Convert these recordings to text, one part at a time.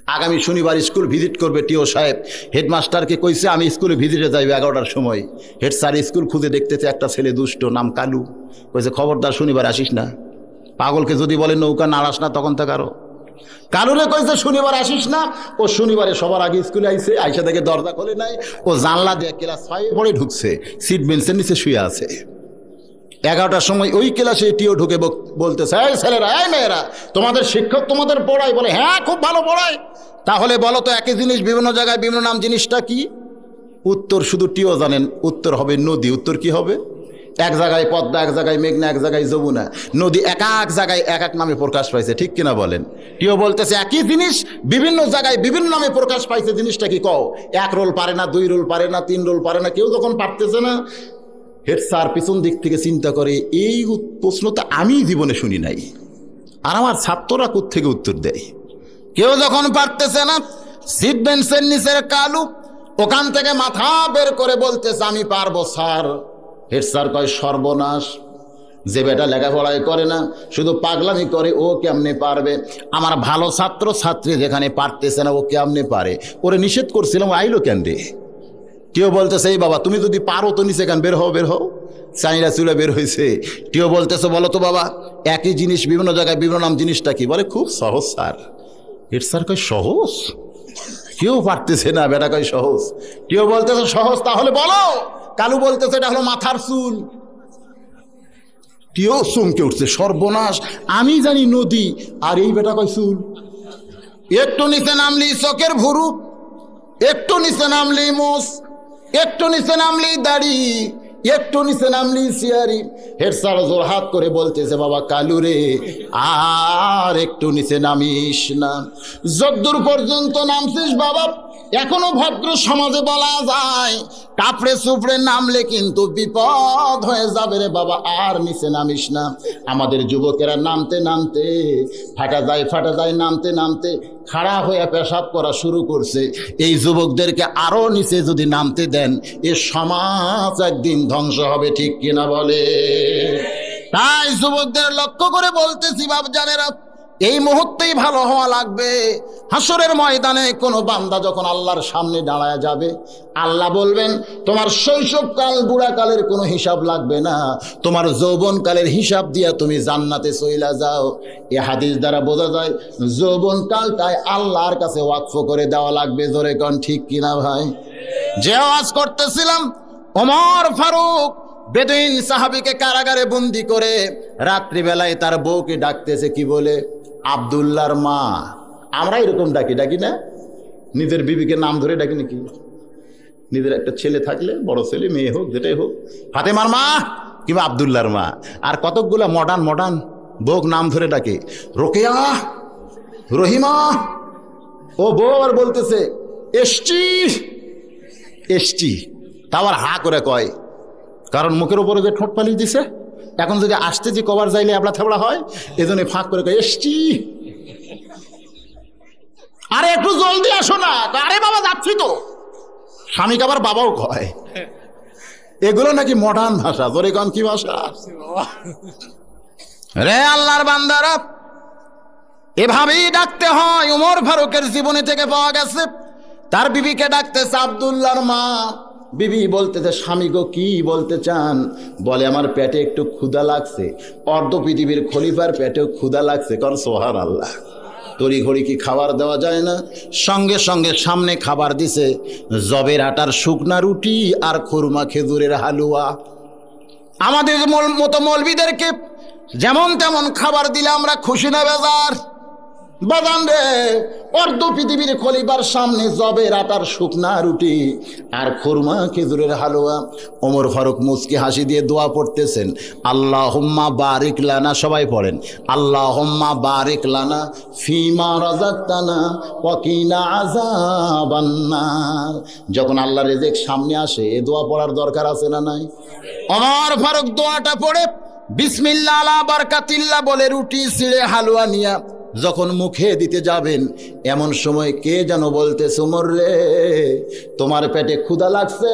আগামী শনিবার school visit করবে টিও সাহেব। হেডমাস্টারকে কইছে আমি স্কুলে ভিজিটে যাইবে 11টার সময়। হেড স্যার স্কুল খুঁজে দেখতেছে একটা ছেলে দুষ্ট, নাম কালু। কইছে খবরদার শনিবার আসিস না। পাগলকে যদি বলে নৌকা নাড়াস না তখন থেকে আরো। কালুরে কইছে শনিবার আসিস না। ও শনিবারে সবার আগে স্কুলে আইছে, আইসা থেকে দরজা খোলে নাই, ও জানলা দিয়ে ক্লাস 5 পড়ে ঢুকছে, সিট বেঞ্চের নিচে শুয়ে আছে। 11টার সময় ওই ক্লাসে টিও ঢুকে বলতেছে, এই ছেলেরা, এই মেয়েরা, তোমাদের শিক্ষক তোমাদের পড়ায়? বলে হ্যাঁ, খুব ভালো পড়ায়। তাহলে বলো তো একই জিনিস বিভিন্ন জায়গায় বিভিন্ন নাম, জিনিসটা কি? উত্তর শুধু টিও জানেন, উত্তর হবে নদী। উত্তর কি হবে? এক জায়গায় পদ্মা, এক জায়গায় মেঘনা, এক জায়গায় যমুনা। নদী এক এক জায়গায় এক এক নামে প্রকাশ পাইছে, ঠিক কিনা বলেন? টিও বলতেছে একই জিনিস বিভিন্ন জায়গায় বিভিন্ন নামে প্রকাশ পাইছে, জিনিসটা কি কও? 1 রোল পারে না, 2 রোল পারে না, 3 রোল পারে না, কেউ যখন পারতেছে না, হেড স্যার পিছন দিক থেকে চিন্তা করে, এই প্রশ্ন তো আমি জীবনে শুনি নাই, আর আমার ছাত্ররা কোত্থেকে উত্তর দেয়? কেউ যখন পারতেছে না, সিট বেঞ্চের নিচের কালু ওখান থেকে মাথা বের করে বলতেছে আমি পারবো স্যার। হেড স্যার কয় সর্বনাশ, যে বেটা লেখাপড়াই করে না, শুধু পাগলামি করে, ও কেমনে পারবে? আমার ভালো ছাত্র ছাত্রী যেখানে পারতেছে না, ও কেমনে পারে? ওরে নিষেধ করছিলাম, আইলো কেন রে? কেউ বলতেছে এই বাবা তুমি যদি পারো তো নিচে কেন, বের হও বের হও। চাইরা চুলে বের হয়েছে। কেউ বলতেছে বলো তো বাবা একই জিনিস বিভিন্ন জায়গায় বিভিন্ন নাম, জিনিসটা কি? বলে খুব সহজ স্যার। হেড স্যার কয় সহজ? কেউ পারতেছে না, বেটা কয় সহজ। কেউ বলতেছে সহজ, তাহলে বলো। কালু বলতেছে এটা হলো মাথার চুল। কেউ চমকে উঠছে, সর্বনাশ, আমি জানি নদী, আর এই বেটা কয় চুল। একটু নিচে নামলি চোখের ভুরু, একটু নিচে নামলি মোষ, একটু নিচে নামলি দাড়ি, একটু নিচে নামলি সিয়ারি। হেড স্যার জোর হাত করে বলতেছে বাবা কালু রে, আর একটু নিচে নামিস না। যদ্দূর পর্যন্ত নামছিস বাবা, এখনো ভদ্র সমাজে বলা যায় কাপড়ে চুপড়ে নামলে কিন্তু বিপদ হয়ে যাবে রে বাবা, আর নিচে নামিস না। আমাদের যুবকেরা নামতে নামতে ফাটা যায়, নামতে নামতে খাড়া হয়ে পেশাব করা শুরু করছে। এই যুবকদেরকে আরো নিচে যদি নামতে দেন, এ সমাজ একদিন ধ্বংস হবে, ঠিক কিনা বলে? তাই যুবকদের লক্ষ্য করে বলতেছি বাপজানেরা, এই মুহূর্তেই ভালো হওয়া লাগবে। হাসরের ময়দানে কোনো বান্দা যখন আল্লাহর সামনে দাঁড়ায় যাবে, আল্লাহ বলবেন তোমার শৈশবকাল বুড়াকালের কোনো হিসাব লাগবে না, তোমার যৌবনকালের হিসাব দিয়া তুমি জান্নাতে চইলা যাও। এ হাদিস দ্বারা বোঝা যায় যৌবনকালটাই আল্লাহর কাছে ওয়াকফ করে দেওয়া লাগবে। জোরে কোন ঠিক কিনা ভাই? যে আওয়াজ করতেছিলাম, ওমর ফারুক বেদুইন সাহাবীকে কারাগারে বন্দি করে রাত্রিবেলায় তার বউকে ডাকতেছে, কি বলে? আব্দুল্লাহর মা। আমরা এরকম ডাকি না? নিজের বিবিকে নাম ধরে ডাকি নাকি? নিজের একটা ছেলে থাকলে, বড় ছেলে মেয়ে হোক যেটাই হোক, ফাতেমার মা কিংবা আব্দুল্লাহর মা। আর কতকগুলা মডার্ন বউক নাম ধরে ডাকে, রোকেয়া, রহিমা। ও বউ আর বলতেছে এসছি, তা আবার হা করে কয়, কারণ মুখের উপরে যে ঠোঁট পালিশ দিছে, এখন যদি আসতে যে কবার যাইলে এবড়া থেবড়া হয়, এজন্য ফাঁক করে কয় এসছি। আরে একটু জলদি আসো না। আরে বাবা যাচ্ছি তো। স্বামীকে আবার বাবাও কয়। এগুলো নাকি মডার্ন ভাষা। তোর এখন কি ভাষা রে? আল্লাহর বান্দারা, এভাবেই ডাকতে হয়। ওমর ফারুকের জীবনী থেকে পাওয়া গেছে, তার বিবিকে ডাকতেছে আব্দুল্লাহর মা। বিবি বলতেছে স্বামী গো কি বলতে চান? বলে আমার পেটে একটু ক্ষুধা লাগছে। অর্ধ পৃথিবীর খলিফার পেটেও ক্ষুধা লাগছে। কারণ সুবহানাল্লাহ, তড়ি ঘড়ি কি খাবার দেওয়া যায় না? সঙ্গে সঙ্গে সামনে খাবার দিছে, জবের আটার শুকনা রুটি আর খুরমা খেজুরের হালুয়া। আমাদের মতো মৌলবীদেরকে যেমন তেমন খাবার দিলে আমরা খুশি না বেজার? বাজান রে, অর্ধ পৃথিবীর খলিফার সামনে জবের আটার শুকনা রুটি আর খুরমা খেজুরের হালুয়া। ওমর ফারুক মুচকি হাসি দিয়ে দোয়া পড়তেছেন, আল্লাহুম্মা বারিক লানা। সবাই পড়েন, আল্লাহুম্মা বারিক লানা ফিমা রাযাকতানা ওয়া কিনা আযাবান নার। যখন আল্লাহর রিজিক সামনে আসে, এ দোয়া পড়ার দরকার আছে না নাই? ওমর ফারুক দোয়াটা পড়ে বিসমিল্লাহ আলা বারাকাতিল্লাহ বলে রুটি ছিঁড়ে হালুয়া নিয়া যখন মুখে দিতে যাবেন, এমন সময় কে যেন বলতেছে, ওমর রে তোমার পেটে ক্ষুধা লাগছে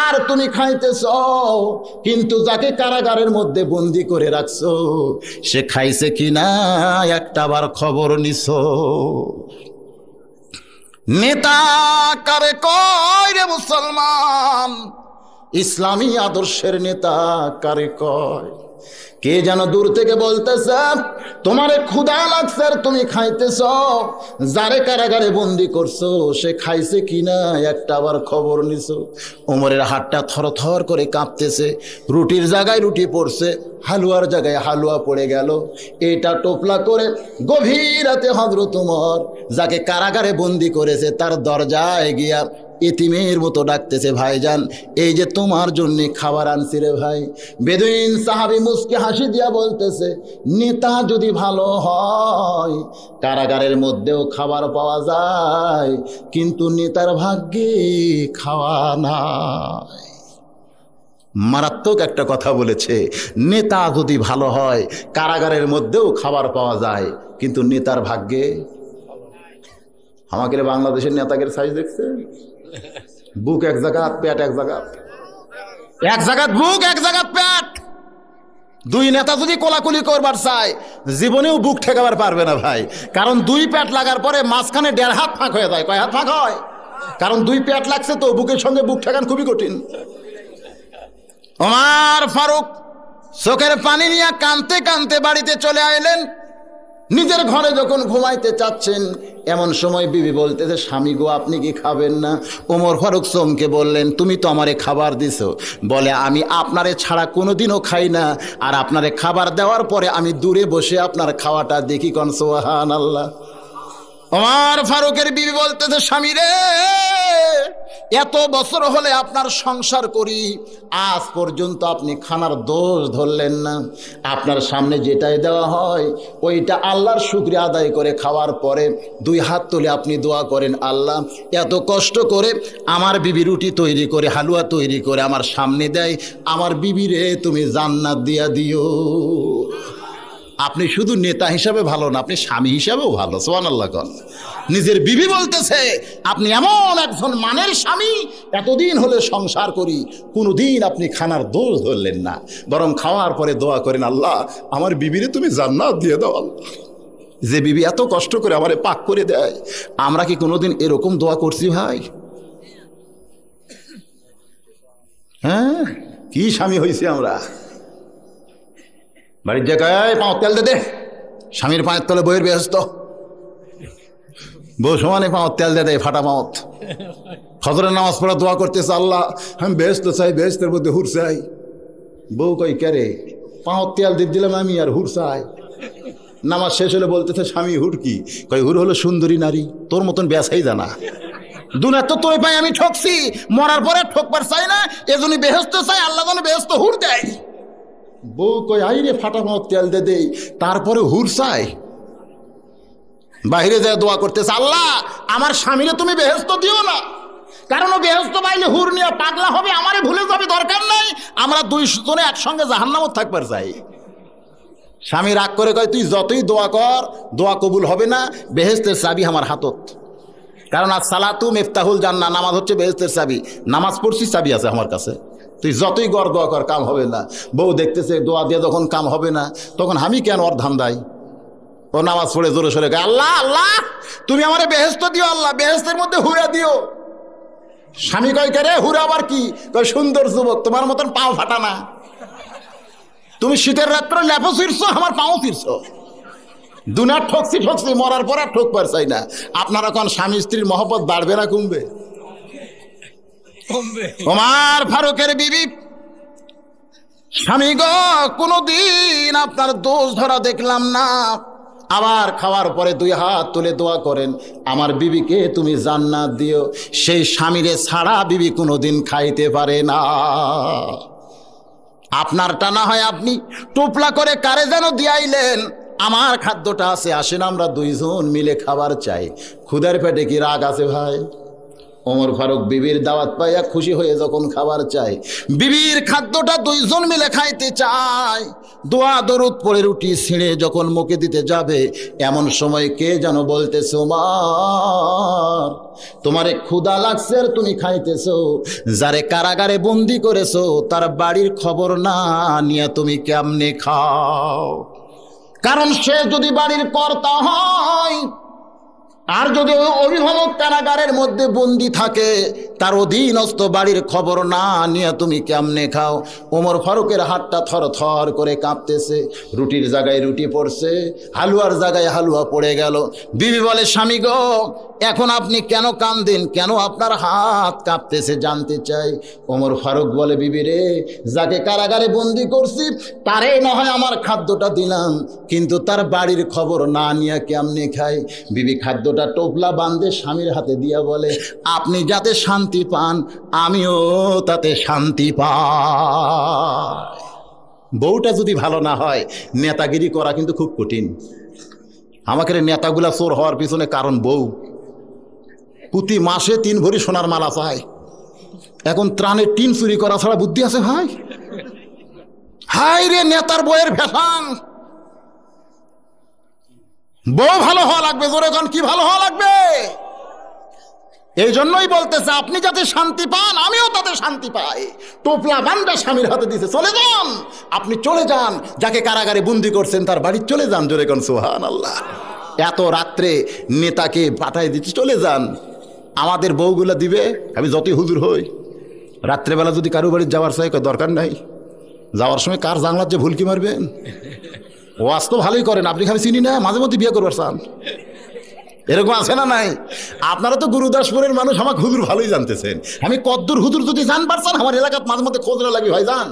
আর তুমি খাইতেছ, কিন্তু যাকে কারাগারের মধ্যে বন্দি করে রাখছো সে খাইছে কিনা একটা বার খবর নিছো? নেতা কারে কয় রে মুসলমান, ইসলামী আদর্শের নেতা কারে কয়? কে যেন দূর থেকে বলতেছে, তোমারে ক্ষুধা লাগছে আর তুমি খাইতেছ, যারে কারাগারে বন্দি করছো সে খাইছে কিনা একটা আবার খবর নিছো। ওমরের হাতটা থরথর করে কাঁপতেছে, রুটির জায়গায় রুটি পড়ছে, হালুয়ার জায়গায় হালুয়া পড়ে গেল। এটা টোপলা করে গভীর রাতে হযরত ওমর যাকে কারাগারে বন্দি করেছে তার দরজায় গিয়া এতিমের মতো ডাকতেছে, ভাইজান এই যে তোমার জন্য খাবার আনছি রে ভাই। বেদুইন সাহাবী মুস্কি হাসি দিয়া বলতেছে, নেতা যদি ভালো হয় কারাগারের মধ্যেও খাবার পাওয়া যায়, কিন্তু নেতার ভাগ্যে খাওয়া নাই। মারাত্মক একটা কথা বলেছে, নেতা যদি ভালো হয় কারাগারের মধ্যেও খাবার পাওয়া যায়, কিন্তু নেতার ভাগ্যে। আমাকে বাংলাদেশের নেতাদের সাইজ দেখছে, বুক এক জায়গাত, পেট এক জায়গাত, এক জায়গাত বুক এক জায়গাত পেট। দুই নেতা যদি কোলাকুলি করবার চায় জীবনেও বুক ঠেকাবার পারবে না ভাই, কারণ দুই পেট লাগার পরে মাঝখানে 1.5 হাত ফাঁক হয়ে যায়। কয় হাত ফাঁক হয়? কারণ দুই পেট লাগছে তো, বুকের সঙ্গে বুক ঠেকান খুবই কঠিন। ওমর ফারুক চোখের পানি নিয়ে কাঁদতে কাঁদতে বাড়িতে চলে আইলেন। নিজের ঘরে যখন ঘুমাইতে চাচ্ছেন এমন সময় বিবি বলতেছে, স্বামী গো আপনি কি খাবেন না? ওমর ফারুক চমকে বললেন, তুমি তো আমারে খাবার দিছো। বলে, আমি আপনারে ছাড়া কোনোদিনও খাই না, আর আপনারে খাবার দেওয়ার পরে আমি দূরে বসে আপনার খাওয়াটা দেখি। কোন সুবহানাল্লাহ। ওমর ফারুকের বিবি বলতেছে, স্বামী রে এত বছর হলে আপনার সংসার করি, আজ পর্যন্ত আপনি খানার দোষ ধরলেন না। আপনার সামনে যেটাই দেওয়া হয় ওইটা আল্লাহর শুকরিয়া আদায় করে খাওয়ার পরে 2 হাত তুলে আপনি দোয়া করেন, আল্লাহ এত কষ্ট করে আমার বিবি রুটি তৈরি করে হালুয়া তৈরি করে আমার সামনে দেয়, আমার বিবিরে তুমি জান্নাত দিয়া দিও। আপনি শুধু নেতা হিসাবে ভালো না, আপনি স্বামী হিসাবেও ভালো। সুবহানাল্লাহ। নিজের বিবি বলতেছে, আপনি এমন একজন মানের স্বামী, এতদিন হলে সংসার করি কোনোদিন আপনি খানার দোষ ধরলেন না, বরং খাওয়ার পরে দোয়া করেন, আল্লাহ আমার বিবিরে তুমি জান্নাত দিয়ে দাও। আল্লাহ যে বিবি এত কষ্ট করে আমারে পাক করে দেয়, আমরা কি কোনোদিন এরকম দোয়া করছি ভাই? হ্যাঁ, কি স্বামী হয়েছি আমরা। বাড়ির জায়গায় পাঁচ তেল দে, স্বামীর পায়ের তলে বইয়ের বেহস্ত, বউ সমানে পাঁচ তেল দে, ফাটা পাঁত। ফজরের নামাজ পড়া দোয়া করতেছে, আল্লাহ আমি বেহস্ত চাই, বেহস্তের মধ্যে হুর চাই। বউ কই কেরে পাঁচ তেল দিয়ে দিলাম আমি, আর হুর চাই। নামাজ শেষ হলে বলতেছে, স্বামী হুর কি? কই হুর হলো সুন্দরী নারী, তোর মতন বেসাই জানা। দুনিয়া তো তোর পাই আমি ঠকছি, মরার পরে ঠকবার চাই না, এজন্য বেহস্ত চাই, আল্লাহ যেন বেহস্ত হুর দেয়। বউ কই আই রে ফাটা পাঁচ তেল দে দেই, তারপরে হুর চাই। বাইরে যায় দোয়া করতেছে, আল্লাহ আমার স্বামীরে তুমি বেহেস্ত দিও না, কারণ ও বেহেস্ত পাইলে হুর নিয়ে পাগলা হবে, আমারে ভুলে যাবে, দরকার নাই, আমরা 2 জনে একসঙ্গে জাহান্নামত থাকবার চাই। স্বামী রাগ করে কয়, তুই যতই দোয়া কর দোয়া কবুল হবে না, বেহেস্তের চাবি আমার হাতত। কারণ আর সালাতু মিফতাহুল জান্নাহ, নামাজ হচ্ছে বেহেস্তের চাবি। নামাজ পড়ছি, চাবি আছে আমার কাছে, তুই যতই গড় দোয়া কর কাম হবে না। বউ দেখতেছে দোয়া দিয়ে যখন কাম হবে না, তখন আমি কেন ওর ধান্দাই। ও নামাজ পড়ে জোরে সরে গায়, আল্লাহ আল্লাহ তুমি আমারে বেহেস্ত দিও, আল্লাহ বেহেস্তের মধ্যে হুরা দিও। স্বামী কয় কে রে হুরা আবার কি? কয় সুন্দর যুবক, তোমার মতন পাও ফাটা না, তুমি শীতের রাত্রে লেপো ছিড়ছো, আমার পাও ছিড়ছো। দুনিয়ার ঠকছি ঠকছি, মরার পর আর ঠকবার চাই না। আপনারা কোন স্বামী স্ত্রীর মহব্বত বাড়বে না কমবে? ওমর ফারুকের বিবি, স্বামী গো কোনদিন আপনার দোষ ধরা দেখলাম না। আবার খাওয়ার পরে 2 হাত তুলে দোয়া করেন, আমার বিবিকে তুমি জান্নাত দিও। সেই স্বামীরে ছাড়া বিবি কোনোদিন খাইতে পারে না। আপনারটা না হয় আপনি টোপলা করে কারে যেন দিয়াইলেন, আমার খাদ্যটা আছে, আসেন আমরা 2 জন মিলে খাবার চাই। ক্ষুধার পেটে কি রাগ আছে ভাই? ওমর ফারুক বিবির দাওয়াত পাইয়া খুশি হয়ে যখন খাবার চাই, বিবির খাদ্যটা 2 জন মিলে খাইতে চায়, দোয়া দরুদ পড়ে রুটি ছিঁড়ে যখন মুখে দিতে যাবে, এমন সময় কে যেন বলতেছে, ওমর তোমারে ক্ষুধা লাগছে আর তুমি খাইতেছো, যারে কারাগারে বন্দি করেছো তার বাড়ির খবর না নিয়ে তুমি কেমনে খাও? কারণ সে যদি বাড়ির কর্তা হয় আর যদি ওই অভিভাবক কারাগারের মধ্যে বন্দি থাকে, তার অধীনস্থ বাড়ির খবর না নিয়ে তুমি কেমনে খাও? ওমর ফারুকের হাতটা থর থর করে কাঁপতেছে, রুটির জায়গায় রুটি পড়ছে, হালুয়ার জায়গায় হালুয়া পড়ে গেল। বিবি বলে, স্বামী গো, এখন আপনি কেন কাঁদেন? কেন আপনার হাত কাঁপতেছে জানতে চাই। ওমর ফারুক বলে, বিবি রে, যাকে কারাগারে বন্দি করছি তারে না হয় আমার খাদ্যটা দিলাম, কিন্তু তার বাড়ির খবর না নিয়ে কেমনে খাই? বিবি খাদ্যটা টোপলা বাঁধে স্বামীর হাতে দিয়া বলে, আপনি যাতে শান্তি পান আমিও তাতে শান্তি পাই। বউটা যদি ভালো না হয়, নেতাগিরি করা কিন্তু খুব কঠিন। আমাকে নেতাগুলা চোর হওয়ার পিছনে কারণ বউ। প্রতি মাসে 3 ভরি সোনার মালা চায়। এখন ত্রাণের টিন চুরি করা ছাড়া বুদ্ধি আছে ভাই? হাই রে নেতার বইয়ের ফ্যাশন। বউ ভালো হওয়া লাগবে, জোরে গান কি ভালো হওয়া লাগবে? এই জন্যই বলতেছে, আপনি যাতে শান্তি পান আমিও তাতে শান্তি পাই। টোপলা বান্দা স্বামীর হাতে দিছে, চলে যান, আপনি চলে যান, যাকে কারাগারে বন্দি করছেন তার বাড়ি চলে যান। জোরে গান সুবহানাল্লাহ। এত রাত্রে নেতাকে পাঠাই দিচ্ছে, চলে যান। আমাদের বউগুলা দিবে, আমি যতই হুজুর হই, রাত্রেবেলা যদি কারো বাড়ি যাওয়ার চাই দরকার নাই, যাওয়ার সময় কার জানলার যে ভুলকি মারবেন। ওয়াজ তো ভালোই করেন, আপনি খালি চিনি না, মাঝে মধ্যে বিয়ে করবার চান, এরকম আছে না নাই? আপনারা তো গুরুদাসপুরের মানুষ, আমাকে হুজুর ভালোই জানতেছেন। আমি কদ্দুর হুজুর যদি জান পারছেন, আমার এলাকার মাঝে মধ্যে খোঁজ লাগি ভাই যান,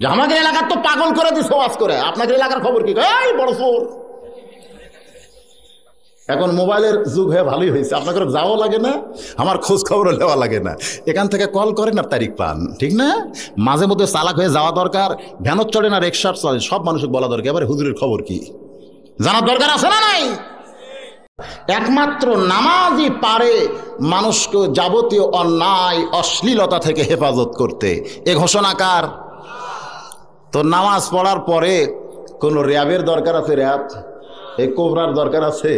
যে আমাদের এলাকার তো পাগল করে দিচ্ছে ওয়াজ করে, আপনাদের এলাকার খবর কি? এই বড় চোর। এখন মোবাইলের যুগ হয়ে ভালোই হয়েছে, আপনাকে যাওয়া লাগে না, আমার খোঁজ খবরও নেওয়া লাগে না, এখান থেকে কল করেন আর তারিখ পান, ঠিক না? মাঝে মধ্যে চালাক হয়ে যাওয়া দরকার। ভ্যানত চড়ে না রিকশার চলে, সব মানুষকে বলা দরকার এবার হুজুরের খবর কি জানার দরকার আছে না নাই? একমাত্র নামাজই পারে মানুষকে যাবতীয় অন্যায় অশ্লীলতা থেকে হেফাজত করতে। এ ঘোষণা কার? তো নামাজ পড়ার পরে কোনো র্যাবের দরকার আছে? র্যাব এই কোবরার দরকার আছে?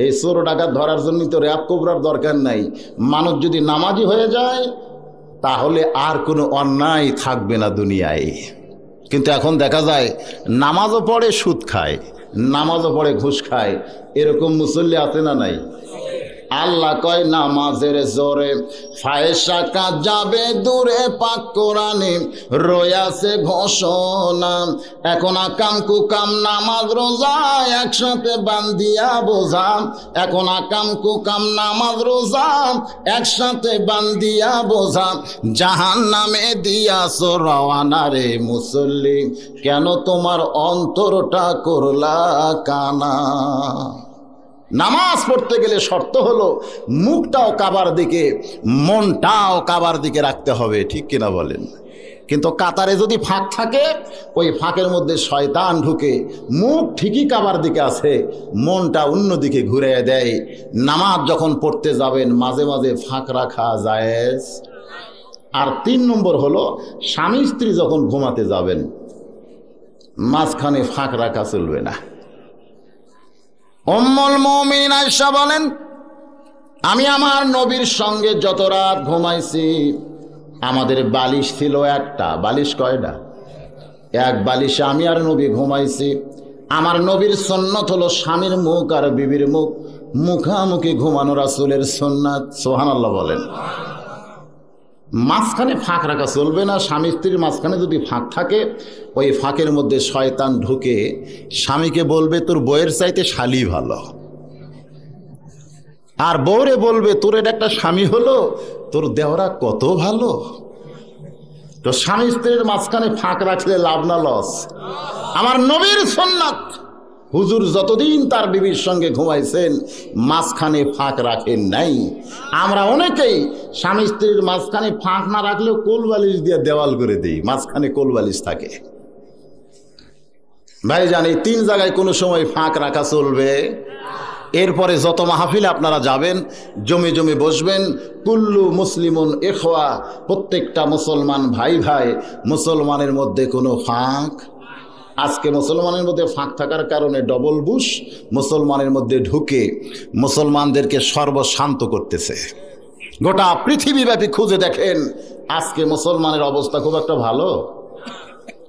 এই চোর ডাকাত ধরার জন্য তো র্যাব কোবরার দরকার নাই। মানুষ যদি নামাজি হয়ে যায় তাহলে আর কোনো অন্যায় থাকবে না দুনিয়ায়। কিন্তু এখন দেখা যায় নামাজও পড়ে সুদ খায়, নামাজও পড়ে ঘুষ খায়, এরকম মুসল্লি আছে না নাই? আল্লাহ কয় নামাজের জোরে ফায়সা কাজ যাবে দূরে, পাক কোরআনে রয়াছে ঘোষণা। এখন আকাম কুকাম নামাজ রোজা একসাথে বান্ধিয়া বোঝা, এখন আকাম কুকাম নামাজ রোজা একসাথে বান্ধিয়া বোঝা, জাহান্নামে দিয়াছো রওয়ানা রে মুসল্লি, কেন তোমার অন্তরটা করলা কানা? নামাজ পড়তে গেলে শর্ত হলো মুখটাও কাবার দিকে, মনটাও কাবার দিকে রাখতে হবে, ঠিক কিনা বলেন? কিন্তু কাতারে যদি ফাঁক থাকে, ওই ফাঁকের মধ্যে শয়তান ঢুকে, মুখ ঠিকই কাবার দিকে আছে, মনটা অন্যদিকে ঘুরে দেয়। নামাজ যখন পড়তে যাবেন মাঝে মাঝে ফাঁক রাখা জায়েজ। আর 3 নম্বর হলো স্বামী স্ত্রী যখন ঘুমাতে যাবেন মাঝখানে ফাঁক রাখা চলবে না। উম্মুল মুমিনিন আয়েশা বলেন, আমি আমার নবীর সঙ্গে যত রাত ঘুমাইছি আমাদের বালিশ ছিল একটা। বালিশ কয়টা? এক বালিশে আমি আর নবী ঘুমাইছি। আমার নবীর সুন্নাত হলো স্বামীর মুখ আর বিবির মুখ মুখামুখি ঘুমানো রাসূলের সুন্নাত। সুবহানাল্লাহ বলেন। মাঝখানে ফাঁক রাখা চলবে না। স্বামী স্ত্রীর মাঝখানে যদি ফাঁক থাকে, ওই ফাঁকের মধ্যে শয়তান ঢুকে স্বামীকে বলবে তোর বউয়ের চাইতে শালি ভালো, আর বউরে বলবে তোর এটা একটা স্বামী হলো, তোর দেওরা কত ভালো। তো স্বামী স্ত্রীর মাঝখানে ফাঁক রাখলে লাভ না লস? আমার নবীর সুন্নাত, হুজুর যতদিন তার বিবির সঙ্গে ঘুমাইছেন মাঝখানে ফাঁক রাখেন নাই। আমরা অনেকেই স্বামী স্ত্রীর মাঝখানে ফাঁক না রাখলেও কোলবালিশ দিয়ে দেওয়াল করে দিই, মাঝখানে কোলবালিশ থাকে। ভাই জানি 3 জায়গায় কোনো সময় ফাঁক রাখা চলবে। এরপরে যত মাহফিলে আপনারা যাবেন জমে জমে বসবেন, কুল্লু মুসলিমুন ইখওয়া, প্রত্যেকটা মুসলমান ভাই ভাই, মুসলমানের মধ্যে কোনো ফাঁক। আজকে মুসলমানের মধ্যে ফাঁক থাকার কারণে ডবল বুশ মুসলমানের মধ্যে ঢুকে মুসলমানদেরকে সর্বশান্ত করতেছে। গোটা পৃথিবীব্যাপী খুঁজে দেখেন আজকে মুসলমানের অবস্থা খুব একটা ভালো,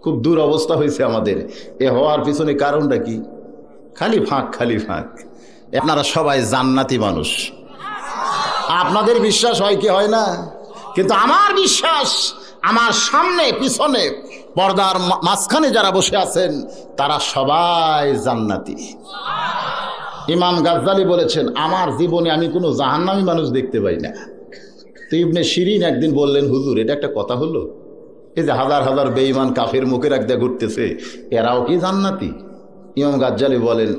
খুব দূর অবস্থা হয়েছে আমাদের। এ হওয়ার পিছনে কারণটা কি? খালি ফাঁক, খালি ফাঁক। আপনারা সবাই জান্নাতি মানুষ। আপনাদের বিশ্বাস হয় কি হয় না? কিন্তু আমার বিশ্বাস, আমার সামনে পিছনে পর্দার মাঝখানে যারা বসে আছেন তারা সবাই জান্নাতি। ইমাম গাজ্জালি বলেছেন, আমার জীবনে আমি কোনো জাহান্নামী মানুষ দেখতে পাই না। তো ইবনে শিরিন একদিন বললেন, হুজুর এটা একটা কথা হলো? এই যে হাজার হাজার বেঈমান কাফের মুখের একদিকে ঘুরতেছে, এরাও কি জান্নাতি? ইমাম গাজ্জালি বলেন,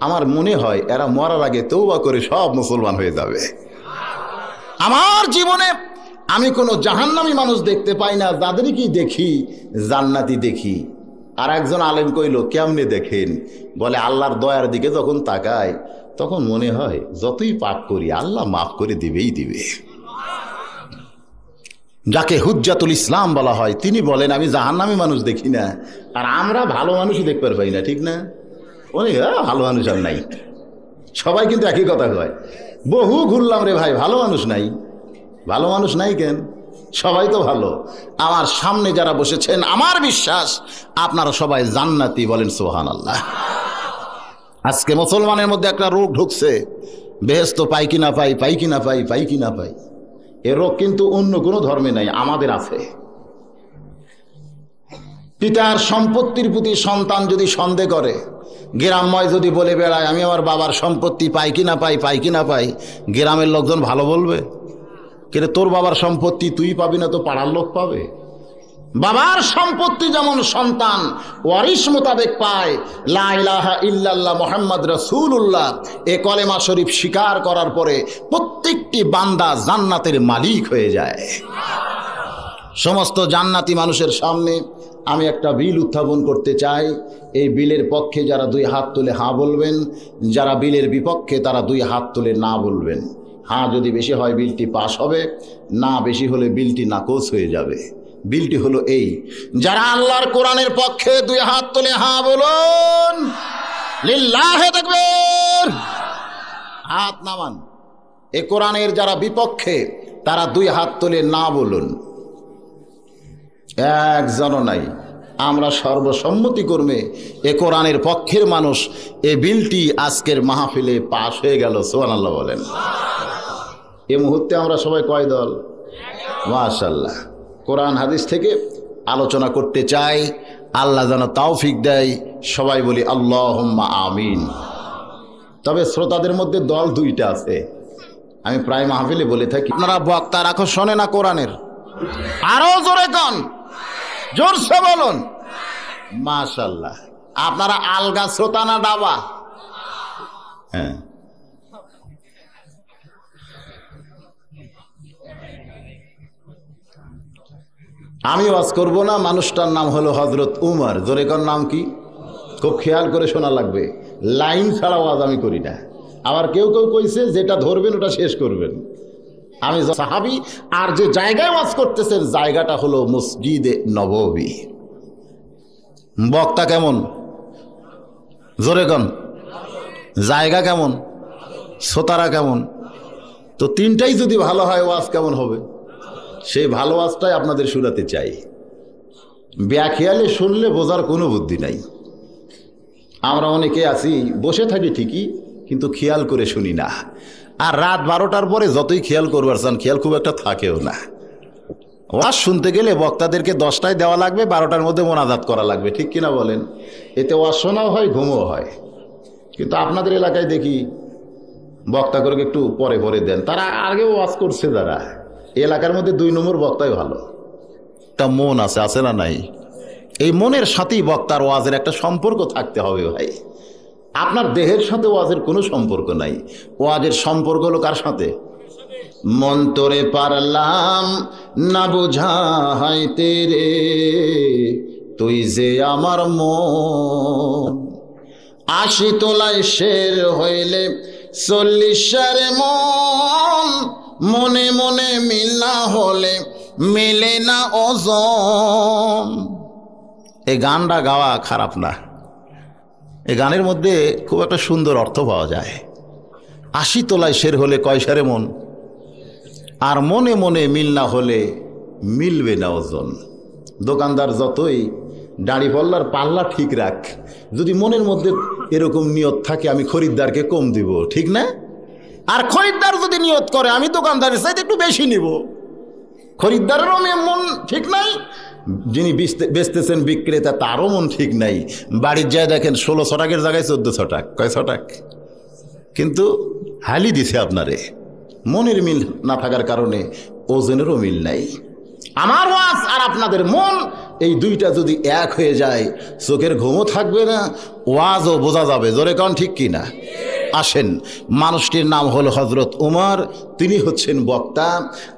আমার মনে হয় এরা মরার আগে তওবা করে সব মুসলমান হয়ে যাবে। আমার জীবনে আমি কোনো জাহান্নামী মানুষ দেখতে পাই না, যাদেরই কি দেখি জান্নাতি দেখি। আর একজন আলেম কইল, কেমনে দেখেন? বলে, আল্লাহর দয়ার দিকে যখন তাকায় তখন মনে হয় যতই পাপ করি আল্লাহ মাফ করে দিবেই দিবে। যাকে হুজ্জাতুল ইসলাম বলা হয় তিনি বলেন, আমি জাহান্নামী মানুষ দেখি না, আর আমরা ভালো মানুষই দেখতে পাই না, ঠিক না? অনেক ভালো মানুষ আর নাই, সবাই কিন্তু একই কথা কয়। বহু ঘুরলাম রে ভাই, ভালো মানুষ নাই। ভালো মানুষ নাই কেন? সবাই তো ভালো। আমার সামনে যারা বসেছেন আমার বিশ্বাস আপনারা সবাই জান্নাতি, বলেন সুবহানাল্লাহ। আজকে মুসলমানের মধ্যে একটা রোগ ঢুকছে, বেহেশত পাই কি না পাই, পাই কি না পাই, পাই কি না পাই। এ রোগ কিন্তু অন্য কোনো ধর্মে নাই, আমাদের আছে। পিতার সম্পত্তির প্রতি সন্তান যদি সন্দেহ করে, গ্রামময় যদি বলে বেড়ায় আমি আমার বাবার সম্পত্তি পাই কি না পাই, পাই কি না পাই, গ্রামের লোকজন ভালো বলবে? কিন্তু তোর বাবার সম্পত্তি তুই পাবি না তো পাড়ার লোক পাবে। বাবার সম্পত্তি যেমন সন্তান ওয়ারিশ মোতাবেক পায়, লা ইলাহা ইল্লাল্লাহ মুহাম্মদ রাসূলুল্লাহ এ কলেমা শরীফ স্বীকার করার পরে প্রত্যেকটি বান্দা জান্নাতের মালিক হয়ে যায়। সমস্ত জান্নাতি মানুষের সামনে আমি একটা বিল উত্থাপন করতে চাই। এই বিলের পক্ষে যারা দুই হাত তুলে হ্যাঁ বলবেন, যারা বিলের বিপক্ষে তারা দুই হাত তুলে না বলবেন। হ্যাঁ যদি বেশি হয় বিলটি পাস হবে, না বেশি হলে বিলটি নাকচ হয়ে যাবে। বিলটি হলো এই, যারা আল্লাহর কোরআনের পক্ষে দুই হাত তুলে হ্যাঁ বলুন, লিল্লাহি তাকবীর, হাত নামান। এ কোরআনের যারা বিপক্ষে তারা দুই হাত তুলে না বলুন। একজনও নাই। আমরা সর্বসম্মতিক্রমে এ কোরআনের পক্ষের মানুষ, এ বিলটি আজকের মাহফিলে পাশ হয়ে গেল। সুবহানাল্লাহ বলেন। এ মুহূর্তে আমরা সবাই কয় দল? মাশাআল্লাহ। কোরআন হাদিস থেকে আলোচনা করতে চাই, আল্লাহ যেন তৌফিক দেয়। সবাই বলি আল্লাহুম্মা আমিন। তবে শ্রোতাদের মধ্যে দল দুইটা আছে, আমি প্রায় মাহফিলে বলে থাকি, আপনারা বক্তার আকর্ষণে না কোরআনের? আরো জোরে কন, জোরসে বলুন মাশাআল্লাহ। আপনারা আলগা শ্রোতা না ডাবা? হ্যাঁ, আমি ওয়াজ করব না। মানুষটার নাম হলো হযরত উমর। জোরে কর, নাম কি? খুব খেয়াল করে শোনা লাগবে, লাইন ছাড়া ওয়াজ আমি করি না। আবার কেউ কেউ কইছে যেটা ধরবেন ওটা শেষ করবেন। আমি সাহাবী, আর যে জায়গায় ওয়াজ করতেছেন জায়গাটা হলো মসজিদে নববী। বক্তা কেমন? জোরে কন। জায়গা কেমন? শ্রোতারা কেমন? তো তিনটাই যদি ভালো হয় ওয়াজ কেমন হবে? সেই ভালো ওয়াজটাই আপনাদের শোনাতে চাই। ব্যাখিয়ালে শুনলে বোঝার কোনো বুদ্ধি নাই। আমরা অনেকে আছি বসে থাকি ঠিকই, কিন্তু খেয়াল করে শুনি না। আর রাত 12টার পরে যতই খেয়াল করবার চান, খেয়াল খুব একটা থাকেও না। ওয়াজ শুনতে গেলে বক্তাদেরকে 10টায় দেওয়া লাগবে, 12টার মধ্যে মোনাজাত করা লাগবে, ঠিক কিনা বলেন? এতে ওয়াজ শোনাও হয়, ঘুমও হয়। কিন্তু আপনাদের এলাকায় দেখি বক্তা করে একটু পরে পরে দেন, তারা আগেও ওয়াজ করছে যারা, এলাকার মধ্যে 2 নম্বর বক্তাই ভালো। তা মন আছে, আছে না নাই? এই মনের সাথেই বক্তার ওয়াজের একটা সম্পর্ক থাকতে হবে ভাই। আপনার দেহের সাথে ওয়াজের কোনো সম্পর্ক নাই। ওয়াজের সম্পর্ক হলো কার সাথে? মন্তরে পারলাম না বুঝাইতে রে, তুই যে আমার মন। 80 তোলায় শের হইলে 40 মন, মনে মনে মিল না হলে মেলে না ওজন। এই গানটা গাওয়া খারাপ না, এই গানের মধ্যে খুব একটা সুন্দর অর্থ পাওয়া যায়। 80 তোলায় শের হলে কয় সেরে মন, আর মনে মনে মিল না হলে মিলবে না ওজন। দোকানদার যতই দাড়ি পাল্লার পাল্লা ঠিক রাখ, যদি মনের মধ্যে এরকম নিয়ত থাকে আমি খরিদ্দারকে কম দিব, ঠিক না? আর খরিদ্দার যদি নিয়ত করে আমি দোকানদারের চাইতে একটু বেশি নিব, খরিদ্দারেরও মন ঠিক নাই, যিনি বেচতেছেন বিক্রেতা তারও মন ঠিক নাই। বাড়ির যায় দেখেন 1600 টাকার জায়গায় 1400 টাকা, কয়শো টাকা, কিন্তু হালি দিছে আপনারে। মনের মিল না থাকার কারণে ওজনেরও মিল নাই। আমার ওয়াজ আর আপনাদের মন, এই দুইটা যদি এক হয়ে যায় চোখের ঘুমও থাকবে না, ওয়াজও বোঝা যাবে। জোরে কারণ ঠিক কি না? আসেন, মানুষটির নাম হলো হজরত উমর, তিনি হচ্ছেন বক্তা,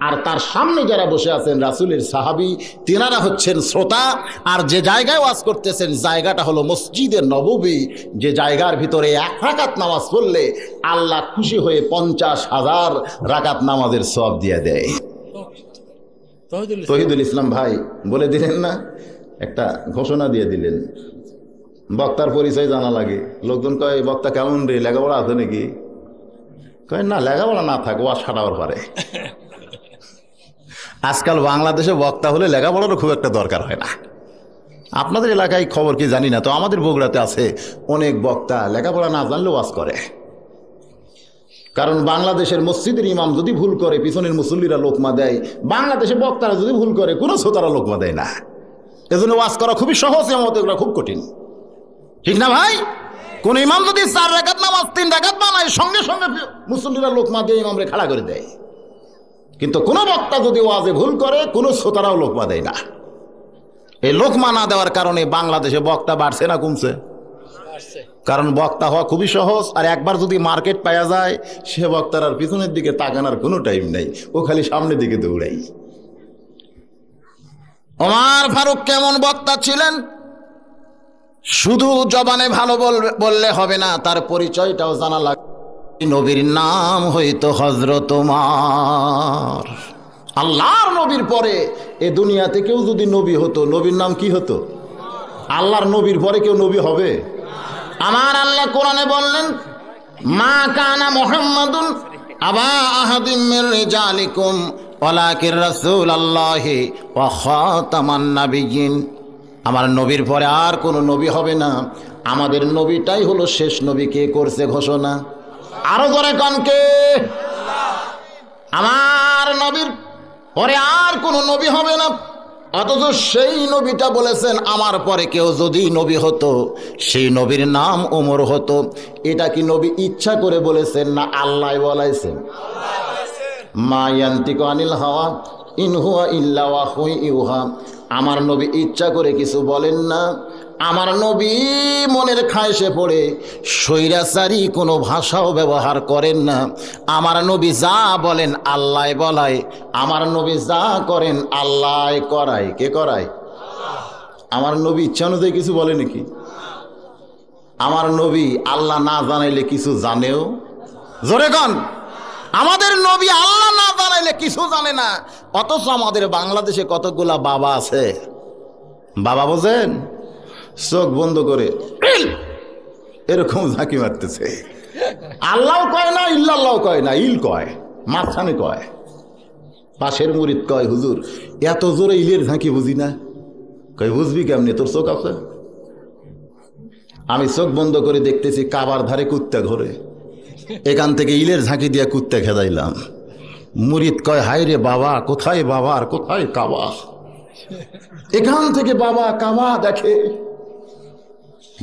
আর তার সামনে যারা বসে আছেন রাসূলের সাহাবী, তেনারা হচ্ছেন শ্রোতা। আর যে জায়গায় ওয়াজ করতেছেন জায়গাটা হলো মসজিদে নববী, যে জায়গার ভিতরে 1 রাকাত নামাজ পড়লে আল্লাহ খুশি হয়ে 50,000 রাকাত নামাজের সওয়াব দিয়ে দেয়। তহিদুল ইসলাম ভাই বলে দিলেন না, একটা ঘোষণা দিয়ে দিলেন, বক্তার পরিচয় জানা লাগে। লোকজন কয় বক্তা কেমন রে, লেখাপড়া আছে নাকি? কয় না, লেখাপড়া না থাকো আর সাটাবার পারে। আজকাল বাংলাদেশে বক্তা হলে লেখাপড়ারও খুব একটা দরকার হয় না। আপনাদের এলাকায় খবর কি জানি না, তো আমাদের বগুড়াতে আছে অনেক বক্তা লেখাপড়া না জানলেও ওয়াজ করে। কারণ বাংলাদেশের মসজিদের ইমাম যদি ভুল করে পিছনের মুসল্লিরা লোকমা দেয়, বাংলাদেশে বক্তারা যদি ভুল করে কোনো শ্রোতারা লোকমা দেয় না। এজন্য ওয়াজ করা খুবই সহজ, এমন এগুলো খুব কঠিন, ঠিক না ভাই? কোন ইমাম যদি 4 রাকাত নামাজ 3 রাকাত বানায়, সঙ্গে সঙ্গে মুসল্লিরা লোকমা দিয়ে ইমামরে খাড়া করে দেয়। কিন্তু কোন বক্তা যদি ওয়াজে ভুল করে কোনো শ্রোতারাও লোকমা দেয় না। এই লোকমা না দেওয়ার কারণে বাংলাদেশে বক্তা বাড়ছে না কমছে? কারণ বক্তা হওয়া খুবই সহজ, আর একবার যদি মার্কেট পাওয়া যায় সে বক্তার আর পিছনের দিকে তাকানোর কোনো টাইম নেই, ও খালি সামনের দিকে দৌড়াই। ওমর ফারুক কেমন বক্তা ছিলেন? শুধু জবানে ভালো বললে হবে না, তার পরিচয়টাও জানা লাগবে। নবীর নাম হইতো হযরত ওমর। আল্লাহর নবীর পরে এ দুনিয়াতে কেউ যদি নবী হতো, নবীর নাম কি হতো? আল্লাহর নবীর পরে কেউ নবী হবে? আমার আল্লাহ কোরআনে বললেন, মা কানা মুহাম্মাদুন আবা আহাদিম মির রিজালিকুম ওয়ালাকির রাসূলুল্লাহি ওয়া খাতামান নাবিয়্যিন। আমার নবীর পরে আর কোনো নবী হবে না, আমাদের নবীটাই হলো শেষ নবী। কে করছে ঘোষণা? আরো জোরে কোন কে? আমার নবীর পরে আর কোনো নবী হবে না, অথচ সেই নবীটা বলেছেন আমার পরে কেউ যদি নবী হতো সেই নবীর নাম ওমর হতো। এটা কি নবী ইচ্ছা করে বলেছেন না আল্লাহ বলাইছেন? মা ইয়ান্তিকু আনিল হাওয়া ইন হুয়া ইল্লা ওয়াহয়ুন ইউহা। আমার নবী ইচ্ছা করে কিছু বলেন না, আমার নবী মনের খায়েশে পড়ে স্বৈরাচারী কোনো ভাষাও ব্যবহার করেন না। আমার নবী যা বলেন আল্লাহ বলায়, আমার নবী যা করেন আল্লাহ করায়। কে করায়? আমার নবী ইচ্ছা অনুযায়ী কিছু বলে নাকি? আমার নবী আল্লাহ না জানাইলে কিছু জানেও? জোরে কন, আমাদের নবী আল্লাহ না জানাইলে কিছু জানে না। অথচ আমাদের বাংলাদেশে কতগুলা বাবা আছে, বাবা বোঝেন, চোখ বন্ধ করে এরকম ঝাঁকি মারতেছে। আল্লাহ কয় না, ইল্লাল্লাহ কয় না, ইল কয়, মাঝখানে কয়। পাশের মুরিদ কয়, হুজুর এত জোরে ইলের ঝাঁকি বুঝি না। কয় বুঝবি কেমনি, তোর চোখ আছে? আমি চোখ বন্ধ করে দেখতেছি কাবার ধারে কুত্তা ঘোরে, এখান থেকে ইলের ঝাঁকি দিয়ে কুত্তা খেদাইলাম। মুরিদ কয়, হায় রে বাবা, কোথায় বাবা আর কোথায় কাবা? এখান থেকে বাবা কাবা দেখে।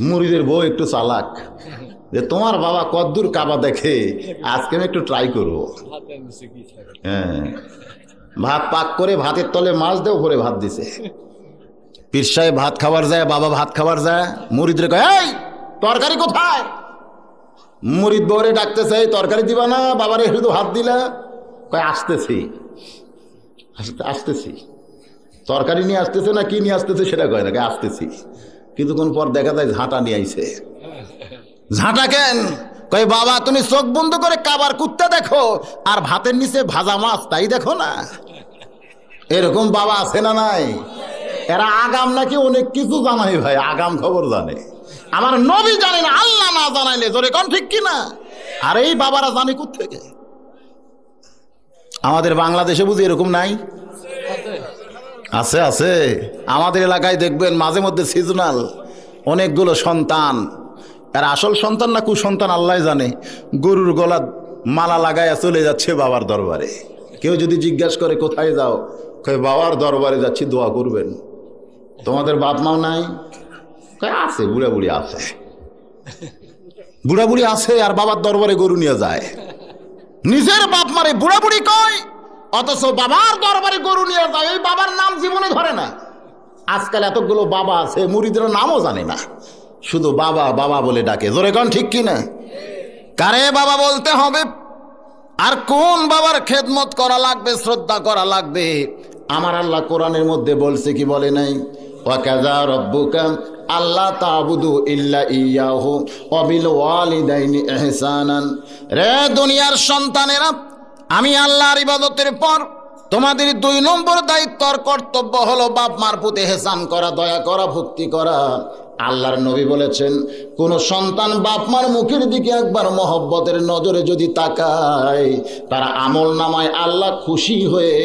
মুরিদের বউ একটু চালাক, যে তোমার বাবা কদ্দূর কাবা দেখে, আজকে আমি একটু ট্রাই করবো। হ্যাঁ, ভাত পাক করে ভাতের তলে মাছ দেও ভরে ভাত দিছে। পীর সাহেব ভাত খাবার যায়, বাবা ভাত খাবার যায়, মুরিদরে কয়, এই তরকারি কোথায়? মুরিদ বউরে ডাকতেছে, তরকারি দিবা না? বাবারে শুধু ভাত দিলা? কয় আসতেছি আসতেছি। তরকারি নিয়ে আসতেছে না কি নিয়ে আসতেছে সেটা কয় না, আসতেছি। কিন্তু কোন পর দেখা যায় ঝাঁটা নিয়ে আইছে। ঝাঁটা কেন? কয় বাবা তুমি চোখ বন্ধ করে কাবার কুত্তা দেখো আর ভাতের নিচে ভাজা মাছ তাই দেখো না। এরকম বাবা আছে না নাই? এরা আগাম নাকি অনেক কিছু জানাই ভাই, আগাম খবর জানে। আমার নবী জানে না, আল্লাহ না জানাইলে জোরে কোন ঠিক কিনা? আর এই বাবারা জানে কোত্থেকে? আমাদের বাংলাদেশে বুঝি এরকম নাই? আছে আছে। আমাদের এলাকায় দেখবেন মাঝে মধ্যে সিজনাল অনেকগুলো সন্তান আর আসল সন্তান না কুসন্তান আল্লাহ জানে। গরুর গলা মালা লাগাইয়া চলে যাচ্ছে বাবার দরবারে। কেউ যদি জিজ্ঞাসা করে কোথায় যাও, কয় বাবার দরবারে যাচ্ছি, দোয়া করবেন। তোমাদের বাপ মাও নাই? কয় আছে, বুড়া বুড়ি আছে। বুড়া বুড়ি আছে আর বাবার দরবারে গরু নিয়ে যায়। নিজের বাপ মারে বুড়া বুড়ি কয়, অথচ বাবার দরবারে গরু নিয়ে যায়। এই বাবার নাম জীবনে ধরে না। আজকাল এতগুলো বাবা আছে, মুরিদের নামও জানে না, শুধু বাবা বাবা বলে ডাকে। জোরে কোন ঠিক কিনা? কারে বাবা বলতে হবে আর কোন বাবার খেদমত করা লাগবে, শ্রদ্ধা করা লাগবে? আমার আল্লাহ কোরআনের মধ্যে বলছে কি বলে নাই? ওয়াকাযা রাব্বুকা আল্লা তা'বুদু ইল্লা ইয়াহু ওয়া বিল ওয়ালিদাইনি ইহসানান। রে দুনিয়ার সন্তানেরা, আমি আল্লাহর ইবাদতের পর তোমাদের 2 নম্বর দায়িত্ব আর কর্তব্য হলো বাপ মার প্রতি ইহসান করা, দয়া করা, ভক্তি করা। আল্লাহর নবী বলেছেন, কোন সন্তান বাপ মার মুখের দিকে একবার মহব্বতের নজরে যদি তাকায়, তার আমল নামায় আল্লাহ খুশি হয়ে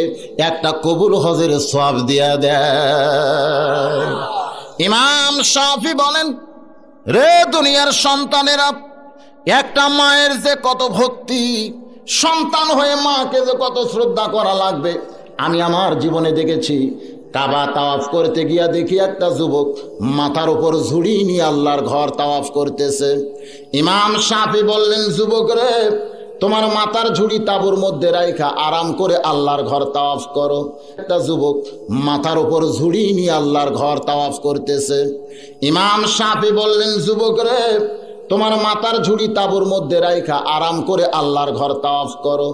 একটা কবুল হজের সওয়াব দিয়া দেয়। ইমাম শাফি বলেন, রে দুনিয়ার সন্তানেরা, একটা মায়ের যে কত ভক্তি, সন্তান হয়ে মাকে যে কত শ্রদ্ধা করা লাগবে। আমি আমার জীবনে দেখেছি, কাবা তাওয়াফ করতে গিয়া দেখি একটা যুবক মাথার উপর ঝুড়ি নিয়ে আল্লাহর ঘর তাওয়াফ করতেছে। ইমাম শাফি বললেন, যুবক রে, তোমার মাথার ঝুড়ি তাঁবুর মধ্যে রাইখা আরাম করে আল্লাহর ঘর তাওয়াফ করো। একটা যুবক মাথার উপর ঝুড়ি নিয়ে আল্লাহর ঘর তাওয়াফ করতেছে। ইমাম শাফি বললেন, যুবক রে, তোমার মাথার ঝুড়ি তাঁবুর মধ্যে রাইখা আরাম করে আল্লাহর ঘর তাওয়াফ করো।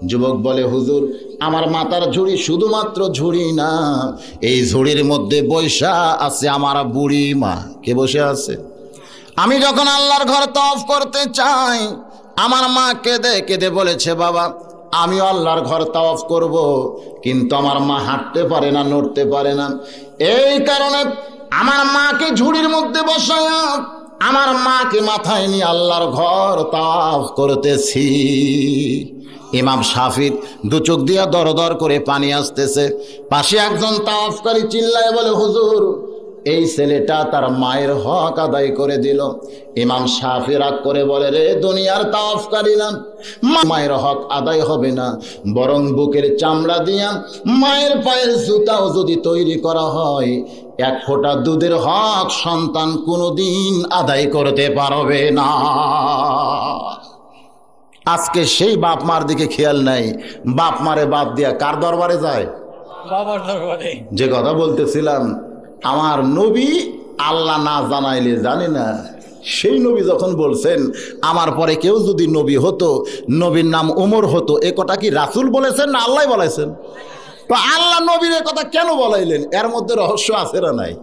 যুবক বলে, হুজুর, আমার মাথার ঝুড়ি শুধুমাত্র ঝুড়ি না, এই ঝুড়ির মধ্যে বৈশা আছে আমার বুড়ি মা। কে বসে আছে? আমি যখন আল্লাহর ঘর তাওয়াফ করতে চাই, আমার মা কেঁদে কেঁদে বলেছে, বাবা আমিও আল্লাহর ঘর তাওয়াফ করব, কিন্তু আমার মা হাঁটতে পারে না, নড়তে পারে না। এই কারণে আমার মাকে ঝুড়ির মধ্যে বসায়া আমার মাকে মাথায় নিয়ে আল্লাহর ঘর তাওয়াফ করতেছি। ইমাম শাফির 2 চোখ দিয়া দর দর করে পানি আসতেছে। পাশে একজন তাওয়াফকারী চিল্লায় বলে, হুজুর, এই ছেলেটা তার মায়ের হক আদায় করে দিল। ইমাম শাফি রাগ করে বলে, রে দুনিয়ার তাওয়াফকারী না, মায়ের হক আদায় হবে না, বরং বুকের চামড়া দিয়া মায়ের পায়ের জুতাও যদি তৈরি করা হয়, 1 ফোঁটা দুধের হক সন্তান কোনোদিন আদায় করতে পারবে না। আজকে সেই বাপ মার দিকে খেয়াল নাই, বাপ মারে বাদ দিয়া কার দরবারে যায়? বাবার দরবারে। যে কথা বলতেছিলাম, আমার নবী আল্লাহ না জানাইলে জানে না, সেই নবী যখন বলছেন আমার পরে কেউ যদি নবী হতো, নবীর নাম ওমর হতো, এ কথা কি রাসূল বলেছেন না আল্লাহ বলেছেন? তো আল্লাহ নবীর এ কথা কেন বলাইলেন? এর মধ্যে রহস্য আছে না নাই?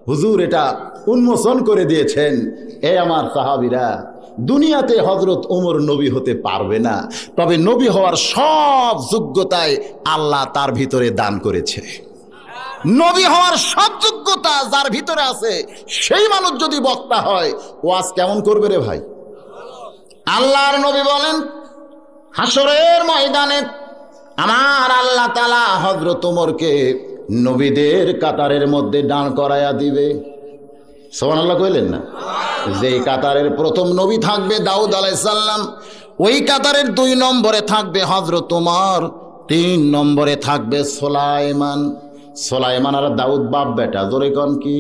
হুজুর এটা উন্মোচন করে দিয়েছেন। এ আমার সাহাবীরা, দুনিয়াতে হযরত ওমর নবী হতে পারবে না, তবে নবী হওয়ার সব যোগ্যতায় আল্লাহ তার ভিতরে দান করেছে। নবী হওয়ার সব যোগ্যতা যার ভিতরে আছে, সেই মানুষ যদি বক্তা হয়, ওয়াজ কেমন করবে রে ভাই? আল্লাহর নবী বলেন, হাসরের ময়দানে আমার আল্লাহ তাআলা হযরত ওমরকে নবীদের কাতারের মধ্যে দাঁড় করায়া দিবে। সুবহানাল্লাহ কইলেন না? যেই কাতারের প্রথম নবী থাকবে দাউদ আলাইহিস সালাম, ওই কাতারের 2 নম্বরে থাকবে হযরত ওমর, 3 নম্বরে থাকবে সুলাইমান। সুলাইমান আর দাউদ বাপ বেটা, জোরে কোন কি?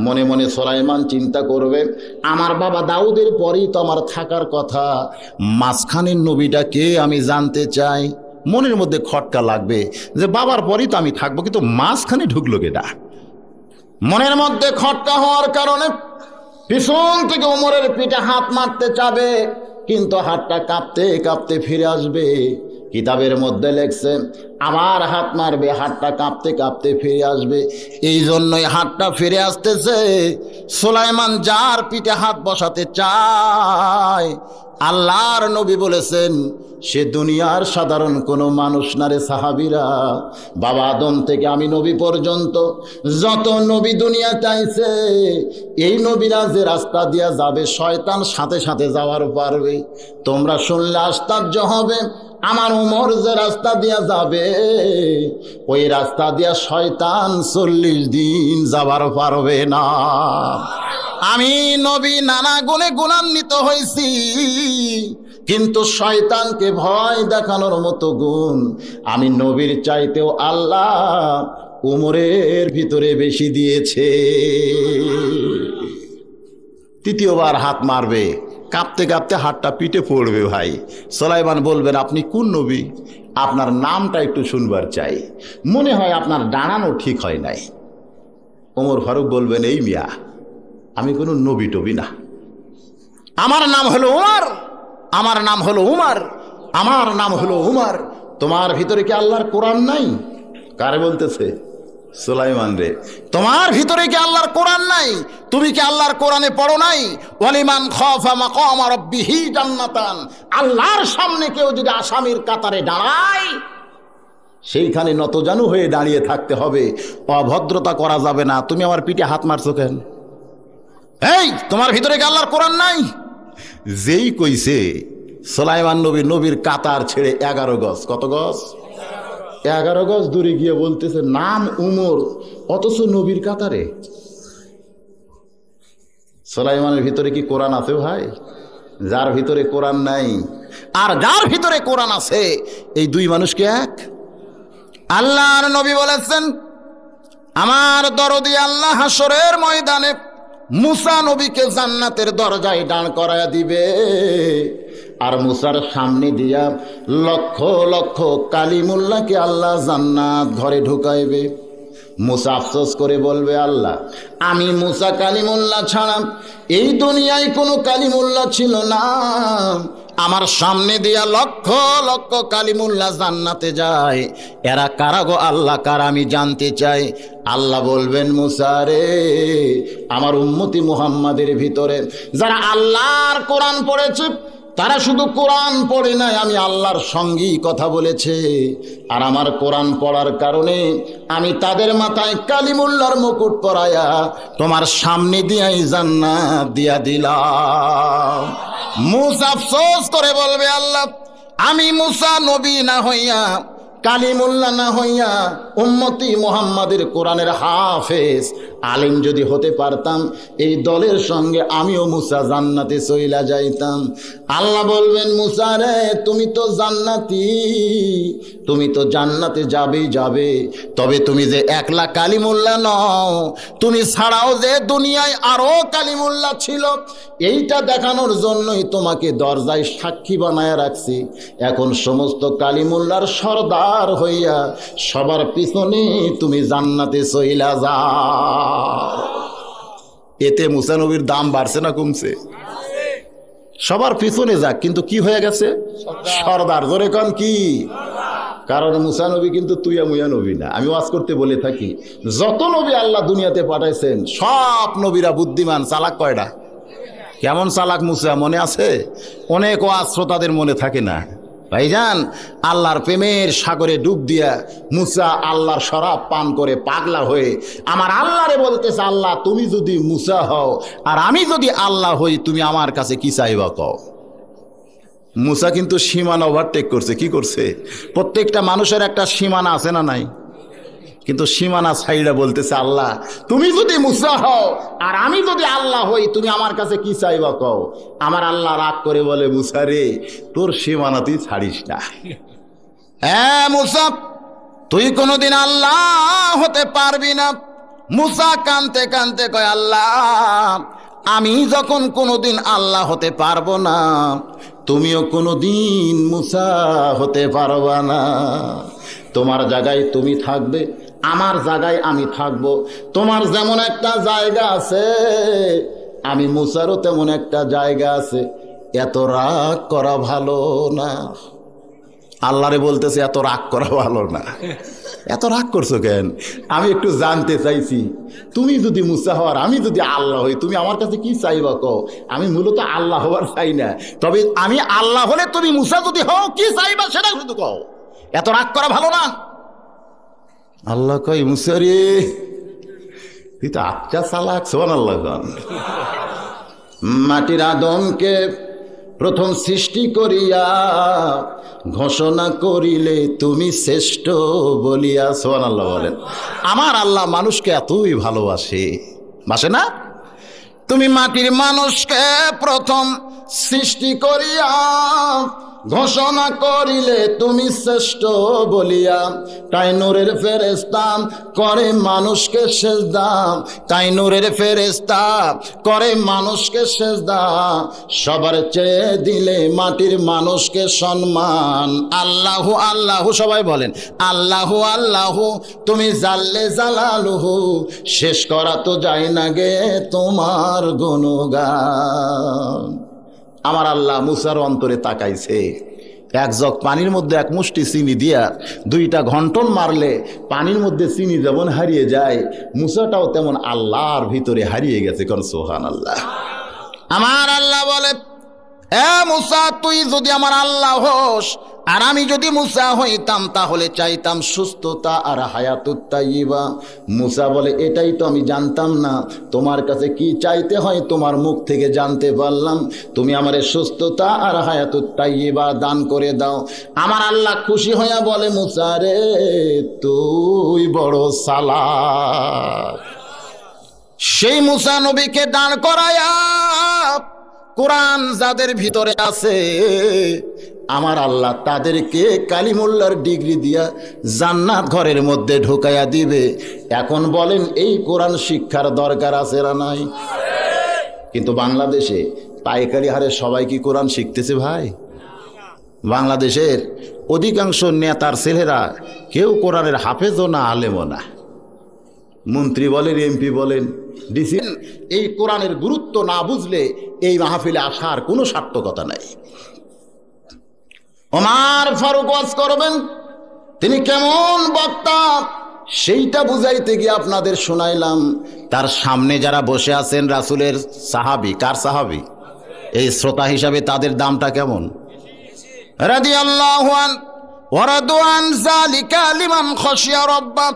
মনে মনে সুলাইমান চিন্তা করবে, আমার বাবা দাউদের পরেই তো আমার থাকার কথা, মাঝখানের নবীটা কে আমি জানতে চাই। মনের মধ্যে খটকা লাগবে যে বাবার পরেই তো আমি থাকবো, কিন্তু মাঝখানে ঢুকলো কেডা? মনের মধ্যে খটকা হওয়ার কারণে পিছন থেকে ওমরের পিঠে হাত মারতে চাবে, কিন্তু হাতটা কাঁপতে কাঁপতে ফিরে আসবে। কিতাবের মধ্যে লেখছে, আবার হাত মারবে, হাতটা কাঁপতে কাঁপতে ফিরে আসবে। এই জন্যই হাতটা ফিরে আসতেছে। সুলাইমান যার পিঠে হাত বসাতে চায়, আল্লাহর নবী বলেছেন সে দুনিয়ার সাধারণ কোনো মানুষ না রে সাহাবীরা। বাবা আদম থেকে আমি নবী পর্যন্ত যত নবী দুনিয়াতে আইছে, এই নবীরা যে রাস্তা দিয়া যাবে, শয়তান সাথে সাথে যাওয়ার পারবে। তোমরা শুনলে আশ্চর্য হবে, আমার উমর যে রাস্তা দিয়া যাবে, ওই রাস্তা দিয়া শয়তান 40 দিন যাবার পারবে না। আমি নবী নানা গুণে গুণান্বিত হয়েছি, কিন্তু শয়তানকে ভয় দেখানোর মতো গুণ আমি নবীর চাইতেও আল্লাহ উমরের ভিতরে বেশি দিয়েছে। তৃতীয়বার হাত মারবে, কাঁপতে কাঁপতে হাতটা পিঠে পড়বে। ভাই সুলাইমান বলবেন, আপনি কোন নবী? আপনার নামটা একটু শুনবার চাই, মনে হয় আপনার দাঁড়ানো ঠিক হয় নাই। ওমর ফারুক বলবেন, এই মিয়া, আমি কোনো নবী টবি না, আমার নাম হলো উমর, আমার নাম হলো উমর, আমার নাম হলো উমর। তোমার ভিতরে কি আল্লাহর কোরআন নাই? কারে বলতেছে? সুলাইমান রে। তোমার ভিতরে কি আল্লাহর কোরআন নাই? তুমি কি আল্লাহর কোরআনে পড়ো নাই? ওয়ালিমান খাফা মাকাম রাব্বিহি জান্নাতান। আল্লাহর সামনে কেউ যদি আসামির কাতারে দাঁড়ায়, সেইখানে নতজানু হয়ে দাঁড়িয়ে থাকতে হবে, অভদ্রতা করা যাবে না। তুমি আমার পিঠে হাত মারছো কেন? এই, তোমার ভিতরে কি আল্লাহর কোরআন নাই? যেই কইছে, সুলাইমান নবী নবীর কাতার ছেড়ে 11 গজ, কত গজ? 11 গজ দূরে গিয়ে বলতেছে, নাম উমর, অথচ নবীর কাতারে। সুলাইমানের ভিতরে কি কোরআন আছে ভাই? যার ভিতরে কোরআন নাই আর যার ভিতরে কোরআন আছে, এই দুই মানুষকে এক। আল্লাহর নবী বলেছেন, আমার দরদি আল্লাহ হাসরের ময়দানে মুসা নবীকে জান্নাতের দরজায় দাঁড় করায়া দিবে, আর মুসার সামনে দিয়া লক্ষ লক্ষ কালিমুল্লাহকে আল্লাহ জান্নাত ঘরে ঢুকাইবে। মুসা আফসোস করে বলবে, আল্লাহ, আমি মুসা কালিমুল্লাহ ছাড়া এই দুনিয়ায় কোনো কালিমুল্লাহ ছিল না, আমার সামনে দিয়া লক্ষ লক্ষ কালিমুল্লাহ জান্নাতে যায়, এরা কারা গো আল্লাহ, কারা আমি জানতে চাই। আল্লাহ বলবেন, মুসা রে, আমার উম্মতি মুহাম্মাদের ভিতরে যারা আল্লাহর কোরআন পড়েছে, তারা শুধু কোরআন পড়ে নাই, আমি আল্লাহর সঙ্গেই কথা বলেছে, আর আমার কোরআন পড়ার কারণে আমি তাদের মাথায় কালিমুল্লাহর মুকুট পরায়া তোমার সামনে দিয়াই জান্নাত দিয়া দিলাম। মুসা আফসোস করে বলবে, আল্লাহ, আমি মুসা নবী না হইয়া, কালিমুল্লাহ না হইয়া, উম্মতি মুহাম্মাদের কোরআনের হাফেজ আলিম যদি হতে পারতাম, এই দলের সঙ্গে আমিও মুসা জান্নাতে চইলা যাইতাম। আল্লাহ বলবেন, মুসা রে, তুমি তো জান্নাতি, তুমি তো জান্নাতে যাবেই যাবে, তবে তুমি যে একলা কালিমুল্লাহ নও, তুমি ছাড়াও যে দুনিয়ায় আরো কালিমুল্লাহ ছিল, এইটা দেখানোর জন্যই তোমাকে দরজায় সাক্ষী বানায় রাখছি। এখন সমস্ত কালিমুল্লাহর সর্দার হইয়া সবার পিছনে তুমি জান্নাতে চইলা যাও। এতে মুসা নবীর দাম বাড়ছে না কমছে? সবার পিছনে যাক, কিন্তু কি হয়ে গেছে? সর্দার। জোরে কন কি? কারণ মুসা নবী কিন্তু তুইয়া মুয়া নবী না। আমি ওয়াজ করতে বলে থাকি, যত নবী আল্লাহ দুনিয়াতে পাঠাইছেন, সব নবীরা বুদ্ধিমান। চালাক কয়টা? কেমন চালাক মুসা, মনে আছে? অনেক ওয়াজ শ্রোতাদের মনে থাকে না। ভাইজান, আল্লাহর প্রেমের সাগরে ডুব দিয়া মুসা আল্লাহর শরাব পান করে পাগলা হয়ে আমার আল্লাহরে বলতেছে, আল্লাহ, তুমি যদি মুসা হও আর আমি যদি আল্লাহ হই, তুমি আমার কাছে কি চাইবা কও। মুসা কিন্তু সীমানা ওভারটেক করছে। কি করছে? প্রত্যেকটা মানুষের একটা সীমানা আছে না নাই? কিন্তু সীমানা ছাইড়া বলতেছে, আল্লাহ, তুমি যদি মুসা হও আর আমি যদি আল্লাহ হই, তুমি আমার কাছে কি চাইবা কও। আমার আল্লাহ রাগ করে বলে, মুসা রে, তোর সীমানা তুই ছাড়িস না। হ্যাঁ মুসা, তুই কোনোদিন আল্লাহ হতে পারবি না। মুসা কানতে কানতে কয়, আল্লাহ, আমি যখন কোনোদিন আল্লাহ হতে পারবো না, তুমিও কোনোদিন মুসা হতে পারবা না। তোমার জায়গায় তুমি থাকবে, আমার জায়গায় আমি থাকব। তোমার যেমন একটা জায়গা আছে, আমি মুসারও তেমন একটা জায়গা আছে। এত রাগ করা ভালো না। আল্লাহরে বলতেছে, এত রাগ করা ভালো না। এত রাগ করছো কেন? আমি একটু জানতে চাইছি, তুমি যদি মুসা হওয়ার আমি যদি আল্লাহ হই, তুমি আমার কাছে কি চাইবা কও। আমি মূলত আল্লাহ হওয়ার চাই না, তবে আমি আল্লাহ হলে তুমি মুসা যদি হও, কি চাইবা সেটা শুধু কও। এত রাগ করা ভালো না। আল্লাহ কয়, মুসা রে, তুই তো আচ্ছা চালাক। সুবহানাল্লাহ। মাটির আদমকে প্রথম সৃষ্টি করিয়া ঘোষণা করিলে তুমি শ্রেষ্ঠ বলিয়া। সুবহানাল্লাহ বলেন। আমার আল্লাহ মানুষকে এতই ভালোবাসে, বাসে না? তুমি মাটির মানুষকে প্রথম সৃষ্টি করিয়া ঘোষণা করিলে তুমি শ্রেষ্ঠ বলিয়া, তাই নূরের ফেরেশতা করে মানুষকে সেজদা, তাই নূরের ফেরেশতা করে মানুষকে সেজদা, সবার চেয়ে দিলে মাটির মানুষকে সম্মান। আল্লাহু আল্লাহু, সবাই বলেন আল্লাহু আল্লাহু, তুমি জাল্লে জালালুহু, শেষ করা তো যায় না গে তোমার গুণগান। আমার আল্লাহ মুসার অন্তরে তাকাইছে, এক জগ পানির মধ্যে এক মুষ্টি চিনি দিয়া দুইটা ঘন্টন মারলে পানির মধ্যে চিনি যেমন হারিয়ে যায়, মুসাটাও তেমন আল্লাহর ভিতরে হারিয়ে গেছে। কোন সুবহানাল্লাহ। আমার আল্লাহ বলে, এ মুসা, তুই যদি আমার আল্লাহ হোস আর আমি যদি মুসা হইতাম তাহলে চাইতাম সুস্থতা আর হায়াতুত তাইয়্যিবা। মুসা বলে, এটাই তো আমি জানতাম না, তোমার কাছে কি চাইতে হয় তোমার মুখ থেকে জানতে পারলাম, তুমি আমারে সুস্থতা আর হায়াতুত তাইয়্যিবা দান করে দাও। আমার আল্লাহ খুশি হইয়া বলে, মুসা রে, তুই বড় চালাক। সেই মুসা নবীকে দান করায়া কোরআন যাদের ভিতরে আছে আমার আল্লাহ তাদেরকে কালিমুল্লাহর ডিগ্রি দিয়া জান্নাত ঘরের মধ্যে ঢুকাইয়া দিবে। এখন বলেন, এই কোরআন শিক্ষার দরকার আছে না নাই? কিন্তু বাংলাদেশে পাইকারি হারে সবাই কি কোরআন শিখতেছে ভাই? বাংলাদেশের অধিকাংশ নেতার ছেলেরা কেউ কোরআনের হাফেজও না, আলেমও না। মন্ত্রী বলেন, এমপি বলেন, ডিসি, এই কোরআনের গুরুত্ব না বুঝলে এই মাহফিলে আসার কোনো সার্থকতা নাই। ওমর ফারুক ওয়াজ করবেন, তিনি কেমন বক্তা সেইটা বুঝাইতে গিয়ে আপনাদের শোনাইলাম। তার সামনে যারা বসে আছেন রাসূলের সাহাবী, কার সাহাবী? এই শ্রোতা হিসাবে তাদের দামটা কেমন? রাদিয়াল্লাহু আনহু ওয়া রাদু আন যালিকা লিমান খাশিয়া রাব্বাহ।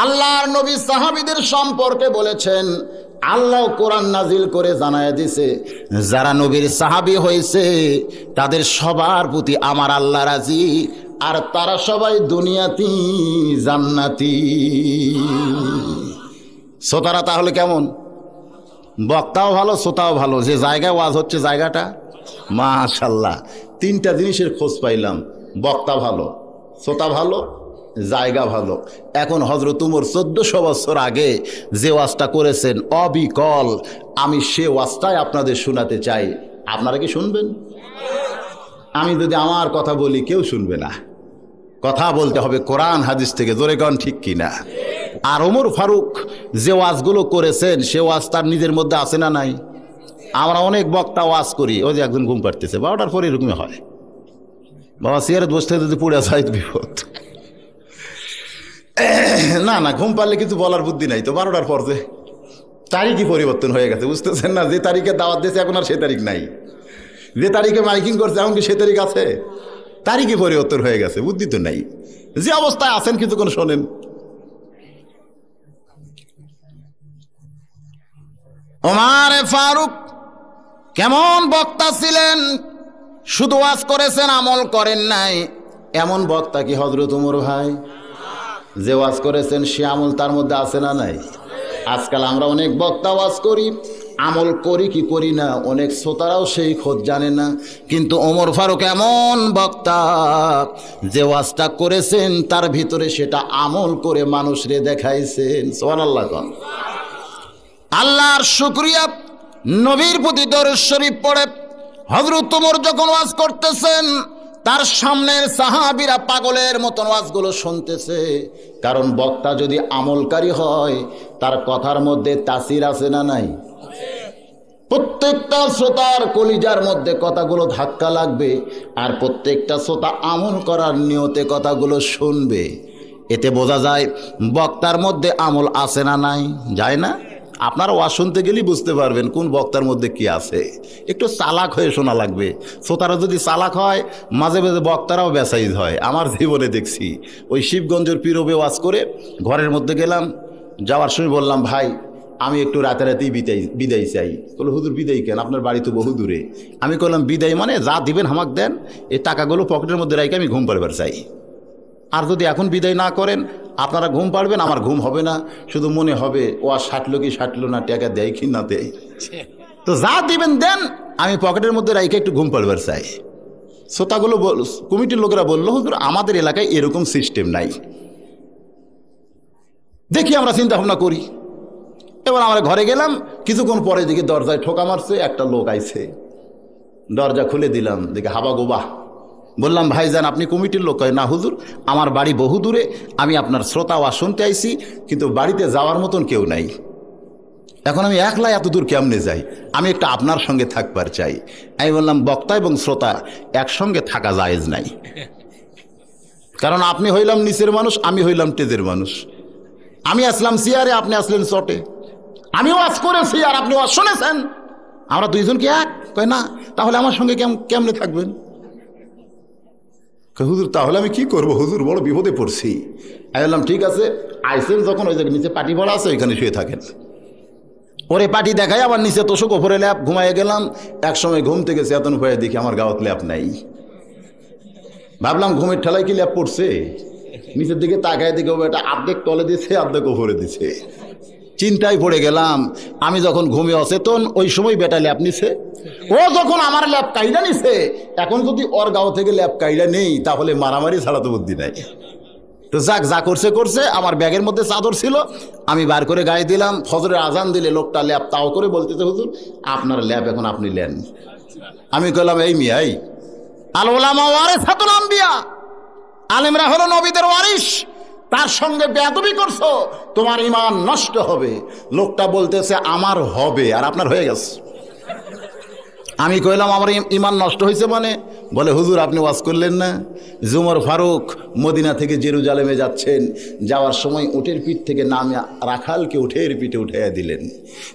আল্লাহর নবী সাহাবীদের সম্পর্কে বলেছেন, আল্লাহ কোরআন নাজিল করে জানায় দিছে, যারা নবীর সাহাবী হয়েছে তাদের সবার প্রতি আমার আল্লাহ রাজি, আর তারা সবাই দুনিয়াতি জান্নাতি। শ্রোতারা তাহলে কেমন? বক্তাও ভালো, শ্রোতাও ভালো। যে জায়গায় ওয়াজ হচ্ছে জায়গাটা মাশাআল্লাহ। তিনটা জিনিসের খোঁজ পাইলাম, বক্তা ভালো, শ্রোতা ভালো, জায়গা ভালো। এখন হযরত উমর 1400 বছর আগে যে ওয়াজটা করেছেন অবিকল, আমি সে ওয়াজটাই আপনাদের শোনাতে চাই। আপনারা কি শুনবেন? আমি যদি আমার কথা বলি কেউ শুনবে না, কথা বলতে হবে কোরআন হাদিস থেকে। জোরে গান ঠিক কিনা? আর ওমর ফারুক যে ওয়াজগুলো করেছেন সে ওয়াজ তার নিজের মধ্যে আছে না নাই? আমরা অনেক বক্তা ওয়াজ করি, ওই যে একজন ঘুম পাড়তেছে 12টার পরে, এরকমই হয়। বাবা চেয়ারে বসতে যদি পড়ে যায় তো বিপদ। না না, ঘুম পারলে কিছু বলার বুদ্ধি নাই তো। 12টার পর যে তারিখই পরিবর্তন হয়ে গেছে, বুঝতেছেন না? যে তারিখে দাওয়াত দিয়েছে এখন আর সে তারিখ নাই, যে তারিখে মাইকিং করছে এখন কি সে তারিখ আছে? তারিখই পরিবর্তন হয়ে গেছে, বুদ্ধি তো নাই। যে অবস্থায় আছেন কিছুক্ষণ শোনেন। ওমর ফারুক কেমন বক্তা ছিলেন, শুধু ওয়াজ করেছেন, আমল করেন নাই। এমন বক্তা কি হযরত ওমর ভাই? যে ওয়াজ করেছেন সে আমল তার মধ্যে আছে না নাই? আজকাল আমরা অনেক বক্তা ওয়াজ করি, আমল করি কি করি না অনেক শ্রোতারাও সেই খোঁজ জানে না। কিন্তু ওমর ফারুক এমন বক্তা, যে ওয়াজটা করেছেন তার ভিতরে সেটা আমল করে মানুষরে দেখাইছেন। সুবহানাল্লাহ। আল্লাহর শুকরিয়া, নবীর প্রতি দরুদ শরীফ পড়ে হযরত ওমর যখন ওয়াজ করতেছেন তার সামনের সাহাবীরা পাগলের মতন ওয়াজগুলো শুনতেছে। কারণ বক্তা যদি আমলকারী হয় তার কথার মধ্যে তাসির আছে না নাই? প্রত্যেকটা শ্রোতার কলিজার মধ্যে কথাগুলো ধাক্কা লাগবে, আর প্রত্যেকটা শ্রোতা আমল করার নিয়তে কথাগুলো শুনবে। এতে বোঝা যায় বক্তার মধ্যে আমল আছে না নাই। যায় না? আপনারা ওয়াজ শুনতে গেলেই বুঝতে পারবেন কোন বক্তার মধ্যে কি আছে। একটু চালাক হয়ে শোনা লাগবে। শ্রোতারা যদি চালাক হয় মাঝে মাঝে বক্তারাও বেসাইজ হয়। আমার জীবনে দেখছি, ওই শিবগঞ্জের পীরবে ওয়াজ করে ঘরের মধ্যে গেলাম, যাওয়ার সময় বললাম, ভাই আমি একটু রাতেই বিদায় চাই। বললো, হুজুর বিদায় কেন? আপনার বাড়ি তো বহু দূরে। আমি বললাম, বিদায় মানে যা দিবেন আমাকে দেন, এই টাকাগুলো পকেটের মধ্যে রাখে আমি ঘুম পাড়বার চাই। আর যদি এখন বিদায় না করেন আপনারা ঘুম পাড়বেন, আমার ঘুম হবে না, শুধু মনে হবে ও আর সাটলো কি সাটলো না, টাকা দেয় কি না দেয়। তো যা দিবেন দেন, আমি পকেটের মধ্যে রাইখে একটু ঘুম পাড়বার চাই। শ্রোতাগুলো কমিটির লোকেরা বললো, হুজুর আমাদের এলাকায় এরকম সিস্টেম নাই। দেখি আমরা চিন্তা ভাবনা করি। এবার আমরা ঘরে গেলাম, কিছুক্ষণ পরে দেখি দরজায় ঠোকা মারছে, একটা লোক আইছে। দরজা খুলে দিলাম, দেখি হাবা গোবা। বললাম, ভাইজান আপনি কমিটির লোক? কয়, না হুজুর, আমার বাড়ি বহু দূরে, আমি আপনার শ্রোতা ওয়াজ শুনতে আইছি, কিন্তু বাড়িতে যাওয়ার মতন কেউ নাই। এখন আমি একলা এত দূর কেমনে যাই, আমি একটু আপনার সঙ্গে থাকবার চাই। আমি বললাম, বক্তা এবং শ্রোতা একসঙ্গে থাকা জায়েজ নাই, কারণ আপনি হইলাম নিচের মানুষ, আমি হইলাম টেজের মানুষ। আমি আসলাম চেয়ারে, আপনি আসলেন চটে। আমি ওয়াজ করেছি আর আপনি ওয়াজ শুনেছেন, আমরা দুইজন কি এক? কয় না। তাহলে আমার সঙ্গে কেমনে থাকবেন? হুজুর তাহলে আমি কি করব হুজুর, বড় বিপদে পড়ছি। আমি বললাম, ঠিক আছে, আইসেন যখন ওই জায়গায় নিচে পাটি পড়া আছে, ওইখানে শুয়ে থাকেন। ওরে পাটি দেখাই আবার নিচে তোষক ওপরে ল্যাপ, ঘুমাইয়ে গেলাম। এক সময় ঘুম থেকে চেতন হয়ে দেখি আমার গাওয়াত ল্যাপ নাই। ভাবলাম ঘুমের ঠেলায় কি ল্যাপ পড়ছে, নিচের দিকে তাকায় দিকে এটা আর্ধেক তলে দিছে, আর্ধেক ওপরে দিছে। চিন্তায় পড়ে গেলাম। আমি যখন ঘুমে অচেতন, ওই সময় বেটা ল্যাপ নিছে। ও যখন আমার ল্যাপ কাইডা নিছে, এখন যদি ওর গাও থেকে ল্যাপ কাইডা নেই, তাহলে মারামারি ছাড়া তো বুদ্ধি নাই। তো যাক, যা করছে করছে। আমার ব্যাগের মধ্যে চাদর ছিল, আমি বার করে গায়ে দিলাম। ফজরের আজান দিলে লোকটা ল্যাপ তাও করে বলতেছে, হুজুর আপনার ল্যাপ এখন আপনি নেন। আমি কইলাম, এই মিয়াই, আল উলামা ওয়ারিসাতুল আম্বিয়া, আলেমরা হলো নবীদের ওয়ারিস, তার সঙ্গে বেয়াদবি করছো, তোমার ঈমান নষ্ট হবে। লোকটা বলতেছে আমার হবে, আর আপনার হয়ে গেছে। আমি কইলাম, আমার ঈমান নষ্ট হয়েছে মানে? বলে, হুজুর আপনি ওয়াজ করলেন না, উমর ফারুক মদিনা থেকে জেরুজালেমে যাচ্ছেন, যাওয়ার সময় উটের পিঠ থেকে নামে রাখালকে উটের পিঠে উঠাইয়া দিলেন।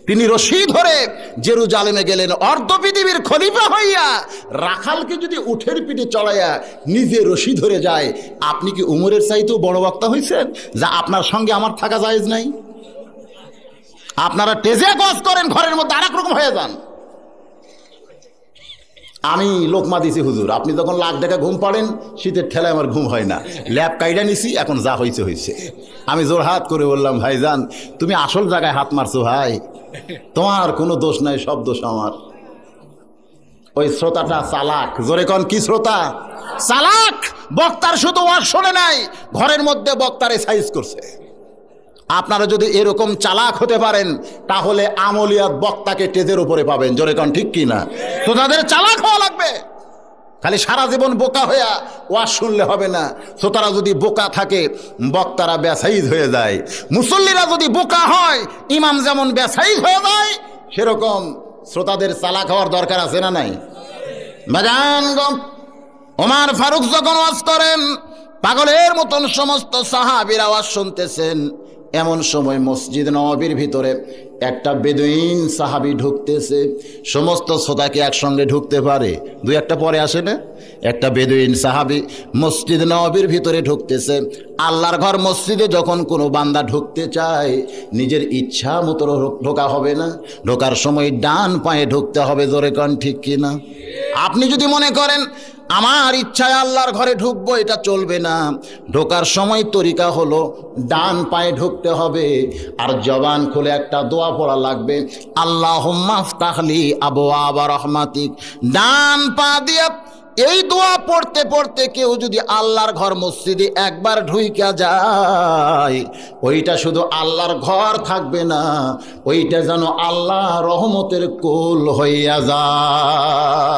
তিনি রশি ধরে জেরুজালেমে গেলেন অর্ধ পৃথিবীর খলিফা হইয়া। রাখালকে যদি উটের পিঠে চড়াইয়া নিজে রশি ধরে যায়, আপনি কি উমরের চাইতেও বড় বক্তা হয়েছেন, যা আপনার সঙ্গে আমার থাকা জায়েজ নাই? আপনারা টেজে ওয়াজ করেন, ঘরের মধ্যে আরেক রকম হয়ে যান। আমি লোকমা দিছি, হুজুর আপনি যখন লাখ টাকা ঘুম পাড়েন, শীতের ঠেলায় আমার ঘুম হয় না, ল্যাপ কাইডা নিছি, এখন যা হয়েছে হয়েছে। আমি জোর হাত করে বললাম, ভাইজান তুমি আসল জায়গায় হাত মারছো ভাই, তোমার কোনো দোষ নাই, সব দোষ আমার। ওই শ্রোতাটা চালাক। জোরে কন, কি শ্রোতা? চালাক। বক্তার শুধু ওয়াজ শোনে নাই, ঘরের মধ্যে বক্তারে সাইজ করছে। আপনারা যদি এরকম চালাক হতে পারেন, তাহলে আমলিয়াত বক্তাকে টেজের উপরে পাবেন। জোরে কন, ঠিক কি না? তো তাদের চালাক হওয়া লাগবে, খালি সারা জীবন বোকা হইয়া ওয়াজ শুনলে হবে না। শ্রোতারা যদি বোকা থাকে, বক্তারা বেসাইজ হয়ে যায়। মুসল্লিরা যদি বোকা হয়, ইমাম যেমন বেসাইজ হয়ে যায়, সেরকম শ্রোতাদের চালাক হওয়ার দরকার আছে না নাই? বাজানগণ, ওমর ফারুক যখন ওয়াজ করেন, পাগলের মতন সমস্ত সাহাবীরা ওয়াজ শুনতেছেন। এমন সময় মসজিদ নববীর ভিতরে একটা বেদুইন সাহাবী ঢুকতেছে। সমস্ত শ্রোতাকে একসঙ্গে ঢুকতে পারে? দুই একটা পরে আসে না? একটা বেদুইন সাহাবী মসজিদ নববীর ভিতরে ঢুকতেছে। আল্লাহর ঘর মসজিদে যখন কোনো বান্দা ঢুকতে চায়, নিজের ইচ্ছা মতো ঢোকা হবে না, ঢোকার সময় ডান পায়ে ঢুকতে হবে। জোরে কন, ঠিক কিনা? আপনি যদি মনে করেন আমার ইচ্ছায় আল্লাহর ঘরে ঢুকবো, এটা চলবে না। ঢোকার সময় তরিকা হলো ডান পায়ে ঢুকতে হবে, আর জবান খুলে একটা দোয়া পড়া লাগবে, আল্লাহুম্মা ফতাহলি আবওয়াবা রাহমাতিক। ডান পা দিয়ে এই দোয়া পড়তে পড়তে কেউ যদি আল্লাহর ঘর মসজিদে একবার ঢুইকা যায়, ওইটা শুধু আল্লাহর ঘর থাকবে না, ওইটা যেন আল্লাহ রহমতের কোল হইয়া যায়।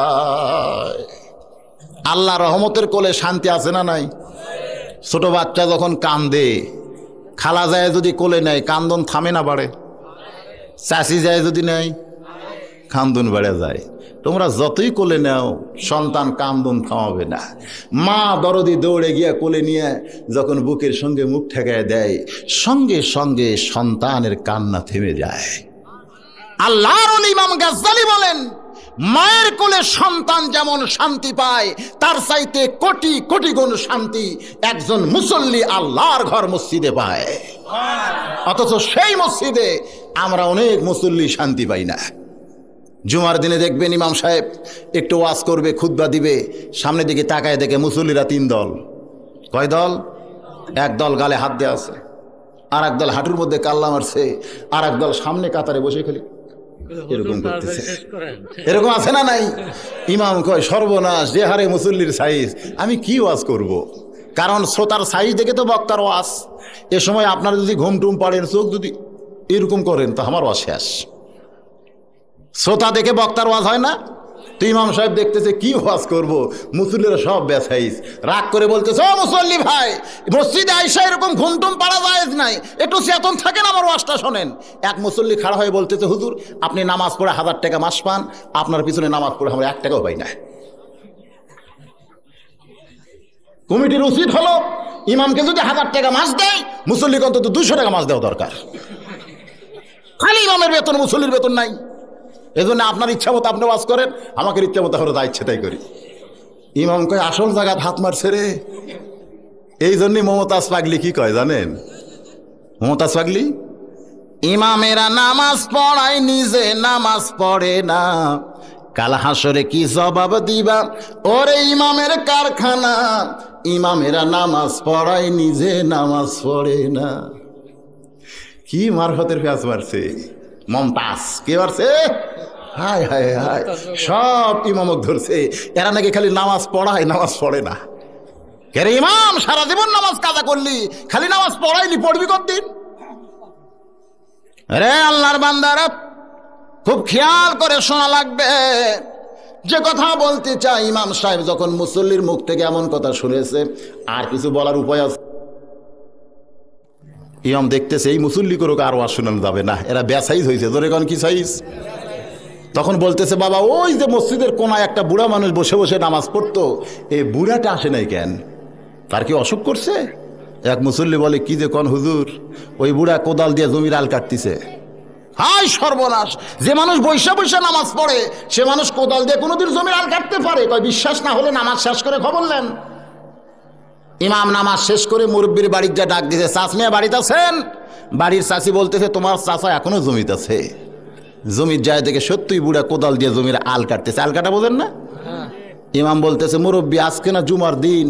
আল্লাহ রহমতের কোলে শান্তি আছে না নাই? ছোট বাচ্চা যখন কান্দে, খালা যায় যদি কোলে নেয়, কান্দন থামে না বাড়ে? চাষি যায় যদি নেয়, কান্দন বেড়ে যায়। তোমরা যতই কোলে নাও, সন্তান কান্দন থামাবে না। মা দরদি দৌড়ে গিয়া কোলে নিয়ে যখন বুকের সঙ্গে মুখ ঠেকায় দেয়, সঙ্গে সঙ্গে সন্তানের কান্না থেমে যায়। আল্লাহর ওলি ইমাম গাজ্জালী বলেন, মায়ের কোলে সন্তান যেমন শান্তি পায়, তার চাইতে কোটি কোটি গুণ শান্তি একজন মুসল্লি আল্লাহর ঘর মসজিদে পায়। অথচ সেই মসজিদে আমরা অনেক মুসল্লি শান্তি পাই না। জুমার দিনে দেখবেন ইমাম সাহেব একটু ওয়াজ করবে, খুতবা দিবে, সামনের দিকে তাকায় দেখে মুসল্লিরা তিন দল। কয় দল? একদল গালে হাত দেওয়া আছে, আর একদল হাঁটুর মধ্যে কাল্লা মারছে, আর একদল সামনে কাতারে বসে খালি এরকম করতেছে। এরকম আছে না নাই? ইমাম কয় সর্বনাশ, যে হারে মুসল্লির সাইজ, আমি কি ওয়াজ করব? কারণ শ্রোতার সাইজ দেখে তো বক্তার ওয়াজ। এ সময় আপনারা যদি ঘুম টুম পাড়েন, চোখ যদি এরকম করেন, তো আমার ওয়াজ শেষ। শ্রোতা দেখে বক্তার ওয়াজ হয় না। তো ইমাম সাহেব দেখতেছে কি ওয়াজ করব, মুসল্লিরা সব বেসাইজ, রাগ করে বলতেছে, ও মুসল্লি ভাই, মসজিদে আইসা এরকম ঘুমটুম পাড়া জায়েজ নাই, একটু চেতন থাকেন, আমার ওয়াজটা শোনেন। এক মুসল্লি খাড়া হয়ে বলতেছে, হুজুর আপনি নামাজ পড়ে 1000 টাকা মাস পান, আপনার পিছনে নামাজ পড়ে আমরা 1 টাকাও পাই না। কমিটির উচিত হলো ইমামকে যদি 1000 টাকা মাস দেয়, মুসল্লিকে অন্তত 200 টাকা মাস দেওয়া দরকার। খালি ইমামের বেতন, মুসল্লির বেতন নাই। এজন্য আপনার ইচ্ছা মতো আপনি ওয়াজ করেন, আমাকে ইচ্ছা মতো আমরা যা ইচ্ছে তাই করি। ইমাম কয় আসল জায়গায় হাত মারছে রে। এই জন্যই মমতাজ পাগলি কি কয় জানেন? মমতাজ পাগলি, ইমামেরা নামাজ পড়ায়, নিজে নামাজ পড়ে না, কাল হাসরে কি জবাব দিবা, ওরে ইমামের কারখানা, ইমামেরা নামাজ পড়ায়, নিজে নামাজ পড়ে না। কি মারফতের পেঁয়াজ মারছে মমতাজ, কে মারছে? হায় হায় হায়, সব ইমামক ধরছে, এরা নাকি খালি নামাজ পড়ায়, নামাজ পড়ে না। কে রে ইমাম, সারা জীবন নামাজ কাজা করলি, খালি নামাজ পড়াইলি, পড়বি কতদিন? রে আল্লাহর বান্দারা, খুব খেয়াল করে শোনা লাগবে। যে কথা বলতে চাই, ইমাম সাহেব যখন মুসল্লির মুখ থেকে এমন কথা শুনেছে, আর কিছু বলার উপায় আছে? ইমাম দেখতেছে এই মুসল্লি করুক, আর ওয়াজ শোনানো যাবে না, এরা বেসাইজ হয়েছে। ধরে কোন কি সাইজ? তখন বলতেছে, বাবা ওই যে মসজিদের কোনায় একটা বুড়া মানুষ বসে বসে নামাজ পড়তো, এই বুড়াটা আসে নাই কেন? তার কি অসুখ করছে? এক মুসল্লি বলে, কি যে কোন হুজুর, ওই বুড়া কোদাল দিয়ে জমির আল কাটতিছে। হাই সর্বনাশ, যে মানুষ বৈশা বৈশা নামাজ পড়ে, সে মানুষ কোদাল দিয়ে কোনোদিন জমির আল কাটতে পারে? কয় বিশ্বাস না হলে নামাজ শেষ করে খবর নেন। ইমাম নামাজ শেষ করে মুরব্বীর বাড়ির যা ডাক দিতে, চাচ মিয়া বাড়িতে আছেন? বাড়ির চাচি বলতেছে, তোমার চাচা এখনো জমিতে আছে। জমির যায় দেখে সত্যই বুড়া কোদাল দিয়ে জমির আল কাটতেছে। আল কাটা বোঝেন না? ইমাম বলতেছে, মুরব্বী আজকে না জুমার দিন,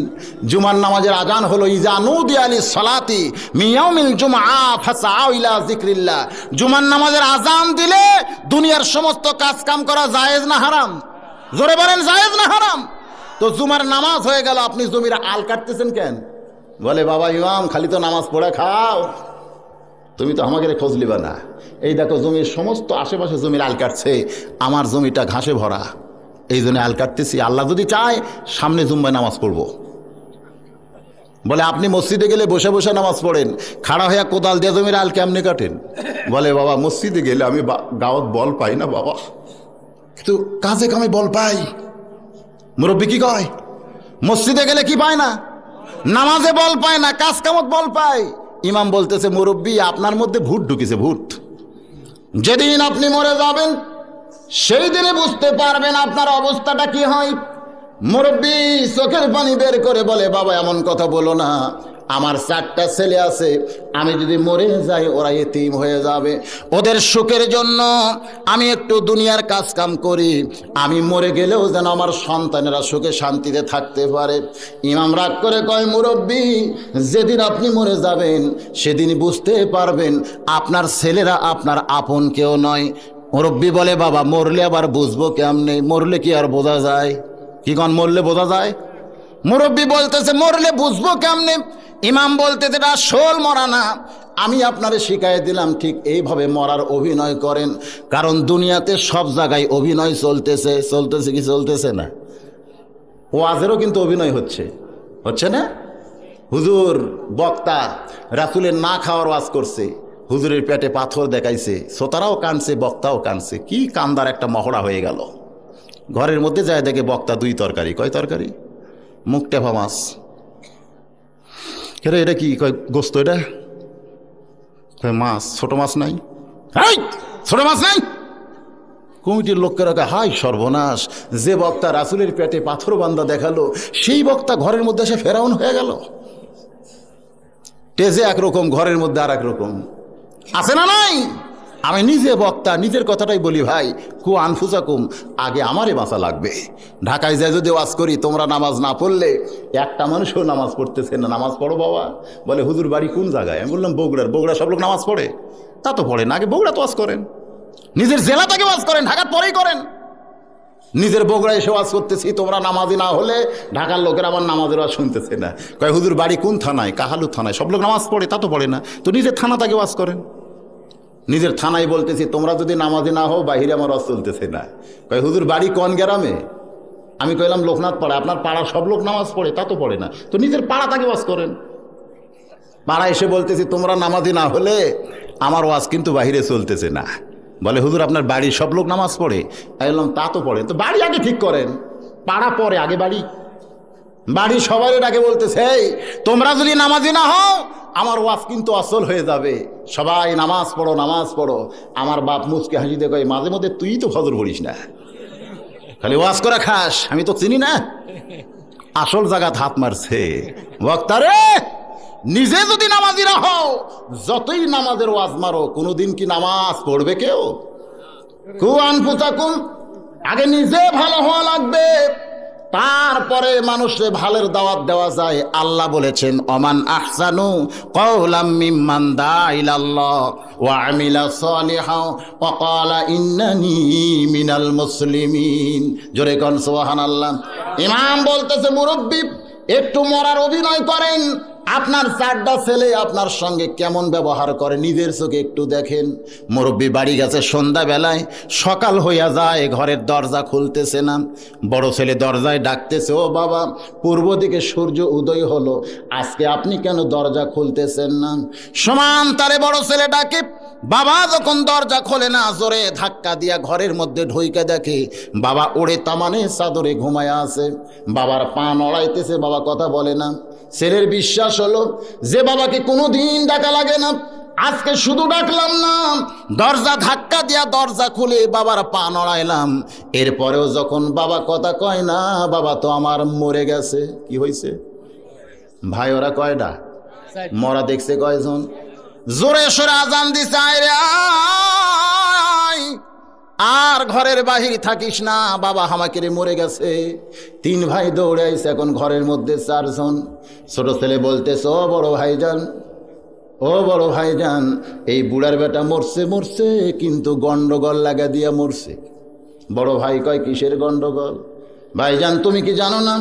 জুমার নামাজের আজান হলো, ইজা নুদিয়া লিস-সালাতি মিন ইয়াউমিল জুমআ ফাসআউ ইলা যিকরিল্লাহ। জুমার নামাজের আজান দিলে দুনিয়ার সমস্ত কাজ কাম করা জায়েজ না হারাম? জোরে বলেন, জায়েজ না হারাম? তো জুমার নামাজ হয়ে গেল, আপনি জমির আল কাটতেছেন কেন? বলে, বাবা ইমাম, খালি তো নামাজ পড়ে খাও, তুমি তো আমাকে খোঁজ লিবা না। এই দেখো জমির সমস্ত আশেপাশে জমির আল কাটছে, আমার জমিটা ঘাসে ভরা, এই জন্য আল কাটতেছি। আল্লাহ যদি চায় সামনে জুম্মায় নামাজ পড়বো। বলে, আপনি মসজিদে গেলে বসে বসে নামাজ পড়েন, খাড়া হইয়া কোদাল দিয়ে জমির আল কেমনে কাটেন? বলে, বাবা মসজিদে গেলে আমি গাওয়াত বল পাই না বাবা, কিন্তু কাজে কামে বল পাই। মুরব্বী কি কয়? মসজিদে গেলে কি পায় না? নামাজে বল পায় না, কাজ কামত বল পায়। ইমাম বলতেছে, মুরব্বী আপনার মধ্যে ভূত ঢুকেছে, ভূত। যেদিন আপনি মরে যাবেন সেই দিনে বুঝতে পারবেন আপনার অবস্থাটা কি হয়। মুরব্বী চোখের পানি বের করে বলে, বাবা এমন কথা বলো না, আমার 4টা ছেলে আছে, আমি যদি মরে যাই ওরা এতিম হয়ে যাবে, ওদের সুখের জন্য আমি একটু দুনিয়ার কাজ কাম করি, আমি মরে গেলেও যেন আমার সন্তানেরা সুখে শান্তিতে থাকতে পারে। ইমাম রাগ করে কয়, মুরব্বী যেদিন আপনি মরে যাবেন সেদিন বুঝতে পারবেন আপনার ছেলেরা আপনার আপন কেউ নয়। মুরব্বী বলে, বাবা মরলে আবার বুঝবো কেমনে? মরলে কি আর বোঝা যায়? কি কন, মরলে বোঝা যায়? মুরব্বী বলতেছে, মরলে বুঝবো কেমনে? ইমাম বলতেছে, এটা আসল মরা না, আমি আপনারে শিখাই দিলাম ঠিক এইভাবে মরার অভিনয় করেন। কারণ দুনিয়াতে সব জায়গায় অভিনয় চলতেছে। চলতেছে কি চলতেছে না? ওয়াজেরও কিন্তু অভিনয় হচ্ছে, হচ্ছে না? হুজুর বক্তা রাসূলের না খাওয়ার ওয়াজ করছে, হুজুরের পেটে পাথর দেখাইছে, শ্রোতারাও কানছে, বক্তাও কানছে, কি কান্দার একটা মহড়া হয়ে গেল। ঘরের মধ্যে যায় দেখে বক্তা 2 তরকারি। কয় তরকারি? মুখ টেপা মাছ। এটা কি? কয় গোস্ত। এটা মাছ, ছোট মাছ নাই, ছোট মাছ নাই। কমিটির লোকেরা কয়, হাই সর্বনাশ, যে বক্তা রাসূলের পেটে পাথর বান্ধা দেখালো সেই বক্তা ঘরের মধ্যে এসে ফেরাউন হয়ে গেল। টেজে একরকম, ঘরের মধ্যে আর একরকম। আছে না নাই? আমি নিজে বক্তা, নিজের কথাটাই বলি ভাই, কু আনফুসাকুম, আগে আমারে বাঁচা লাগবে। ঢাকায় যায় যদি ওয়াজ করি, তোমরা নামাজ না পড়লে, একটা মানুষও নামাজ পড়তেছে না। নামাজ পড়ো বাবা, বলে হুজুর বাড়ি কোন জায়গায়? আমি বললাম বগুড়ার। বগুড়া সব লোক নামাজ পড়ে? তা তো পড়ে না। আগে বগুড়া তো ওয়াজ করেন, নিজের জেলাটাকে ওয়াজ করেন, ঢাকার পরেই করেন। নিজের বগুড়ায় এসে ওয়াজ করতেছি, তোমরা নামাজি না হলে ঢাকার লোকের আমার নামাজের ওয়াজ শুনতেছে না। কয় হুজুর বাড়ি কোন থানায়? কাহালু থানায়। সব লোক নামাজ পড়ে? তা তো পড়ে না। তো নিজের থানাটাকে ওয়াজ করেন। নিজের থানায় বলতেছি, তোমরা যদি নামাজি না হও, বাহিরে আমার ওয়াজ চলতেছে না। কয় হুজুর বাড়ি কোন গ্রামে? আমি কইলাম লোকনাথ পাড়া। আপনার পাড়ার সব লোক নামাজ পড়ে? তা তো পড়ে না। তো নিজের পাড়াটাকে ওয়াজ করেন। পাড়া এসে বলতেছি, তোমরা নামাজি না হলে আমার ওয়াজ কিন্তু বাহিরে চলতেছে না। বলে হুজুর আপনার বাড়ির সব লোক নামাজ পড়ে? আমি বললাম তা তো পড়ে। তো বাড়ি আগে ঠিক করেন, পাড়া পরে, আগে বাড়ি। বাড়ি সবাই আগে বলতেছে, এই তোমরা যদি নামাজি না হও, আমার ওয়াজ কিন্তু আসল হয়ে যাবে। সবাই নামাজ পড়ো, নামাজ পড়ো। আমার বাপ মুচকে হাসি দিয়ে কয়, মাঝে মধ্যে তুই তো ফজর পড়িস না, খালি ওয়াজ করা খাস, আমি তো চিনি না। আসল জায়গা হাত মারছে বক্তারে। নিজে যদি নামাজি না হও, যতই নামাজের ওয়াজ মারো, কোনোদিন কি নামাজ পড়বে কেউ? কু আনফুসাকুম, আগে নিজে ভালো হওয়া লাগবে, তারপরে মানুষের ভালোর দাওয়াত দেওয়া যায়। আল্লাহ বলেছেন, ওমান আহসানু কওলাম মিম্মান দা ইলাল্লাহ ওয়া আমিলা সালিহা ওয়া ক্বালা ইন্নানি মিনাল মুসলিমিন। জোরে কোন সুবহানাল্লাহ। ইমাম বলতেছে, মুরব্বি একটু মরার অভিনয় করেন। আপনার চারটা ছেলে আপনার সঙ্গে কেমন ব্যবহার করে নিজের চোখে একটু দেখেন। মুরব্বী বাড়ি গেছে সন্ধ্যাবেলায়, সকাল হইয়া যায়, ঘরের দরজা খুলতেছে না। বড় ছেলে দরজায় ডাকতেছে, ও বাবা, পূর্ব দিকে সূর্য উদয় হলো, আজকে আপনি কেন দরজা খুলতেছেন না? সমান তারে বড় ছেলে ডাকে। বাবা যখন দরজা খোলে না, জোরে ধাক্কা দিয়া ঘরের মধ্যে ঢুইকে দেখে বাবা ওড়ে তামানে চাদরে ঘুমায়া আছে। বাবার পা নড়াইতেছে, বাবা কথা বলে না। ছেলের বিশ্বাস হলো যে বাবাকে কোনোদিন ডাকা লাগে না, আজকে শুধু ডাকলাম না, দরজা ধাক্কা দিয়া দরজা খুলে বাবার পা নড়াইলাম। এরপরেও যখন বাবা কথা কয় না, বাবা তো আমার মরে গেছে। কি হয়েছে ভাই? ওরা কয়টা মরা দেখছে? কয়জন? জোরে সোরে আজান দিছে, আয় রে আয়, আর ঘরের বাহির থাকিস না, বাবা আমাকে রে মরে গেছে। তিন ভাই দৌড়ে আইছে, এখন ঘরের মধ্যে চারজন। ছোট ছেলে বলতেছে, ও বড় ভাইজান, ও বড় ভাইজান, এই বুড়ার বেটা মরছে মরছে, কিন্তু গন্ডগোল লাগা দিয়া মরছে। বড় ভাই কয়, কিসের গন্ডগোল? ভাইজান তুমি কি জানো না,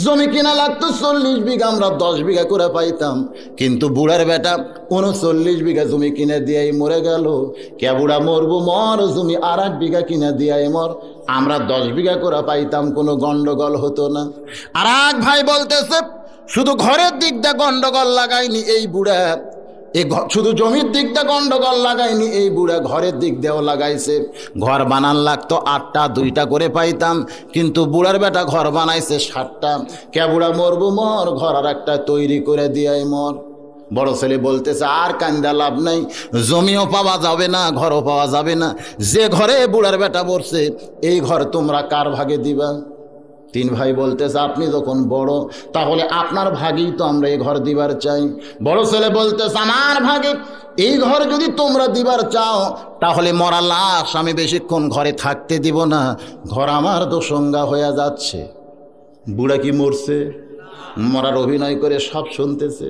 জমি কিনা লাগতো 40 বিঘা, আমরা 10 বিঘা করে পাইতাম, কিন্তু বুড়ার বেটা 39 বিঘা জমি কিনে দিয়াই মরে গেল। কে বুড়া মরবো মর, জমি আর 8 বিঘা কিনে দিয়াই মর, আমরা 10 বিঘা করে পাইতাম, কোনো গন্ডগোল হতো না। আর এক ভাই বলতেছে, শুধু ঘরের দিক দিয়ে গন্ডগোল লাগাইনি এই বুড়া, শুধু জমির দিকটা গন্ডগোল লাগাইনি এই বুড়া, ঘরের দিক দিয়েও লাগাইছে। ঘর বানান লাগতো 8টা, 2টা করে পাইতাম, কিন্তু বুড়ার বেটা ঘর বানাইছে 7টা। কে বুড়া মরবো মর, ঘর আর একটা তৈরি করে দিয়াই মর। বড় ছেলে বলতেছে, আর কান্দা লাভ নাই, জমিও পাওয়া যাবে না, ঘরও পাওয়া যাবে না, যে ঘরে বুড়ার বেটা মরছে এই ঘর তোমরা কার ভাগে দিবা? তিন ভাই বলতেছে, আপনি যখন বড়, তাহলে আপনার ভাগেই তো আমরা এই ঘর দিবার চাই। বড় ছেলে বলতেছে, আমার ভাগে এই ঘর যদি তোমরা দিবার চাও, তাহলে মরা লাশ আমি বেশিক্ষণ ঘরে থাকতে দিব না, ঘর আমার দোসঙ্গা হয়ে যাচ্ছে। বুড়া কি মরছে? মরার অভিনয় করে সব শুনতেছে।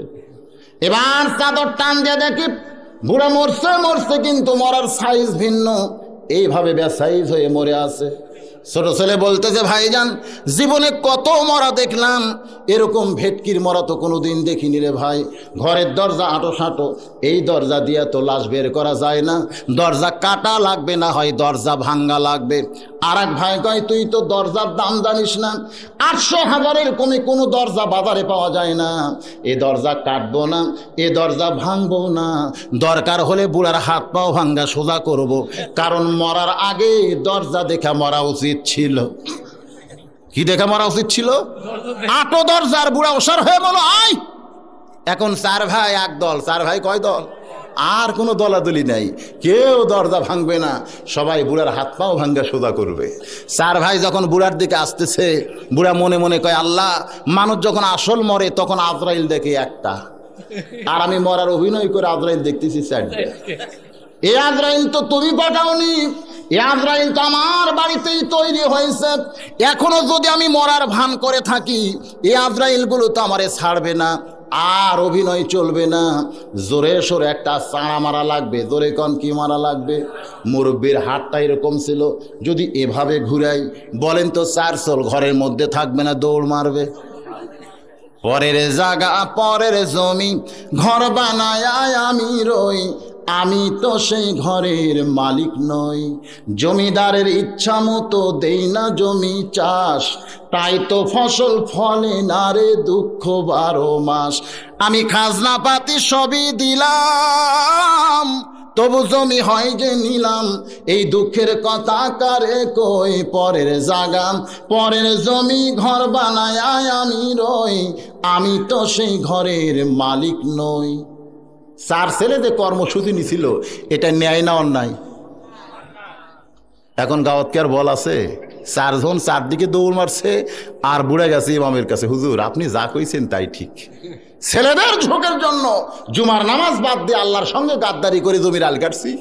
এবার চাদর টান দিয়ে দেখি বুড়া মরছে মরছে, কিন্তু মরার সাইজ ভিন্ন, এইভাবে বেসাইজ হয়ে মরে আছে। ছোট ছেলে বলতেছে, ভাইজান জীবনে কত মরা দেখলাম, এরকম ভেটকির মরা তো কোনোদিন দেখিনি রে ভাই। ঘরের দরজা আঁটো সাঁটো, এই দরজা দিয়ে তো লাশ বের করা যায় না, দরজা কাটা লাগবে, না হয় দরজা ভাঙ্গা লাগবে। আর এক ভাই কয়, তুই তো দরজার দাম জানিস না, 800,000-এর কমে কোনো দরজা বাজারে পাওয়া যায় না, এ দরজা কাটবো না, এ দরজা ভাঙবো না, দরকার হলে বুড়ার হাত পাও ভাঙ্গা সোজা করব, কারণ মরার আগে দরজা দেখা মরা উচিত ছিল। কি দেখা মরা উচিত ছিল? আটো দরজার। বুড়া ওসার হয়ে বলো, আয়। এখন 4 ভাই এক দল। 4 ভাই কয় দল? আর কোনো দলাদলি নাই, কেউ দরজা ভাঙবে না, সবাই বুড়ার হাত পাও ভাঙ্গা সোজা করবে। 4 ভাই যখন বুড়ার দিকে আসতেছে, বুড়া মনে মনে কয়, আল্লাহ, মানুষ যখন আসল মরে তখন আজরাইল দেখে একটা, আর আমি মরার অভিনয় করে আজরাইল দেখতেছি 4টা। এ আজরাইল তো তুমি পাঠাওনি, এ আজরাইল তো আমার বাড়িতেই তৈরি হয়েছে। এখনো যদি আমি মরার ভান করে থাকি, এ আজরাইলগুলো তো আমারে ছাড়বে না। আর অভিনয় চলবে না, জোরে সোরে একটা চাড়া মারা লাগবে। জোরে কন কি মারা লাগবে? মুরব্বীর হাতটা এরকম ছিল, যদি এভাবে ঘুরাই, বলেন তো চার চল ঘরের মধ্যে থাকবে না দৌড় মারবে? পরের জায়গা পরের জমি ঘর বানায় আমি রই, আমি তো সেই ঘরের মালিক নই। জমিদারের ইচ্ছা মতো দেই না জমি চাষ, তাই তো ফসল ফলে না রে দুঃখ 12 মাস। আমি খাজনা পাতি সবই দিলাম, তবু জমি হয় যে নিলাম। এই দুঃখের কথা কারে কই? পরের জায়গা পরের জমি ঘর বানায় আমি রই, আমি তো সেই ঘরের মালিক নই। চার ছেলে যে কর্মসূচি নিছিল, এটা ন্যায় না অন্যায়? এখন গাঁৱত কি আর বল আছে? চারজন চারদিকে দৌড় মারছে আর বুড়ে গেছে ইমামের কাছে, হুজুর আপনি যা কইছেন তাই ঠিক। ছেলেদের ঝোঁকের জন্য জুমার নামাজ বাদ দিয়ে আল্লাহর সঙ্গে গাদ্দারি করে জমির আল কাটছি।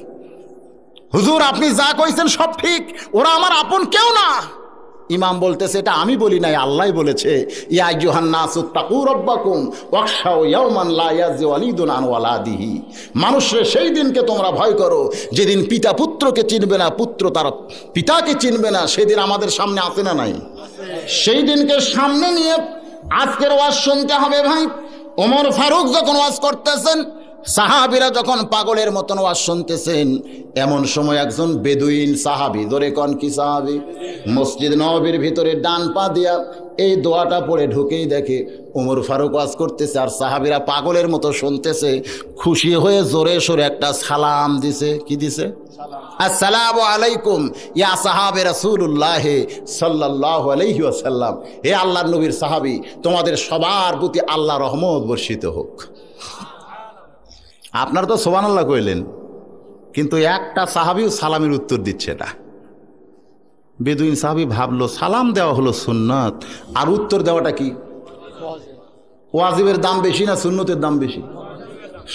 হুজুর আপনি যা কইছেন সব ঠিক, ওরা আমার আপন কেউ না। ইমাম বলতেছে এটা আমি বলি নাই, আল্লাহ বলেছে, ইয়া আইয়ুহান নাসু তাকু রাব্বাকুম ওয়াখশাউ ইয়াওমান লা ইয়াজি ওয়ালিদুন আন ওয়ালাদিহি। মানুষের সেই দিনকে তোমরা ভয় করো যেদিন পিতা পুত্রকে চিনবে না, পুত্র তার পিতাকে চিনবে না। সেদিন আমাদের সামনে আসে না নাই? সেই দিনকে সামনে নিয়ে আজকের ওয়াজ শুনতে হবে ভাই। ওমর ফারুক যখন ওয়াজ করতেছেন, সাহাবীরা যখন পাগলের মতন ওয়াজ শুনতেছেন, এমন সময় একজন বেদুইন সাহাবী, ধরে কন কি সাহাবী, মসজিদ নববীর ভিতরে ডান পা দিয়া এই দোয়াটা পড়ে ঢুকেই দেখে ওমর ফারুক ওয়াজ করতেছে আর সাহাবীরা পাগলের মতো শুনতেছে। খুশি হয়ে জোরে সোরে একটা সালাম দিছে। কি দিছে? আসসালামু আলাইকুম ইয়া সাহাবে রাসূলুল্লাহ সাল্লাল্লাহু আলাইহি ওয়াসাল্লাম। হে আল্লাহর নবীর সাহাবী, তোমাদের সবার প্রতি আল্লাহর রহমত বর্ষিত হোক। আপনারা তো সুবহানাল্লাহ কইলেন, কিন্তু একটা সাহাবীও সালামের উত্তর দিচ্ছে না। বেদুইন সাহাবী ভাবলো সালাম দেওয়া হলো সুন্নাত, আর উত্তর দেওয়াটা কি? ওয়াজিবের দাম বেশি না সুন্নতের দাম বেশি?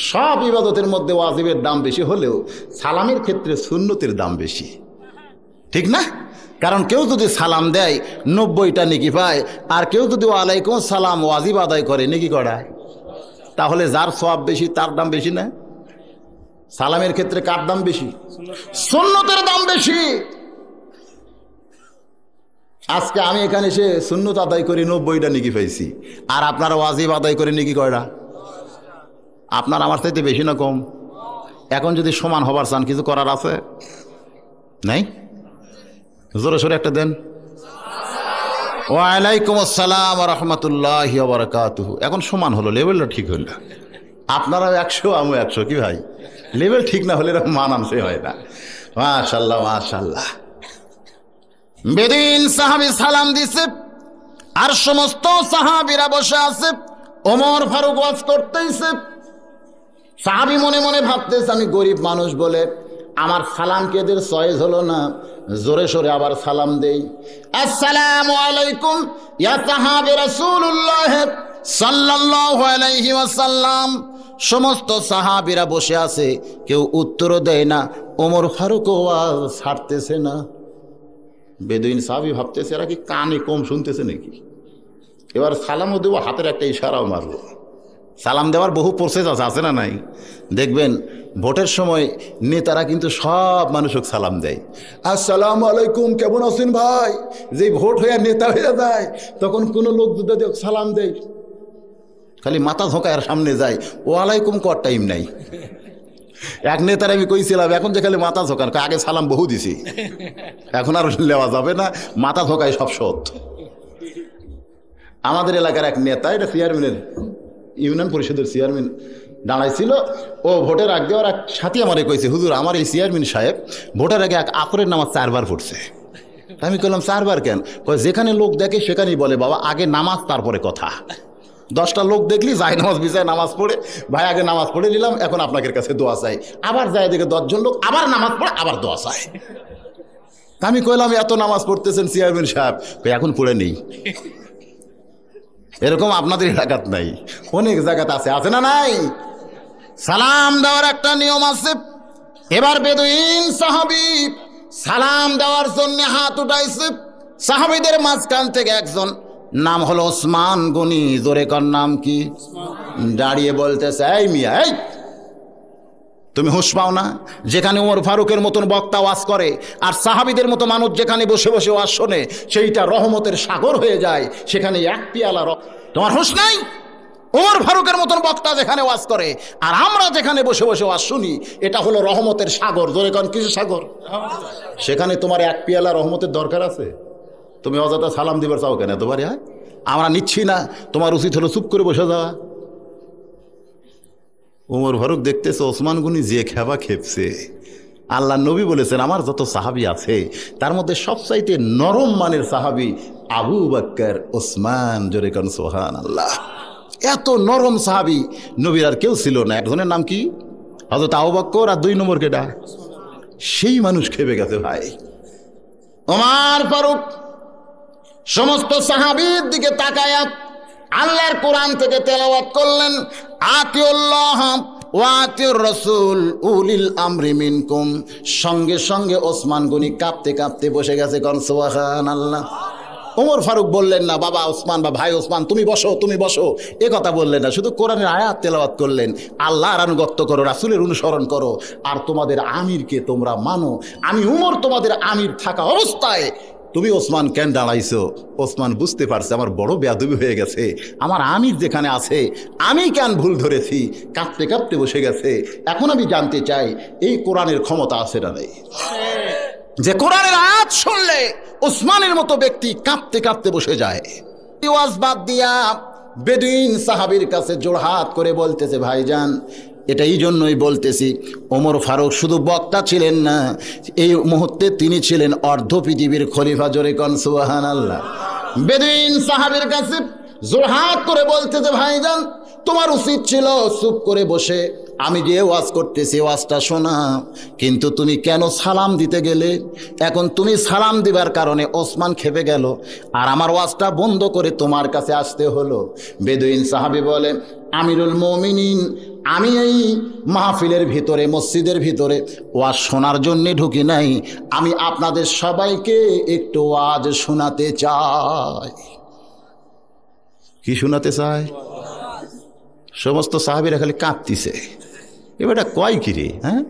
সব ইবাদতের মধ্যে ওয়াজিবের দাম বেশি হলেও সালামের ক্ষেত্রে সুন্নতের দাম বেশি, ঠিক না? কারণ কেউ যদি সালাম দেয় 90টা নেকি পায়, আর কেউ যদি ওয়ালাইকুম সালাম ওয়াজিব আদায় করে নেকি করায়, তাহলে যার সওয়াব বেশি তার দাম বেশি না? সালামের ক্ষেত্রে কার দাম বেশি? সুন্নতের দাম বেশি। আজকে আমি এখানে এসে সুন্নত আদায় করে 90টা নেকি পাইছি, আর আপনারা ওয়াজিব আদায় করে নেকি কয়টা? আপনার আমার চাইতে বেশি না কম? এখন যদি সমান হবার চান কিছু করার আছে নাই? জোরে সোরে একটা দেন। ওয়ালাইকুম আসসালাম ওয়া রাহমাতুল্লাহি ওয়া বারাকাতুহু। এখন সমান হলো, লেভেলটা ঠিক হলো। আপনারাও 100 আমিও 100। কি ভাই, লেভেল ঠিক না হলে এরকম মানানসই হয় না। মাশাআল্লাহ মাশাআল্লাহ। বেদিন সাহাবী সালাম দিছে আর সমস্ত সাহাবীরা বসে আছে। ওমর ফারুক ওয়াজ করতেইছে। সাহাবী মনে মনে ভাবতেছে আমি গরিব মানুষ বলে আমার সালাম কি এদের চয়েস হলো না, জোরে সোরে আবার সালাম দেই। আসসালামু আলাইকুম ইয়া সাহাবে রাসূলুল্লাহ সাল্লাল্লাহু আলাইহি ওয়াসাল্লাম। সমস্ত সাহাবীরা বসে আছে, কেউ উত্তরও দেয় না। ওমর ফারুকও আওয়াজ ছাড়তেছে না। বেদুইন সাহাবী ভাবতেছে এরা কি কানে কম শুনতেছে নাকি? এবার সালামও দেবো, হাতের একটা ইশারাও মারবো। সালাম দেওয়ার বহু প্রসেস আছে না নাই? দেখবেন ভোটের সময় নেতারা কিন্তু সব মানুষকে সালাম দেয়, আসসালামু আলাইকুম কেমন আছেন ভাই। যে ভোট হয়ে নেতা হয়ে যায় তখন কোনো লোক যদি সালাম দেয় খালি মাথা ঝোঁকায় আর সামনে যায়, ওয়ালাইকুম কর টাইম নাই। এক নেতার আমি কইছিলাম এখন যে খালি মাথা ঝোঁকান, আগে সালাম বহু দিছি, এখন আর নেওয়া যাবে না, মাথা ঝোঁকায় সব সৎ। আমাদের এলাকার এক নেতা, এটা চেয়ারম্যানের, ইউনিয়ন পরিষদের চেয়ারম্যান দাঁড়াইছিল। ও ভোটের আগে ওর এক সাথী আমারে কইছে, হুজুর আমার এই চেয়ারম্যান সাহেব ভোটের আগে এক আসরের নামাজ 4 বার পড়ছে। আমি কইলাম 4 বার কেন? কয় যেখানে লোক দেখে সেখানেই বলে বাবা আগে নামাজ তারপরে কথা। 10টা লোক দেখলি যায় নামাজ বিছায় নামাজ পড়ে, ভাই আগে নামাজ পড়ে নিলাম, এখন আপনাদের কাছে দোয়া চাই। আবার যায় দেখে 10 জন লোক আবার নামাজ পড়ে আবার দোয়া চায়। আমি কইলাম এত নামাজ পড়তেছেন চেয়ারম্যান সাহেব? এখন পড়ে নেই। এরকম আপনাদের এলাকাত নাই, অনেক জায়গাতে আছে, আছে না নাই? সালাম দেওয়ার একটা নিয়ম আছে। এবার বেদুইন সাহাবী সালাম দেওয়ার জন্য হাত উঠাইছে। সাহাবীদের মাঝখান থেকে একজন, নাম হলো ওসমান গনি, জোরে কর নাম কি, দাঁড়িয়ে বলতেছে, এই মিয়া, এই তুমি হুঁশ পাও না? যেখানে ওমর ফারুকের মতন বক্তা ওয়াজ করে আর সাহাবীদের মতো মানুষ যেখানে বসে বসে ওয়াজ শোনে সেইটা রহমতের সাগর হয়ে যায়, সেখানে এক পিয়ালা তোমার হুঁশ নাই? ওমর ফারুকের মতন বক্তা যেখানে ওয়াজ করে আর আমরা যেখানে বসে বসে ওয়াজ শুনি, এটা হলো রহমতের সাগর। জোরে কোন কিসের সাগর? সেখানে তোমার এক পিয়ালা রহমতের দরকার আছে? তুমি অযথা সালাম দিবার চাও কেন? তোমার আমরা নিচ্ছি না, তোমার উচিত হলো চুপ করে বসে যাওয়া। ওমর ফারুক দেখতেছে ওসমান গনি যে খেবা খেপছে। আল্লাহ নবী বলেছেন আমার যত সাহাবী আছে তার মধ্যে সবচাইতে নরম মানের সাহাবী আবু বকর ওসমান। জোরে কোন সুবহানাল্লাহ। এত নরম সাহাবী নবীর আর কেউ ছিল না। একজনের নাম কি? হযরত আবু বকর, আর 2 নম্বর কেডা? সেই মানুষ খেপে গেছে ভাই। ওমর ফারুক সমস্ত সাহাবীর দিকে তাকায়া আল্লাহর কোরআন থেকে তেলাওয়াত করলেন, আতিউল্লাহ ওয়া আতিউর রাসূল উলিল আমরি মিনকুম। সঙ্গে সঙ্গে ওসমান গনি কাঁপতে কাঁপতে বসে গেছে। কোন সুবহানাল্লাহ। ওমর ফারুক বললেন না, বাবা ওসমান বা ভাই ওসমান তুমি বসো, তুমি বসো, এ কথা বললেন না। শুধু কোরআনের আয়াত তেলাওয়াত করলেন, আল্লাহর আনুগত্য করো, রাসূলের অনুসরণ করো, আর তোমাদের আমিরকে তোমরা মানো। আমি উমর তোমাদের আমির থাকা অবস্থায় তুমি ওসমান কেন দাঁড়াইছো? ওসমান বুঝতে পারছে আমার বড় বেয়াদবি হয়ে গেছে, আমার আমির যেখানে আছে আমি কেন ভুল ধরেছি, কাঁপতে কাঁপতে বসে গেছে। এখন আমি জানতে চাই এই কোরআনের ক্ষমতা আছে না নেই, যে কোরআনের আয়াত শুনলে ওসমানের মতো ব্যক্তি কাঁপতে কাঁপতে বসে যায়। ওয়াজ বাদ দিয়া বেদুইন সাহাবীর কাছে জোড়হাত করে বলতেছে, ভাইজান এটা এই জন্যই বলতেছি, ওমর ফারুক শুধু বক্তা ছিলেন না, এই মুহূর্তে তিনি ছিলেন অর্ধ পৃথিবীর খলিফা। জোরে কোন সুবহানাল্লাহ। বেদুইন সাহাবীর কাছে জোড়হাত করে বলতেছে, ভাইজান তোমার উচিত ছিল চুপ করে বসে আমি যে ওয়াজ করতেছি ওয়াজটা শোনা, কিন্তু তুমি কেন সালাম দিতে গেলে? এখন তুমি সালাম দিবার কারণে ওসমান খেপে গেল আর আমার ওয়াজটা বন্ধ করে তোমার কাছে আসতে হলো। বেদুইন সাহাবী বলে, আমিরুল মুমিনিন, আমি এই মাহফিলের ভিতরে, মসজিদের ভিতরে ওয়াজ শোনার জন্য ঢুকি নাই, আমি আপনাদের সবাইকে একটু ওয়াজ শোনাতে চাই। কি শোনাতে চাই? সমস্ত সাহাবীরা খালি কাঁদতিছে, এবারটা কয় কিরে? হ্যাঁ,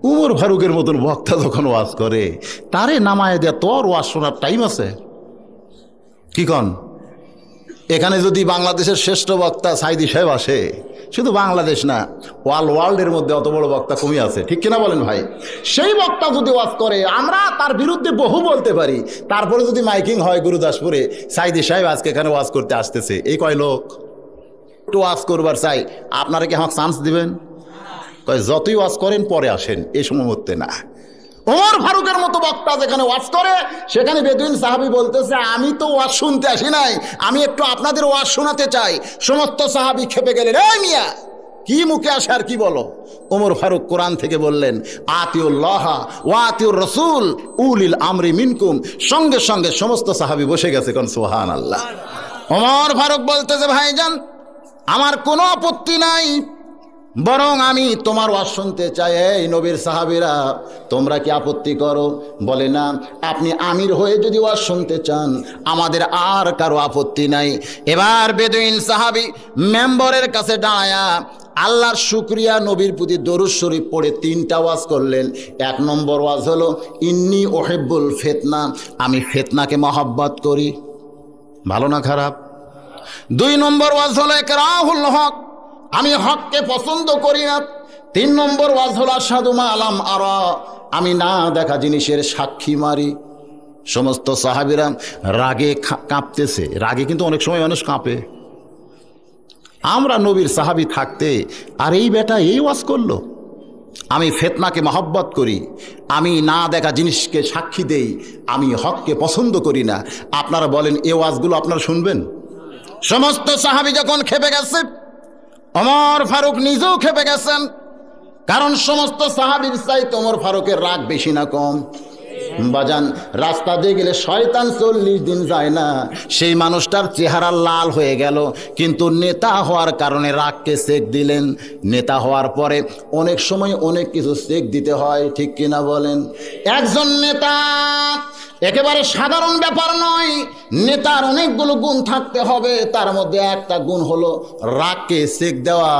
উমর ফারুকের মতন বক্তা যখন ওয়াজ করে তারে নামায় দেয়া, তোর ওয়াজ শোনার টাইম আছে? কি কন? এখানে যদি বাংলাদেশের শ্রেষ্ঠ বক্তা সাইদি সাহেব আসে, শুধু বাংলাদেশ না ওয়ার্ল্ডের মধ্যে অত বড় বক্তা কমই আছে, ঠিক কিনা বলেন ভাই? সেই বক্তা যদি ওয়াজ করে আমরা তার বিরুদ্ধে বহু বলতে পারি, তারপরে যদি মাইকিং হয় গুরুদাসপুরে, সাইদি সাহেব আজকে এখানে ওয়াজ করতে আসতেছে, এই কয় লোক একটু ওয়াজ করবার চাই, আপনারা কি আমাকে চান্স দিবেন? কয় যতই ওয়াজ করেন পরে আসেন, এই সময় মধ্যে না। ওমর ফারুকের মতো বক্তা যেখানে ওয়াজ করে সেখানে বেদুইন সাহাবী বলতেছে, আমি তো ওয়াজ শুনতে আসি নাই, আমি একটু আপনাদের ওয়াজ শোনাতে চাই। সমস্ত সাহাবী খেপে গেলেন, এই মিয়া কি মুখে আসে আর কি বলো? ওমর ফারুক কোরআন থেকে বললেন, আতিউল্লাহ ওয়া আতিউর রাসূল উলিল আমরি মিনকুম। সঙ্গে সঙ্গে সমস্ত সাহাবী বসে গেছে। কোন সুবহানাল্লাহ। ওমর ফারুক বলতেছে, ভাইজান আমার কোনো আপত্তি নাই, বরং আমি তোমার ওয়াজ শুনতে চাই। এই নবীর সাহাবীরা তোমরা কি আপত্তি করো? বলে না, আপনি আমির হয়ে যদি ওয়াজ শুনতে চান আমাদের আর কারো আপত্তি নাই। এবার বেদুইন সাহাবী মেম্বরের কাছে দাঁড়ায়া আল্লাহর শুকরিয়া, নবীর প্রতি দরুদ শরীফ পড়ে 3টা ওয়াজ করলেন। 1 নম্বর ওয়াজ হলো ইন্নী ওহিব্বুল ফিতনা, আমি ফিতনাকে মহব্বত করি। ভালো না খারাপ? 2 নম্বর ওয়াজ হলো ইকরাহুল হক, আমি হককে পছন্দ করি না। 3 নম্বর ওয়াজ হলো আশহাদু মা লাম আরা, আমি না দেখা জিনিসের সাক্ষী মারি। সমস্ত সাহাবীরা রাগে কাঁপতেছে। রাগে কিন্তু অনেক সময় মানুষ কাঁপে। আমরা নবীর সাহাবী থাকতে আর এই বেটা এই ওয়াজ করলো, আমি ফিতনাকে মহব্বত করি, আমি না দেখা জিনিসকে সাক্ষী দেই, আমি হককে পছন্দ করি না। আপনারা বলেন এই ওয়াজগুলো আপনারা শুনবেন? সমস্ত সাহাবী যখন খেপে গেছে, ওমর ফারুক নিজেও খেপে গেছেন। কারণ সমস্ত সাহাবীর চাইতে ওমর ফারুকের রাগ বেশি না কম? বাজান রাস্তা দিয়ে গেলে শয়তান 40 দিন যায় না, সেই মানুষটার চেহারা লাল হয়ে গেল, কিন্তু নেতা হওয়ার কারণে রাগকে সেক দিলেন। নেতা হওয়ার পরে অনেক সময় অনেক কিছু সেক দিতে হয়, ঠিক কিনা বলেন? একজন নেতা একেবারে সাধারণ ব্যাপার নয়, নেতার অনেকগুলো গুণ থাকতে হবে, তার মধ্যে একটা গুণ হলো রাগকে সেক দেওয়া।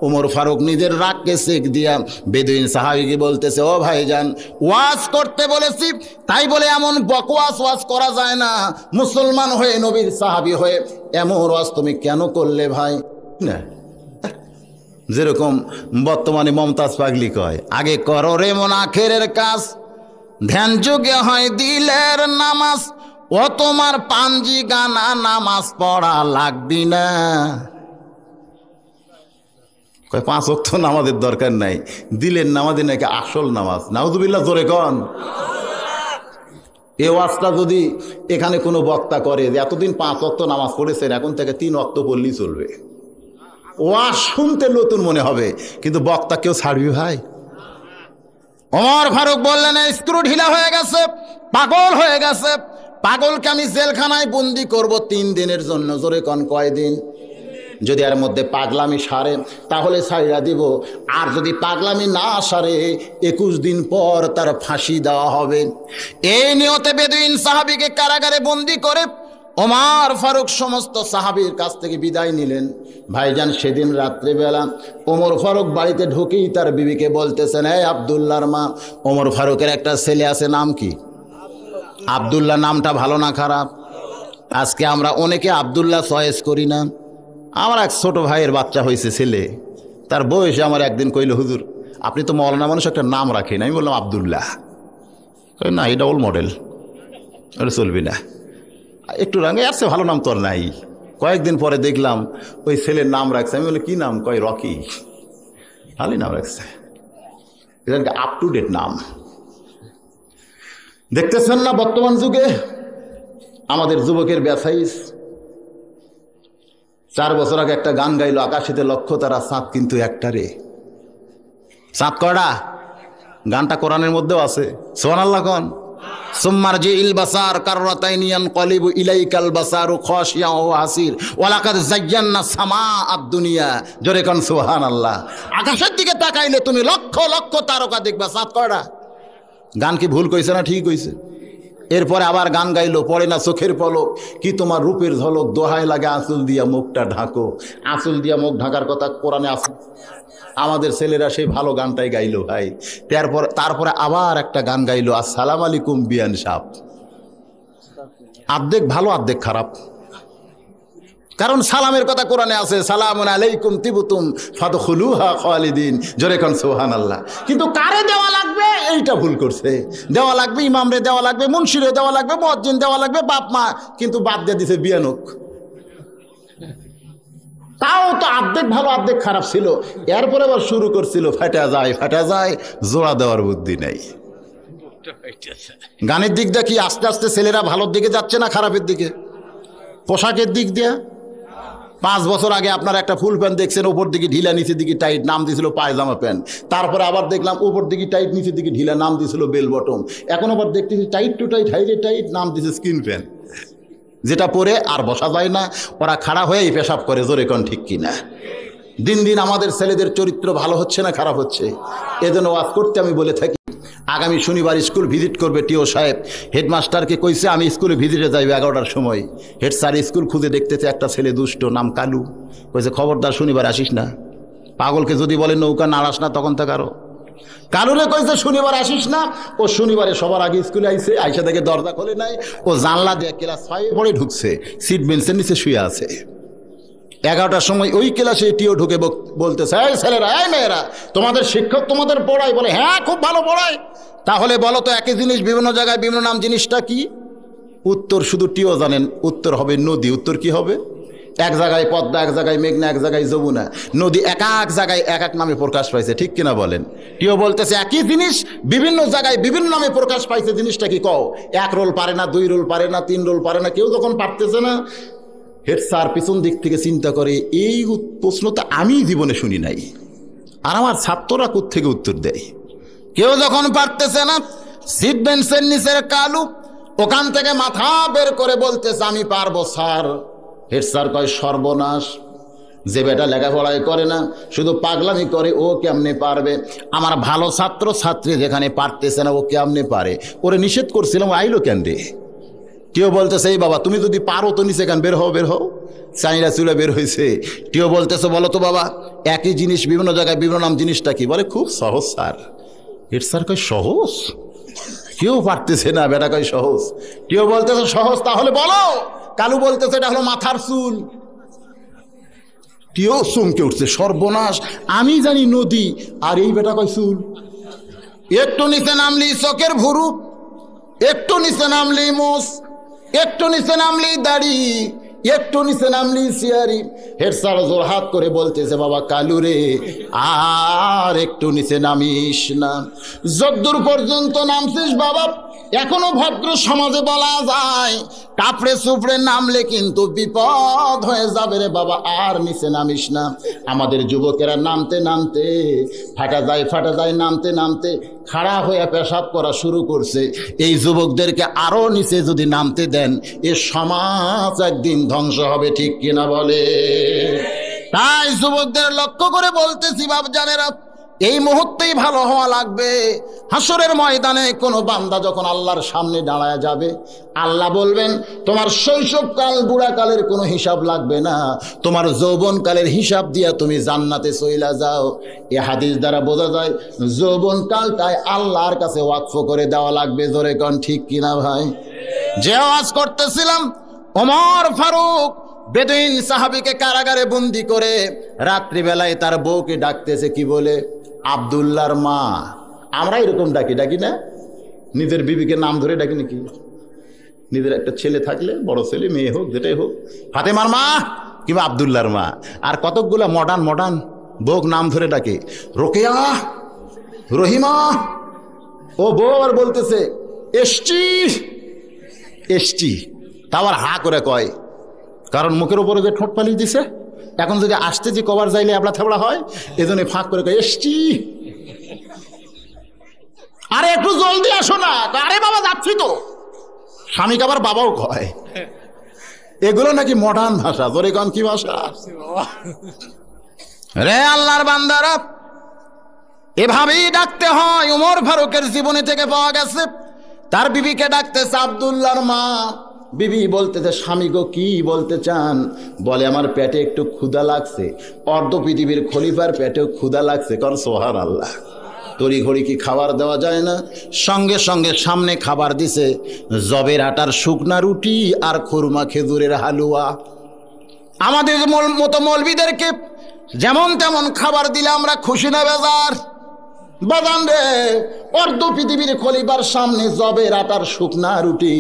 ওমর ফারুক নিজের রাগকে সেক দিয়া বেদুইন সাহাবীকে বলতেছে, ও ভাইজান, ওয়াজ করতে বলেছি তাই বলে এমন বকওয়াস ওয়াজ করা যায় না, মুসলমান হয়ে নবীর সাহাবী হয়ে এমন ওয়াজ তুমি কেন করলে ভাই? না, যেরকম বর্তমানে মমতাজ পাগলি কয়, আগে করো রে মন আখেরের কাজ, ধ্যান যুগে হয় দিলের নামাজ, ও তোমার পাঞ্জি গানা নামাজ পড়া লাগবি না। কয় 5 ওয়াক্ত নামাজের দরকার নাই, দিলের নামাজে নাকি আসল নামাজ। নাউজুবিল্লাহ, জোরে কন। এ ওয়াজটা যদি এখানে কোনো বক্তা করে যে এতদিন 5 ওয়াক্ত নামাজ পড়েছেন, এখন থেকে 3 ওয়াক্ত পড়লেই চলবে, ওয়াজ শুনতে নতুন মনে হবে, কিন্তু বক্তা কেউ ছাড়বি ভাই? ওমর ফারুক বললেন, স্ক্রু ঢিলা হয়ে গেছে, পাগল হয়ে গেছে, পাগলকে আমি জেলখানায় বন্দি করব 3 দিনের জন্য। জোরে কন, কয়দিন? যদি এর মধ্যে পাগলামি সারে তাহলে ছাইড়া দিব, আর যদি পাগলামি না সারে 21 দিন পর তার ফাঁসি দেওয়া হবে। এই নিয়তে বেদুইন সাহাবীকে কারাগারে বন্দি করে ওমর ফারুক সমস্ত সাহাবীর কাছ থেকে বিদায় নিলেন। ভাইজান, সেদিন রাত্রেবেলা ওমর ফারুক বাড়িতে ঢুকেই তার বিবিকে বলতেছেন, এই আব্দুল্লাহর মা, ওমর ফারুকের একটা ছেলে আছে, নাম কি? আব্দুল্লাহ। নামটা ভালো না খারাপ? আজকে আমরা অনেকে আব্দুল্লাহ চয়েস করি না। আমার এক ছোট ভাইয়ের বাচ্চা হয়েছে, ছেলে, তার বয়সে আমার একদিন কইল, হুজুর আপনি তো মওলানা মানুষ, একটা নাম রাখেন। আমি বললাম আব্দুল্লাহ। না, এটা ওল্ড মডেল, ওটা চলবি না, একটু রাঙে আসছে, ভালো নাম তোর নাই। কয়েকদিন পরে দেখলাম ওই ছেলের নাম রাখছে। আমি বলি, কি নাম? কয় রকি। ভালোই নাম রাখছে, এটা আপ টু ডেট নাম। দেখতেছেন না বর্তমান যুগে আমাদের যুবকের ব্যাসাইজ? 4 বছর আগে একটা গান গাইলো, আকাশেতে লক্ষ্য তারা, চাঁদ কিন্তু একটা রে। চাঁদ কয়টা? গানটা কোরআনের মধ্যেও আছে, সুবহানাল্লাহ কোন। সুম্মার জি ইল বাসার কাররাতাইনি ইয়ানকালিবু ইলাইকাল বাসারু খাশিয়া ওয়া হাসির ওয়া লাকাদ যায়্যানা সামা আদ-দুনিয়া। জোরে কোন সুবহানাল্লাহ। আকাশের দিকে তাকাইলে তুমি লক্ষ লক্ষ তারকা দেখবা, চাঁদ কয়টা? গান কি ভুল কইছে না ঠিক কইছে? এরপরে আবার গান গাইলো, পড়ে না চোখের পলক, কি তোমার রূপের ঝলক, দোহাই লাগে আঁচল দিয়া মুখটা ঢাকো। আঁচল দিয়া মুখ ঢাকার কথা কোরআনে আছে। আমাদের ছেলেরা সেই ভালো গানটাই গাইলো ভাই। তারপরে আবার একটা গান গাইলো, আসসালামু আলাইকুম বিয়ান সাহেব। আর্ধেক ভালো আর্ধেক খারাপ, কারণ সালামের কথা কোরআনে আছে, সালামুন আলাইকুম তিবতুম ফাদখুলুহা খালিদিন। জোরে কোন সুবহানাল্লাহ। কিন্তু কারে দেওয়া লাগবে এইটা ভুল করছে। দেওয়া লাগবে ইমামরে, দেওয়া লাগবে মুন্সিরে, দেওয়া লাগবে মুয়াজ্জিন, দেওয়া লাগবে বাপ মা, কিন্তু বাদ দিয়ে দিছে বিয়ানক। তাও তো অর্ধেক ভালো অর্ধেক খারাপ ছিল। এরপরে আবার শুরু করছিল, ফাটা যায় ফাটা যায়, জোড়া দেওয়ার বুদ্ধি নেই। গানের দিক দিয়ে কি আস্তে আস্তে ছেলেরা ভালোর দিকে যাচ্ছে না খারাপের দিকে? পোশাকের দিক দিয়ে 5 বছর আগে আপনারা একটা ফুল প্যান্ট দেখছেন, উপর দিকে ঢিলা নিচের দিকে টাইট, নাম দিয়েছিল পায়জামা প্যান্ট। তারপরে আবার দেখলাম উপর দিকে টাইট নিচের দিকে ঢিলা, নাম দিয়েছিল বেল বটম। এখন আবার দেখতেছি টাইট টু টাইট, হাইরে টাইট, নাম দিয়েছে স্কিন প্যান্ট, যেটা পরে আর বসা যায় না, ওরা খাড়া হয়েই পেশাব করে। জোরে কোন ঠিক কিনা? দিন দিন আমাদের ছেলেদের চরিত্র ভালো হচ্ছে না খারাপ হচ্ছে? এজন্য ওয়াজ করতে আমি বলে থাকি, আগামী শনিবার স্কুল ভিজিট করবে টিও সাহেব। হেডমাস্টারকে কইছে আমি স্কুলে ভিজিটে যাইবে 11টার সময়। হেড স্যার স্কুল খুঁজে দেখতেছে একটা ছেলে দুষ্ট, নাম কালু। কইছে খবরদার শনিবার আসিস না। পাগলকে যদি বলে নৌকা নাড়াস না, তখন তো কারো কালুরে কইছে শনিবার আসিস না। ও শনিবারে সবার আগে স্কুলে আইছে, আইসা থেকে দরজা খোলে নাই, ও জানলা দিয়ে ক্লাস 5 পড়ে ঢুকছে, সিট বেঞ্চের নিচে শুয়ে আছে। 11টার সময় ওই ক্লাসে টিও ঢুকে বলতেছে, এই ছেলেরা, এই মেয়েরা, তোমাদের শিক্ষক তোমাদের পড়ায়? বলে হ্যাঁ, খুব ভালো পড়ায়। তাহলে বলো তো একই জিনিস বিভিন্ন জায়গায় বিভিন্ন নাম, জিনিসটা কি? উত্তর শুধু টিও জানেন, উত্তর হবে নদী। উত্তর কি হবে? এক জায়গায় পদ্মা, এক জায়গায় মেঘনা, এক জায়গায় যমুনা। নদী এক এক জায়গায় এক এক নামে প্রকাশ পাইছে, ঠিক কিনা বলেন? টিও বলতেছে একই জিনিস বিভিন্ন জায়গায় বিভিন্ন নামে প্রকাশ পাইছে, জিনিসটা কি কও? 1 রোল পারে না, 2 রোল পারে না, 3 রোল পারে না, কেউ যখন পারতেছে না, হেড স্যার পিছন দিক থেকে চিন্তা করে, এই প্রশ্ন তো আমি জীবনে শুনি নাই, আর আমার ছাত্ররা কোত্থেকে উত্তর দেয়? কেউ যখন পারতেছে না, সিট বেঞ্চের নিচের কালু ওখান থেকে মাথা বের করে বলতেছে আমি পারবো স্যার। হেড স্যার কয় সর্বনাশ, যে বেটা লেখাপড়াই করে না শুধু পাগলামি করে ও কেমনে পারবে? আমার ভালো ছাত্র ছাত্রী যেখানে পারতেছে না ও কেমনে পারে? ওরে নিষেধ করছিলাম, আইলো কেন রে? কেউ বলতেছে এই বাবা তুমি যদি পারো তো নিচে কেন বের হও বের হও। চাইরা চুলে বের হয়েছে। কেউ বলতেছে বলো তো বাবা একই জিনিস বিভিন্ন জায়গায় বিভিন্ন নাম, জিনিসটা কি? বলে খুব সহজ স্যার। হেড স্যার কয় সহজ? কেউ পারতেছে না, বেটা কয় সহজ। কেউ বলতেছে সহজ তাহলে বলো। কালু বলতেছে এটা হলো মাথার চুল। কেউ চমকে উঠছে, সর্বনাশ, আমি জানি নদী আর এই বেটা কয় চুল। একটু নিচে নামলি চোখের ভুরু, একটু নিচে নামলি মোষ, একটু নিচে নামলি দাড়ি, একটু নিচে নামলি সিয়ারি। হেড স্যার জোর হাত করে বলতেছে বাবা কালু রে আর একটু নিচে নামিস না। যদ্দূর পর্যন্ত নামছিস বাবা এখনো ভদ্র সমাজে বলা যায় কাপড়ে চুপড়ে নামলে কিন্তু বিপদ হয়ে যাবে রে বাবা, আর নিচে নামিস না। আমাদের যুবকেরা নামতে নামতে ফাটা যায় নামতে নামতে খাড়া হয়ে পেশাব করা শুরু করছে। এই যুবকদেরকে আরো নিচে যদি নামতে দেন এ সমাজ একদিন ধ্বংস হবে, ঠিক কিনা বলে? তাই যুবকদের লক্ষ্য করে বলতেছি বাপজানেরা এই মুহূর্তেই ভালো হওয়া লাগবে। হাসরের ময়দানে কোনো বান্দা যখন আল্লাহর সামনে দাঁড়ায় যাবে আল্লাহ বলবেন তোমার শৈশবকাল বুড়াকালের কোনো হিসাব লাগবে না, তোমার যৌবনকালের হিসাব দিয়া তুমি জান্নাতে চইলা যাও। এ হাদিস দ্বারা বোঝা যায় যৌবনকালটাই আল্লাহর কাছে ওয়াকফ করে দেওয়া লাগবে। জোরে কোন ঠিক কিনা ভাই? যে আওয়াজ করতেছিলাম ওমর ফারুক বেদুইন সাহাবীকে কারাগারে বন্দি করে রাত্রিবেলায় তার বউকে ডাকতেছে কি বলে? আব্দুল্লাহর মা। আমরা এরকম ডাকি না? নিজের বিবিকে নাম ধরে ডাকি নাকি? নিজের একটা ছেলে থাকলে বড় ছেলে মেয়ে হোক যেটাই হোক ফাতেমার মা কিংবা আব্দুল্লাহর মা। আর কতকগুলা মডার্ন বউক নাম ধরে ডাকে রোকেয়া, রহিমা। ও বউ আর বলতেছে এসটি, তা আবার হা করে কয়, কারণ মুখের উপরে যে ঠোঁট পালিয়ে দিছে এখন যদি আসতে যে কবার যাইলে এবড়া থেবড়া হয় এজন্য ফাঁক করে কয় এসছি। আরে একটু জলদি আসো না। আরে বাবা যাচ্ছি তো। স্বামীকে আবার বাবাও কয়। এগুলো নাকি মডার্ন ভাষা। জোরে কন কি ভাষা রে আল্লাহর বান্দারা? এভাবেই ডাকতে হয়। উমর ফারুকের জীবনী থেকে পাওয়া গেছে তার বিবিকে ডাকতেছে আব্দুল্লাহর মা। বিবি বলতেছে স্বামী গো কি বলতে চান? বলে আমার পেটে একটু ক্ষুধা লাগছে। অর্ধ পৃথিবীর খলিফার পেটেও ক্ষুধা লাগছে। কারণ সুবহানাল্লাহ, তড়ি ঘড়ি কি খাবার দেওয়া যায় না? সঙ্গে সঙ্গে সামনে খাবার দিছে জবের আটার শুকনা রুটি আর খুরমা খেজুরের হালুয়া। আমাদের মতো মৌলবীদেরকে যেমন তেমন খাবার দিলে আমরা খুশি না বেজার? বাজান রে, অর্ধ পৃথিবীর খলিফার সামনে জবের আটার শুকনা রুটি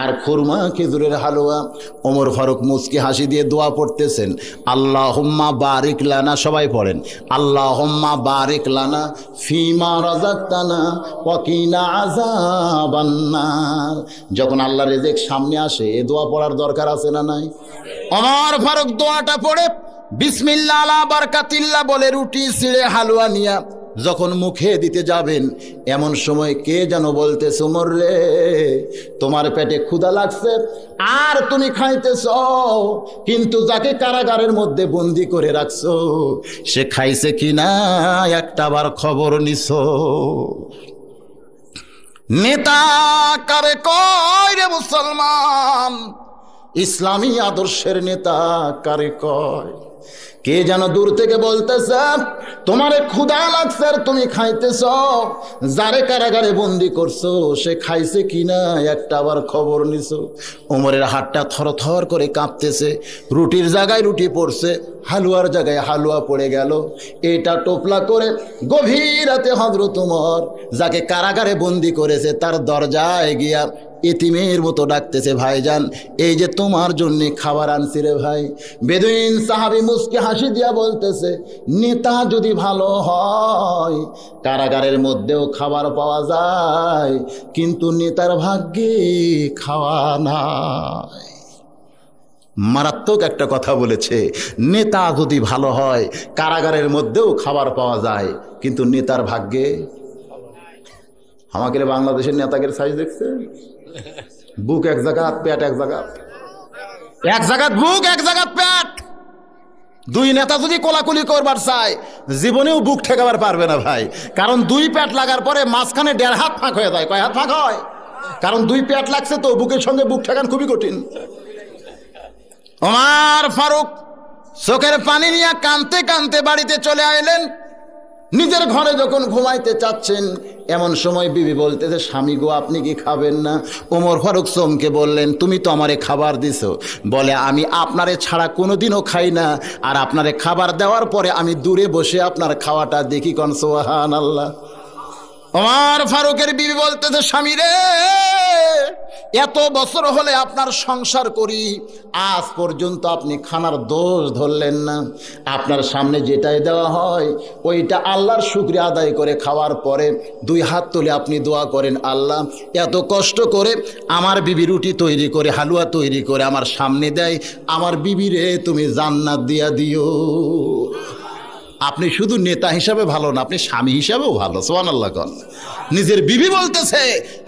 আর খুরমা খেজুরের হালুয়া। ওমর ফারুক মুচকি হাসি দিয়ে দোয়া পড়তেছেন আল্লাহুম্মা বারিক লানা। সবাই পড়েন আল্লাহুম্মা বারিক লানা ফিমা রাযাকতানা ওয়া কিনা আযাবান্নার। যখন আল্লাহর রিজিক সামনে আসে এ দোয়া পড়ার দরকার আছে না নাই? ওমর ফারুক দোয়াটা পড়ে বিসমিল্লাহ আলা বারাকাতিল্লাহ বলে রুটি ছিঁড়ে হালুয়া নিয়া যখন মুখে দিতে যাবেন এমন সময় কে যেন বলতেছে ওমর রে তোমার পেটে ক্ষুধা লাগছে আর তুমি খাইতেছ, কিন্তু যাকে কারাগারের মধ্যে বন্দি করে রাখছো সে খাইছে কিনা একটাবার খবর নিছো? নেতা কারে কয় রে মুসলমান? ইসলামী আদর্শের নেতা কারে কয়? কে যেন দূর থেকে বলতেছে তোমারে ক্ষুধা লাগছে আর তুমি খাইতেছ, যারে কারাগারে বন্দি করছো সে খাইছে কিনা একটা আবার খবর নিছো? ওমরের হাতটা থরথর করে কাঁপতেছে। রুটির জায়গায় রুটি পড়ছে, হালুয়ার জায়গায় হালুয়া পড়ে গেল। এটা টোপলা করে গভীর রাতে হযরত ওমর যাকে কারাগারে বন্দি করেছে তার দরজায় গিয়া এতিমের মতো ডাকতেছে ভাইজান এই যে তোমার জন্য খাবার আনছি রে ভাই। বেদুইন সাহাবী মুস্কি হাসি দিয়া বলতেছে নেতা যদি ভালো হয় কারাগারের মধ্যেও খাবার পাওয়া যায়, কিন্তু নেতার ভাগ্যে খাওয়া নাই। মারাত্মক একটা কথা বলেছে, নেতা যদি ভালো হয় কারাগারের মধ্যেও খাবার পাওয়া যায়, কিন্তু নেতার ভাগ্যে। আমাকে বাংলাদেশের নেতাদের সাইজ দেখছে, বুক এক জায়গা, পেট এক জায়গা, এক জায়গা বুক এক জায়গা পেট। দুই নেতা যদি কোলাকুলি করবার চায় জীবনেও বুক ঠেকাবার পারবে না ভাই, কারণ দুই পেট লাগার পরে মাঝখানে 1.5 হাত ফাঁক হয়ে যায়। কয় হাত ফাঁক হয়? কারণ দুই পেট লাগছে তো, বুকের সঙ্গে বুক ঠেকান খুবই কঠিন। ওমর ফারুক চোখের পানি নিয়ে কাঁদতে কাঁদতে বাড়িতে চলে আইলেন। নিজের ঘরে যখন ঘুমাইতে চাচ্ছেন, এমন সময় বিবি বলতেছে, স্বামী গো আপনি কি খাবেন না? ওমর ফারুক চমকে বললেন, তুমি তো আমারে খাবার দিছো। বলে, আমি আপনারে ছাড়া কোনোদিনও খাই না, আর আপনারে খাবার দেওয়ার পরে আমি দূরে বসে আপনার খাওয়াটা দেখি। কোন সুবহানাল্লাহ। ওমর ফারুকের বিবি বলতেছে, স্বামী রে, এত বছর হলে আপনার সংসার করি, আজ পর্যন্ত আপনি খানার দোষ ধরলেন না। আপনার সামনে যেটাই দেওয়া হয় ওইটা আল্লাহর শুকরিয়া আদায় করে খাওয়ার পরে 2 হাত তুলে আপনি দোয়া করেন, আল্লাহ এত কষ্ট করে আমার বিবি রুটি তৈরি করে, হালুয়া তৈরি করে আমার সামনে দেয়, আমার বিবিরে তুমি জান্নাত দিয়া দিও। আপনি শুধু নেতা হিসাবে ভালো না, আপনি স্বামী হিসাবেও ভালো। সুবহানাল্লাহ। নিজের বিবি বলতেছে,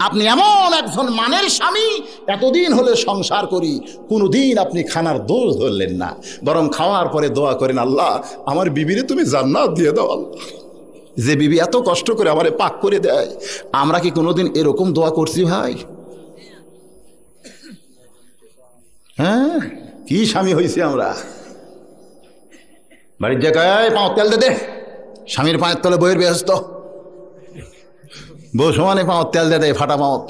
আপনি এমন একজন মানের স্বামী, এতদিন হলে সংসার করি, কোনোদিন আপনি খানার দোষ ধরলেন না, বরং খাওয়ার পরে দোয়া করেন, আল্লাহ আমার বিবিরে তুমি জান্নাত দিয়ে দাও। আল্লাহ, যে বিবি এত কষ্ট করে আমারে পাক করে দেয়, আমরা কি কোনোদিন এরকম দোয়া করছি ভাই? হ্যাঁ, কি স্বামী হয়েছি আমরা। বাড়ির জায়গায় পাঁচ তেল দে, স্বামীর পায়ের তলে বইয়ের বেহেস্ত, বউ সমানে পাঁচ তেল দে, ফাটা পাঁত।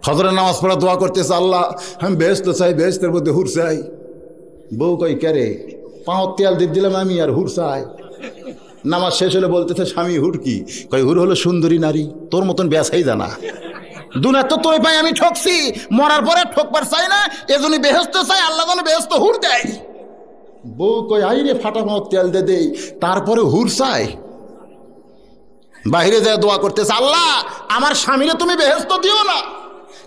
ফজরের নামাজ পড়া দোয়া করতেছে, আল্লাহ আমি বেহেস্ত চাই, বেহেস্তের মধ্যে হুর চাই। বউ কই ক্যারে, পাঁচ তেল দিয়ে দিলাম আমি, আর হুর চাই। নামাজ শেষ হলে বলতেছে, স্বামী হুর কি? কই হুর হলো সুন্দরী নারী, তোর মতন বেসাই জানা। দুনিয়া তো তোর পাই আমি ঠকছি, মরার পরে ঠকবার চাই না, এজন্যই বেহেস্ত চাই, আল্লাহ যেন বেহেস্ত হুর দেয়। বউ কই আই রে, ফাটা পাঁচ তেল দে দেই, তারপরে হুর চাই। বাহিরে যায় দোয়া করতেছে, আল্লাহ আমার স্বামীরে তুমি বেহেস্ত দিও না,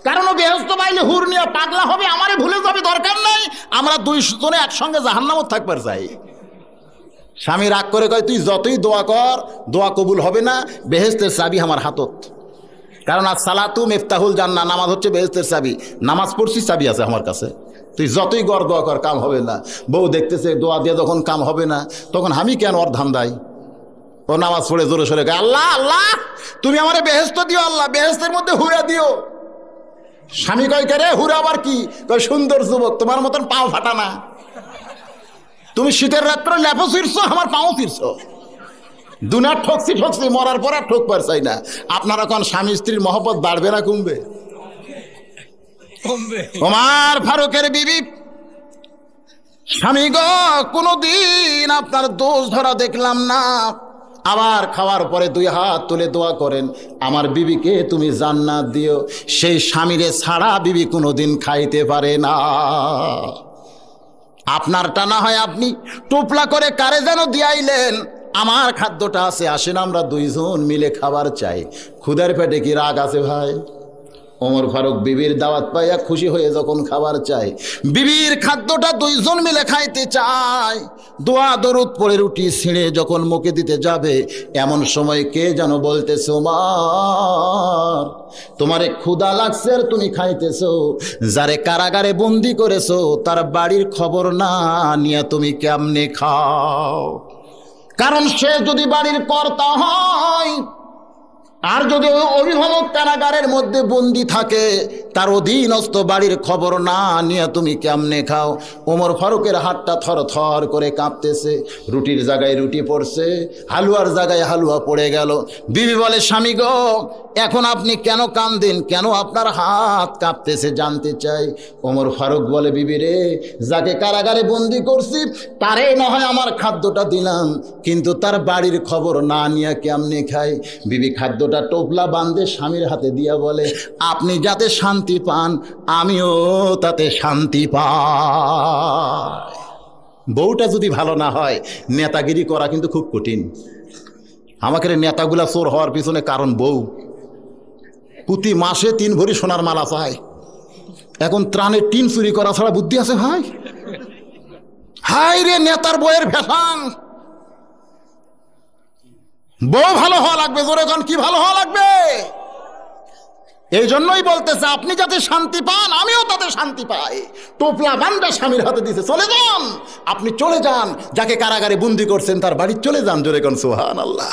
কারণ ও বেহেস্ত পাইলে হুর নিয়ে পাগলা হবে, আমারে ভুলে যাবে, দরকার নাই, আমরা 2 জনে একসঙ্গে জাহান্নামত থাকবার চাই। স্বামী রাগ করে কয়, তুই যতই দোয়া কর, দোয়া কবুল হবে না, বেহেস্তের চাবি আমার হাতত। কারণ আজ সালাতু মিফতাহুল জান্নাহ, নামাজ হচ্ছে বেহেস্তের চাবি। নামাজ পড়ছি, চাবি আছে আমার কাছে, তুই যতই গড় দোয়া কর কাম হবে না। বউ দেখতেছে দোয়া দিয়ে যখন কাম হবে না, তখন আমি কেন ওর ধান্দাই। ও নামাজ পড়ে জোরে সরে গায়, আল্লাহ আল্লাহ তুমি আমারে বেহেস্ত দিও, আল্লাহ বেহেস্তের মধ্যে হুরা দিও। স্বামী কয়, কে রে হুরা আবার কি? কয়, সুন্দর যুবক, তোমার মতন পাও ফাটা না, তুমি শীতের রাত্রে লেপো ছিড়ছো, আমার পাও ছিড়ছো। দুনিয়ার ঠকছি ঠকছি, মরার পর আর ঠকবার চাই না। আপনারা কোন স্বামী স্ত্রীর মহব্বত বাড়বে না কমবে? ওমর ফারুকের বিবি, স্বামী গো কোনদিন আপনার দোষ ধরা দেখলাম না। আবার খাওয়ার পরে 2 হাত তুলে দোয়া করেন, আমার বিবিকে তুমি জান্নাত দিও। সেই স্বামীরে ছাড়া বিবি কোনোদিন খাইতে পারে না। আপনারটা না হয় আপনি টোপলা করে কারে যেন দিয়াইলেন, আমার খাদ্যটা আছে, আসেন আমরা 2 জন মিলে খাবার চাই। ক্ষুধার পেটে কি রাগ আছে ভাই? ওমর ফারুক বিবির দাওয়াত পাইয়া খুশি হয়ে যখন খাবার চাই, বিবির খাদ্যটা 2 জন মিলে খাইতে চায়, দোয়া দরুদ পড়ে রুটি ছিঁড়ে যখন মুখে দিতে যাবে, এমন সময় কে যেন বলতেছে, ওমর তোমারে ক্ষুধা লাগছে আর তুমি খাইতেছো, যারে কারাগারে বন্দি করেছো তার বাড়ির খবর না নিয়ে তুমি কেমনে খাও? কারণ সে যদি বাড়ির কর্তা হয়, আর যদি অভিভাবক কারাগারের মধ্যে বন্দি থাকে, তার অধীনস্থ বাড়ির খবর না নিয়ে তুমি কেমনে খাও? ওমর ফারুকের হাতটা থর থর করে কাঁপতেছে, রুটির জায়গায় রুটি পড়ছে, হালুয়ার জায়গায় হালুয়া পড়ে গেল। বিবি বলে, স্বামী গো এখন আপনি কেন কাঁদেন, কেন আপনার হাত কাঁপতেছে জানতে চাই। ওমর ফারুক বলে, বিবি রে, যাকে কারাগারে বন্দি করছি তারে না হয় আমার খাদ্যটা দিলাম, কিন্তু তার বাড়ির খবর না নিয়ে কেমনে খাই? বিবি খাদ্যটা টোপলা বাঁধে স্বামীর হাতে দিয়া বলে, আপনি যাতে শান্তি পান আমিও তাতে শান্তি পাই। বউটা যদি ভালো না হয়, নেতাগিরি করা কিন্তু খুব কঠিন। আমাকে নেতাগুলা চোর হওয়ার পিছনে কারণ বউ। প্রতি মাসে 3 ভরি সোনার মালা চায়। এখন ত্রাণের টিন চুরি করা ছাড়া বুদ্ধি আছে ভাই? হাই রে নেতার বইয়ের ফ্যাশন। বউ ভালো হওয়া লাগবে, জোরে গান কি ভালো হওয়া লাগবে? এই জন্যই বলতেছে আপনি যাতে শান্তি পান আমিও তাতে শান্তি পাই। টোপলা বান্ডা স্বামীর হাতে দিছে, চলে যান, আপনি চলে যান, যাকে কারাগারে বন্দি করছেন তার বাড়ি চলে যান, জোরে কোন সুবহানাল্লাহ।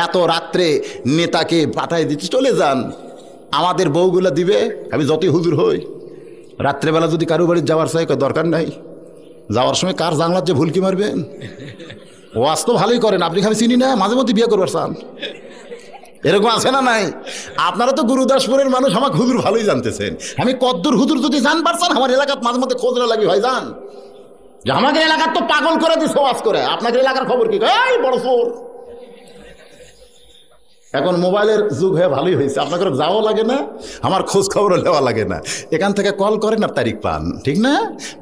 এত রাত্রে নেতাকে পাঠাই দিচ্ছে, চলে যান। আমাদের বউগুলা দিবে, আমি যতই হুজুর হই, রাত্রেবেলা যদি কারো বাড়ি যাওয়ার চাই দরকার নাই, যাওয়ার সময় কার জানলার যে ভুলকি মারবেন। ওয়াজ তো ভালোই করেন, আপনি খালি চিনি না, মাঝে মধ্যে বিয়ে করবার চান, এরকম আছে না নাই? আপনারা তো গুরুদাসপুরের মানুষ, আমাকে হুজুর ভালোই জানতেছেন। আমি কদ্দুর হুজুর যদি জানবার চান আমার এলাকার মাঝে মধ্যে খোঁজ না লাগি, ভাই জান যে আমাদের এলাকার তো পাগল করে দিচ্ছে ওয়াজ করে, আপনাদের এলাকার খবর কি? এই বড় চোর। এখন মোবাইলের যুগ হয়ে ভালোই হয়েছে, আপনাকে যাওয়া লাগে না, আমার খোঁজ খবরও নেওয়া লাগে না, এখান থেকে কল করেন আর তারিখ পান, ঠিক না?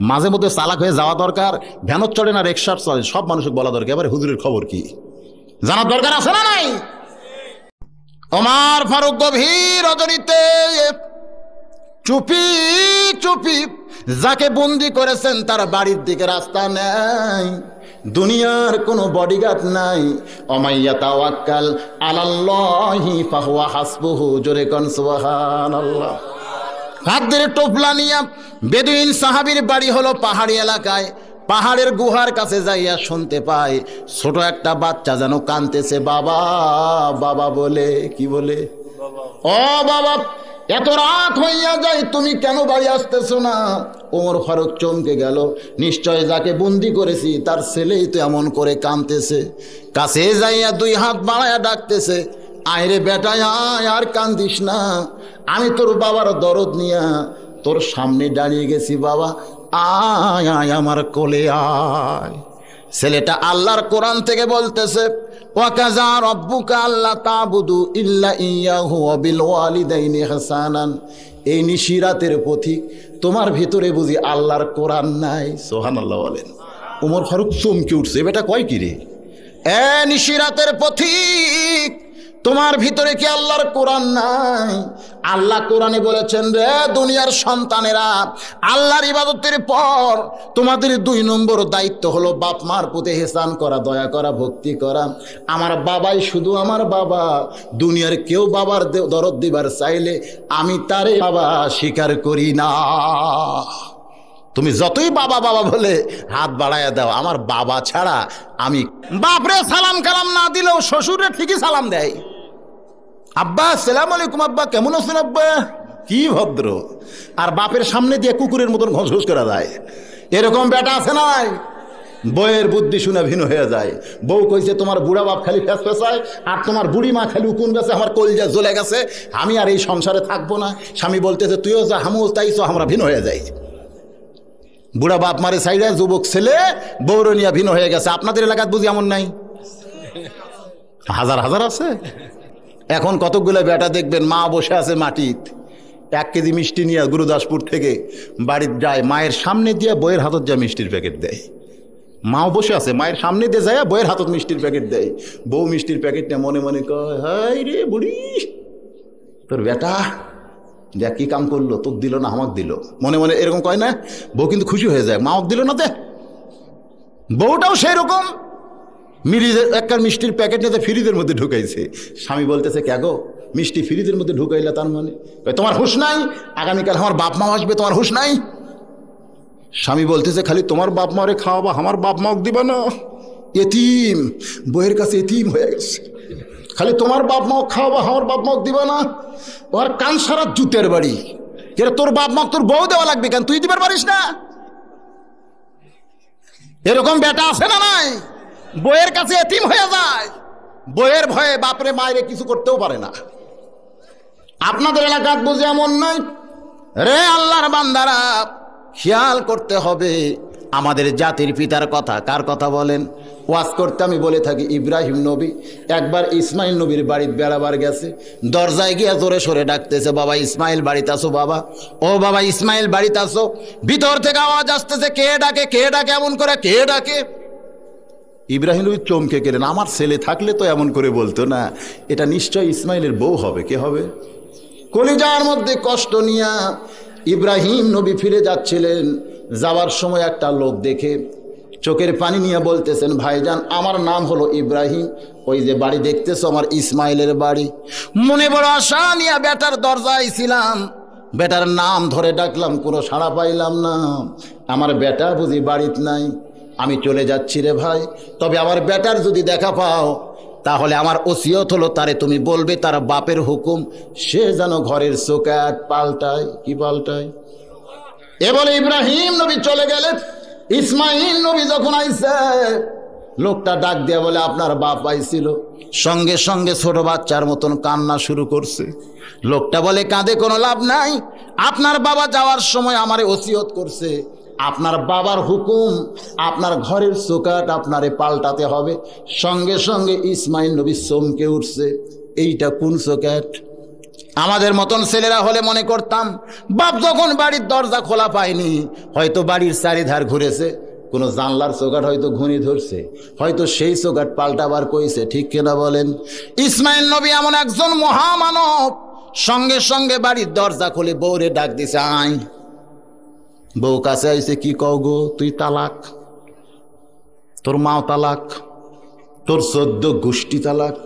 মাঝে মধ্যে চালাক হয়ে যাওয়া দরকার, ভ্যানত চড়ে না রিকশার চলে, সব মানুষকে বলা দরকার এবারে হুজুরের খবর কি জানার দরকার আছে না নাই? ওমর ফারুক গভীর রজনীতে চুপি চুপি যাকে বন্দি করেছেন তার বাড়ির দিকে রাস্তা নেই, দুনিয়ার কোনো বডিগার্ড নাই। ওমাইয়া তাওয়াক্কাল আলাল্লাহি ফাহুয়া হাসবুহু, জোরে কোন সুবহানাল্লাহ। হাতের টোপলা নিয়া বেদুইন সাহাবীর বাড়ি হলো পাহাড়ি এলাকায়। পাহাড়ের গুহার কাছে যাইয়া শুনতে পায় ছোট একটা বাচ্চা যেন কাঁদতেছে, বাবা বাবা বলে। কি বলে? ও বাবা, এত রাত হইয়া যায়, তুমি কেন বাড়ি আসতেছো না? ওমর ফারুক চমকে গেল, নিশ্চয় যাকে বন্দি করেছি তার ছেলেই তো এমন করে কাঁদতেছে। কাছে যাইয়া দুই হাত বাড়াইয়া ডাকতেছে, আয় রে বেটা আয়, আর কান্দিস না, আমি তোর বাবার দরদ নিয়া তোর সামনে দাঁড়িয়ে গেছি, বাবা আয় আয় আমার কোলে আয়। ছেলেটা আল্লাহর কোরআন থেকে বলতেছে, ওয়াকাযা রাব্বুকা আল্লা তা'বুদু ইল্লা ইয়াহু ওয়া বিল ওয়ালিদাইনি ইহসানান। এই নিশিরাতের পথিক, তোমার ভিতরে বুঝি আল্লাহর কোরআন নাই? সুবহানাল্লাহ বলেন। ওমর ফারুক চমকে উঠছে, বেটা কয় কি রে? এ নিশিরাতের পথিক, তোমার ভিতরে কি আল্লাহর কোরআন নাই? আল্লাহ কোরআনে বলেছেন, রে দুনিয়ার সন্তানেরা, আল্লাহর ইবাদতের পর তোমাদের 2 নম্বর দায়িত্ব হলো বাপ মার প্রতি ইহসান করা, দয়া করা, ভক্তি করা। আমার বাবাই শুধু আমার বাবা, দুনিয়ার কেউ বাবার দরদ দিবার চাইলে আমি তারে বাবা স্বীকার করি না। তুমি যতই বাবা বাবা বলে হাত বাড়াইয়া দাও, আমার বাবা ছাড়া আমি। বাপরে সালাম কালাম না দিলেও শ্বশুরে ঠিকই সালাম দেয়, আব্বা আসসালামু আলাইকুম, আব্বা কেমন আছেন আব্বা, কি ভদ্র। আর বাপের সামনে দিয়ে কুকুরের মতন ঘস ঘস করা যায়, এরকম বেটা আছে নাই? বউয়ের বুদ্ধি শুনে ভিন্ন হয়ে যায়। বউ কইছে তোমার বুড়া বাপ খালি ফেস ফেসায়, আর তোমার বুড়ি মা খালি উকুন গেছে, আমার কলজা জ্বলে গেছে, আমি আর এই সংসারে থাকবো না। স্বামী বলতেছে তুইও যা, হামুও তাইছো, আমরা ভিন্ন হয়ে যাই। বুড়া বাপ মারে সাইডে, যুবক ছেলে বৌরনিয়া ভিন্ন হয়ে গেছে। আপনাদের এলাকাত বুঝি এমন নাই? হাজার হাজার আছে। এখন কতগুলো বেটা দেখবেন মা বসে আছে মাটিত, 1 কেজি মিষ্টি নিয়ে গুরুদাসপুর থেকে বাড়িতে যায়, মায়ের সামনে দিয়ে বইয়ের হাতত যা মিষ্টির প্যাকেট দেয়। মাও বসে আছে, মায়ের সামনে দিয়ে যায় বইয়ের হাতত মিষ্টির প্যাকেট দেয়। বউ মিষ্টির প্যাকেট নিয়ে মনে মনে কয়, হাই রে বুড়ি, তোর বেটা দেখ কি কাম করলো, তোকে দিল না আমাকে দিল, মনে মনে এরকম কয় না? বউ কিন্তু খুশি হয়ে যায়, মাও দিল না তে। বউটাও সেই রকম একটা মিষ্টির প্যাকেট নিয়ে ফ্রিজের মধ্যে ঢুকাইছে। স্বামী বলতেছে, কে গো মিষ্টি ফ্রিজের মধ্যে ঢুকাইলা? তার মানে তোমার হুঁশ নাই? আগামীকাল আমার বাপ মা আসবে, তোমার হুঁশ নাই? স্বামী বলতেছে, খালি তোমার বাপ মারে খাওয়াবা, আমার বাপ মাও দিবা না? এতিম, বইয়ের কাছে এতিম হয়ে গেছে, খালি তোমার বাপ মাও খাওয়াবা, আমার বাপ মাও দিবা না? ওর কান সারা জুতের বাড়ি, যেটা তোর বাপ মা তোর বউ দেওয়া লাগবে কেন, তুই দিবার পারিস না? এরকম বেটা আছে না নাই? বইয়ের কাছে এতিম হয়ে যায়, বইয়ের ভয়ে বাপরে মায়েরে কিছু করতেও পারে না। আপনাদের এলাকার বুঝে এমন নাই? রে আল্লাহর বান্দারা, খেয়াল করতে হবে আমাদের জাতির পিতার কথা। কার কথা বলেন? ওয়াজ করতে আমি বলে থাকি, ইব্রাহিম নবী একবার ইসমাইল নবীর বাড়িতে বেড়াবার গেছে, দরজায় গিয়া জোরে সরে ডাকতেছে, বাবা ইসমাইল বাড়িতে আসো, বাবা ও বাবা ইসমাইল বাড়িতে আসো। ভিতর থেকে আওয়াজ আসতেছে, কে ডাকে, কে ডাকে, এমন করে কে ডাকে? ইব্রাহিম নবী চমকে গেলেন, আমার ছেলে থাকলে তো এমন করে বলতো না, এটা নিশ্চয় ইসমাইলের বউ হবে। কে হবে? কলিজার মধ্যে কষ্ট নিয়া ইব্রাহিম নবী ফিরে যাচ্ছিলেন, যাওয়ার সময় একটা লোক দেখে চোখের পানি নিয়ে বলতেছেন, ভাইজান আমার নাম হলো ইব্রাহিম, ওই যে বাড়ি দেখতেছো আমার ইসমাইলের বাড়ি। মনে বড় আশা নিয়ে বেটার দরজায় ছিলাম, বেটার নাম ধরে ডাকলাম, কোনো সাড়া পাইলাম না। আমার বেটা বুঝি বাড়িতে নাই, আমি চলে যাচ্ছি রে ভাই। তবে আমার বেটার যদি দেখা পাও তাহলে আমার ওসিয়ত হলো তারে তুমি বলবে তার বাপের হুকুম সে যেন ঘরের চৌকাঠ পাল্টায়। কি পাল্টায়? এ বলে ইব্রাহিম নবী চলে গেলেন। ইসমাইল নবী যখন আইছে, লোকটা ডাক দিয়া বলে আপনার বাপ আইছিল। সঙ্গে সঙ্গে ছোট বাচ্চার মতন কান্না শুরু করছে। লোকটা বলে কাঁদে কোনো লাভ নাই, আপনার বাবা যাওয়ার সময় আমারে ওসিয়ত করছে, আপনার বাবার হুকুম আপনার ঘরের চৌকাঠ আপনারে পাল্টাতে হবে। সঙ্গে সঙ্গে ইসমাইল নবী চমকে উঠছে, এইটা কোন চৌকাঠ? আমাদের মতন ছেলেরা হলে মনে করতাম বাপ যখন বাড়ির দরজা খোলা পায়নি, হয়তো বাড়ির চারিধার ঘুরেছে, কোনো জানলার চৌকাঠ হয়তো ঘুনি ধরছে, হয়তো সেই চৌকাঠ পাল্টাবার কইছে। ঠিক কিনা বলেন? ইসমাইল নবী এমন একজন মহামানব, সঙ্গে সঙ্গে বাড়ির দরজা খুলে বউরে ডাক দিছে, আয়। বউ কাছে আইছে, কি কও গো, তুই তালাক, তোর মাও তালাক, তোর 14 গোষ্ঠী তালাক।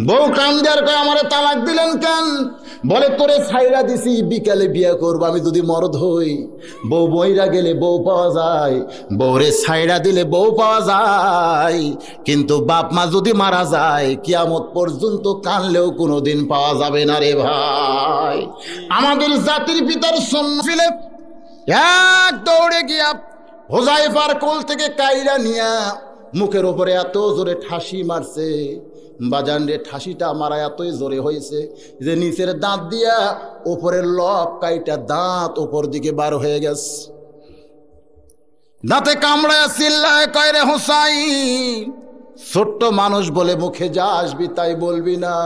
বউ কান্দার কয় আমারে তালাক দিলেন কেন? বলে তোরে ছাইরা দিছি, বিকালে বিয়ে করবো আমি যদি মরদ হই। বউ বইরা গেলে বউ পাওয়া যায়, বউরে ছাইরা দিলে বউ পাওয়া যায়, কিন্তু বাপ মা যদি মারা যায় কিয়ামত পর্যন্ত কানলেও কোনোদিন পাওয়া যাবে না রে ভাই। আমাদের জাতির পিতার সন্ন্যাসিলে এক দৌড়ে গিয়া হোজাইফার কোল থেকে কাইরা নিয়া মুখের ওপরে এত জোরে ঠাসি মারছে, বাজান রে ঠাসিটা মারা এতই জোরে হয়েছে যে নিচের দাঁত দিয়া ওপরের লব কাইটা দাঁত ওপর দিকে বার হয়ে গেছে। দাঁতে কামড়ায় চিল্লায় কয় রে হোসাইন, ছোট্ট মানুষ বলে মুখে যা আসবি তাই বলবি না।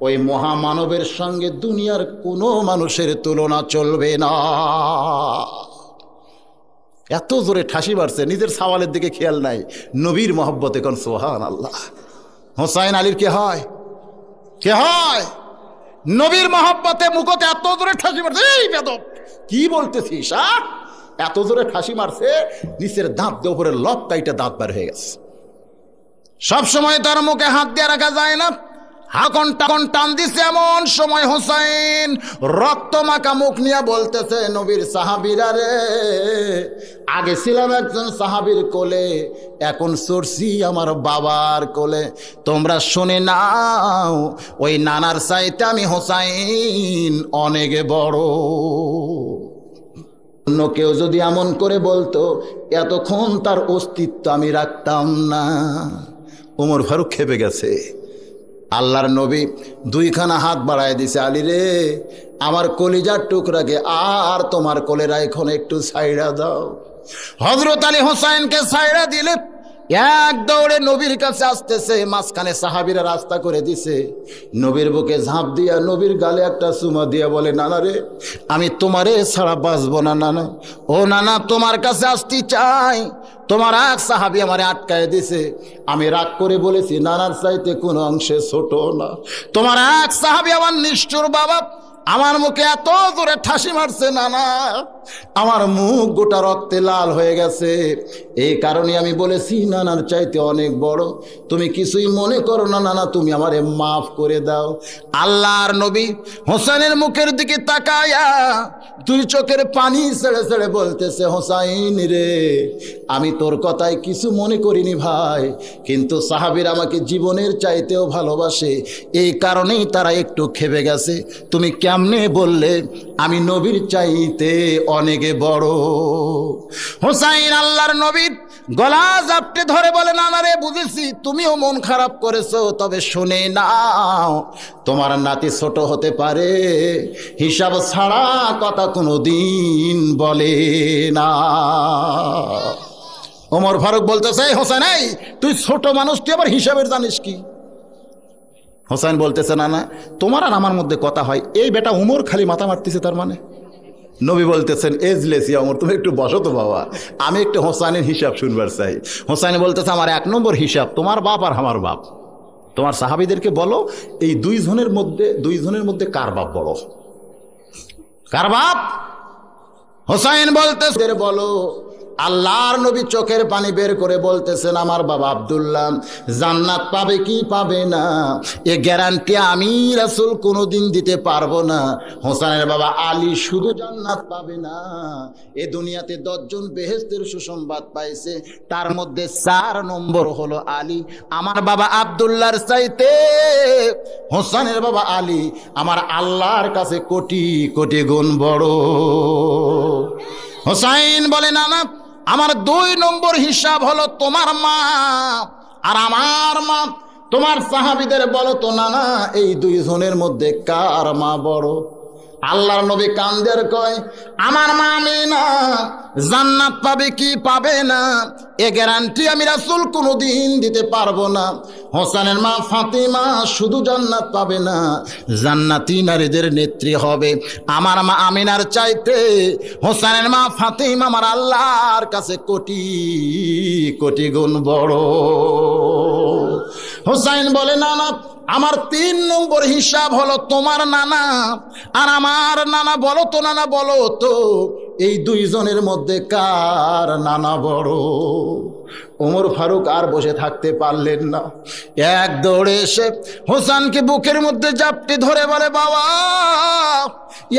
ওই মহামানবের সঙ্গে দুনিয়ার কোনো মানুষের তুলনা চলবে না। এত জোরে ঠাসি মারছে, নিজের সওয়ালের দিকে খেয়াল নাই, নবীর মহব্বতে কোন সুবহানাল্লাহ। হোসাইন আলীর কে হয়? কে হয়? নবীর মহব্বতে মুখতে এত জোরে ঠাসি মারছে। এই বেদব কি বলতেছিস? এত জোরে ঠাসি মারছে নিচের দাঁত দিয়ে উপরে লব কাইটা দাঁত বার হয়ে গেছে। সব সময় তার মুখে হাত দিয়ে রাখা যায় না, হাকন টান দিছে। এমন সময় হোসাইন রক্ত মাখা মুখ নিয়ে বলতেছে, নবীর সাহাবীরা রে, আগে ছিলাম একজন সাহাবীর কোলে, এখন চড়ছি আমার বাবার কোলে। তোমরা শুনে নাও, ওই নানার চাইতে আমি হোসাইন অনেক বড়। অন্য কেউ যদি এমন করে বলতো এতক্ষণ তার অস্তিত্ব আমি রাখতাম না। ওমর ফারুক খেপে গেছে। আল্লাহর নবী দুইখানা হাত বাড়ায় দিছে, আলী রে আমার কলিজার টুকরাকে আর তোমার কোলেরা এখন একটু ছাইড়া দাও। হযরত আলী হোসাইনকে ছাইড়া দিলে এক দৌড়ে নবীর কাছে আসতেছে, মাঝখানে সাহাবীরা রাস্তা করে দিছে। নবীর বুকে ঝাঁপ দিয়া নবীর গালে একটা চুমা দিয়া বলে, নানা রে আমি তোমারে ছাড়া বাঁচবো না নানা। ও নানা তোমার কাছে আসতে চাই, তোমার এক সাহাবী আমারে আটকায় দিছে, আমি রাগ করে বলেছি নানার চাইতে কোনো অংশে ছোট না। তোমার এক সাহাবী আমার নিষ্ঠুর বাবা আমার মুখে এত জোরে ঠাসি মারছে নানা, আমার মুখ গোটা রক্তে লাল হয়ে গেছে। এই কারণে আমি বলেছি নানার চাইতে অনেক বড়। তুমি কিছুই মনে করো না নানা, তুমি আমারে মাফ করে দাও। আল্লাহর নবী হোসেনের মুখের দিকে তাকায়া দুই চোখের পানি ছেড়ে ছেড়ে বলতেছে, হোসাইন রে আমি তোর কথায় কিছু মনে করিনি ভাই, কিন্তু সাহাবীরা আমাকে জীবনের চাইতেও ভালোবাসে, এই কারণেই তারা একটু খেপে গেছে। তুমি কেমনে বললে আমি নবীর চাইতে অনেক বড়? হোসাইন আল্লাহর নবীর গলা জাপটে ধরে বলে, নানা রে বুঝেছি তুমিও মন খারাপ করেছো, তবে শুনে নাও তোমার নাতি ছোট হতে পারে, হিসাব ছাড়া কথা কোনোদিন বলে না। ওমর ফারুক বলতেছে, হোসেন এই তুই ছোট মানুষ, তুই আবার হিসাবের জানিস কি? হোসেন বলতেছে, না না তোমার আর আমার মধ্যে কথা হয়, এই বেটা উমর খালি মাথা মারতেছে তার মানে। নবী বলতেছেন, এজলেসিয়া ওমর তুমি একটু বসো তো বাবা, আমি একটু হোসাইনের হিসাব শুনবার চাই। হোসাইন বলতেছে, আমার 1 নম্বর হিসাব তোমার বাপ আর আমার বাপ। তোমার সাহাবীদেরকে বলো এই দুইজনের মধ্যে কার বাপ বড়, কার বাপ? হোসাইন বলতেছে, বলো আল্লাহর নবী চোখের পানি বের করে বলতেছেন, আমার বাবা আব্দুল্লাহ জান্নাত পাবে কি পাবে না এ গ্যারান্টি আমি রাসূল কোনোদিন দিতে পারবো না। হোসেনের বাবা আলী শুধু জান্নাত পাবে না, এ দুনিয়াতে 10 জন বেহেশতের সুসংবাদ পাইছে, তার মধ্যে 4 নম্বর হলো আলী। আমার বাবা আব্দুল্লাহর চাইতে হোসেনের বাবা আলী আমার আল্লাহর কাছে কোটি কোটি গুণ বড়। হোসাইন বলে, না না, আমার 2 নম্বর হিসাব হলো তোমার মা আর আমার মা। তোমার সাহাবীদের বলো তো না না, এই 2 জনের মধ্যে কার মা বড়? আল্লাহর নবী কান্দের কয়, আমার মা আমিনা জান্নাত পাবে কি পাবে না এ গ্যারান্টি আমি রাসূল কোনোদিন দিতে পারবো না। হোসেনের মা ফাতিমা শুধু জান্নাত পাবে না, জান্নাতি নারীদের নেত্রী হবে। আমার মা আমিনার চাইতে হোসেনের মা ফাতিমা আমার আল্লাহর কাছে কোটি কোটি গুণ বড়। হোসেন বলে, না না, আমার 3 নম্বর হিসাব হলো তোমার নানা আর আমার নানা। বলো তো নানা, বলো তো এই 2 জনের মধ্যে কার নানা বড়? ওমর ফারুক আর বসে থাকতে পারলেন না, এক দৌড়ে এসে হোসেনকে বুকের মধ্যে জাপটে ধরে বলে, বাবা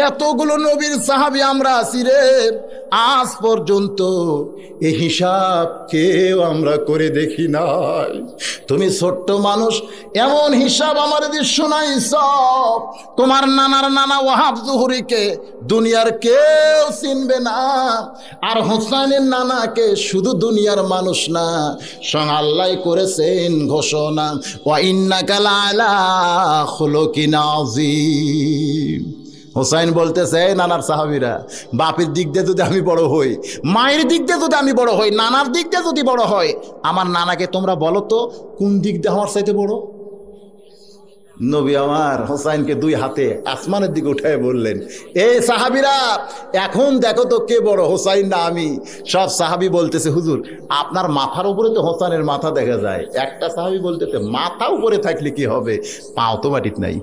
এতগুলো নবীর সাহাবী আমরা আছি রে, আজ পর্যন্ত এই হিসাব কেউ আমরা করে দেখি নাই। তুমি ছোট্ট মানুষ, এমন হিসাব আমার দিয়ে শোনাইছ। তোমার নানার নানা ওয়াহাব জুহরিকে দুনিয়ার কেউ চিনবে না, আর হোসেনের নানাকে শুধু দুনিয়ার মানুষ না, স্বয়ং আল্লাহ করেছেন ঘোষণা, ওয়া ইন্নাকা লাআলা খুলুকিন আযীম। হোসাইন বলতেছে, নানার সাহাবীরা, বাপের দিক দিয়ে যদি আমি বড় হই, মায়ের দিক দিয়ে যদি আমি বড় হই, নানার দিক দিয়ে যদি বড় হয়, আমার নানাকে তোমরা বলো তো কোন দিক দিয়ে আমার চাইতে বড়? নবী আমার হোসাইনকে 2 হাতে আসমানের দিকে উঠায় বললেন, এ সাহাবীরা এখন দেখো তো কে বড়, হোসাইন না আমি? সব সাহাবী বলতেছে, হুজুর আপনার মাথার উপরে তো হোসেনের মাথা দেখা যায়। একটা সাহাবী বলতেছে, মাথা উপরে থাকলে কি হবে, পাও তো মাটিতে নাই।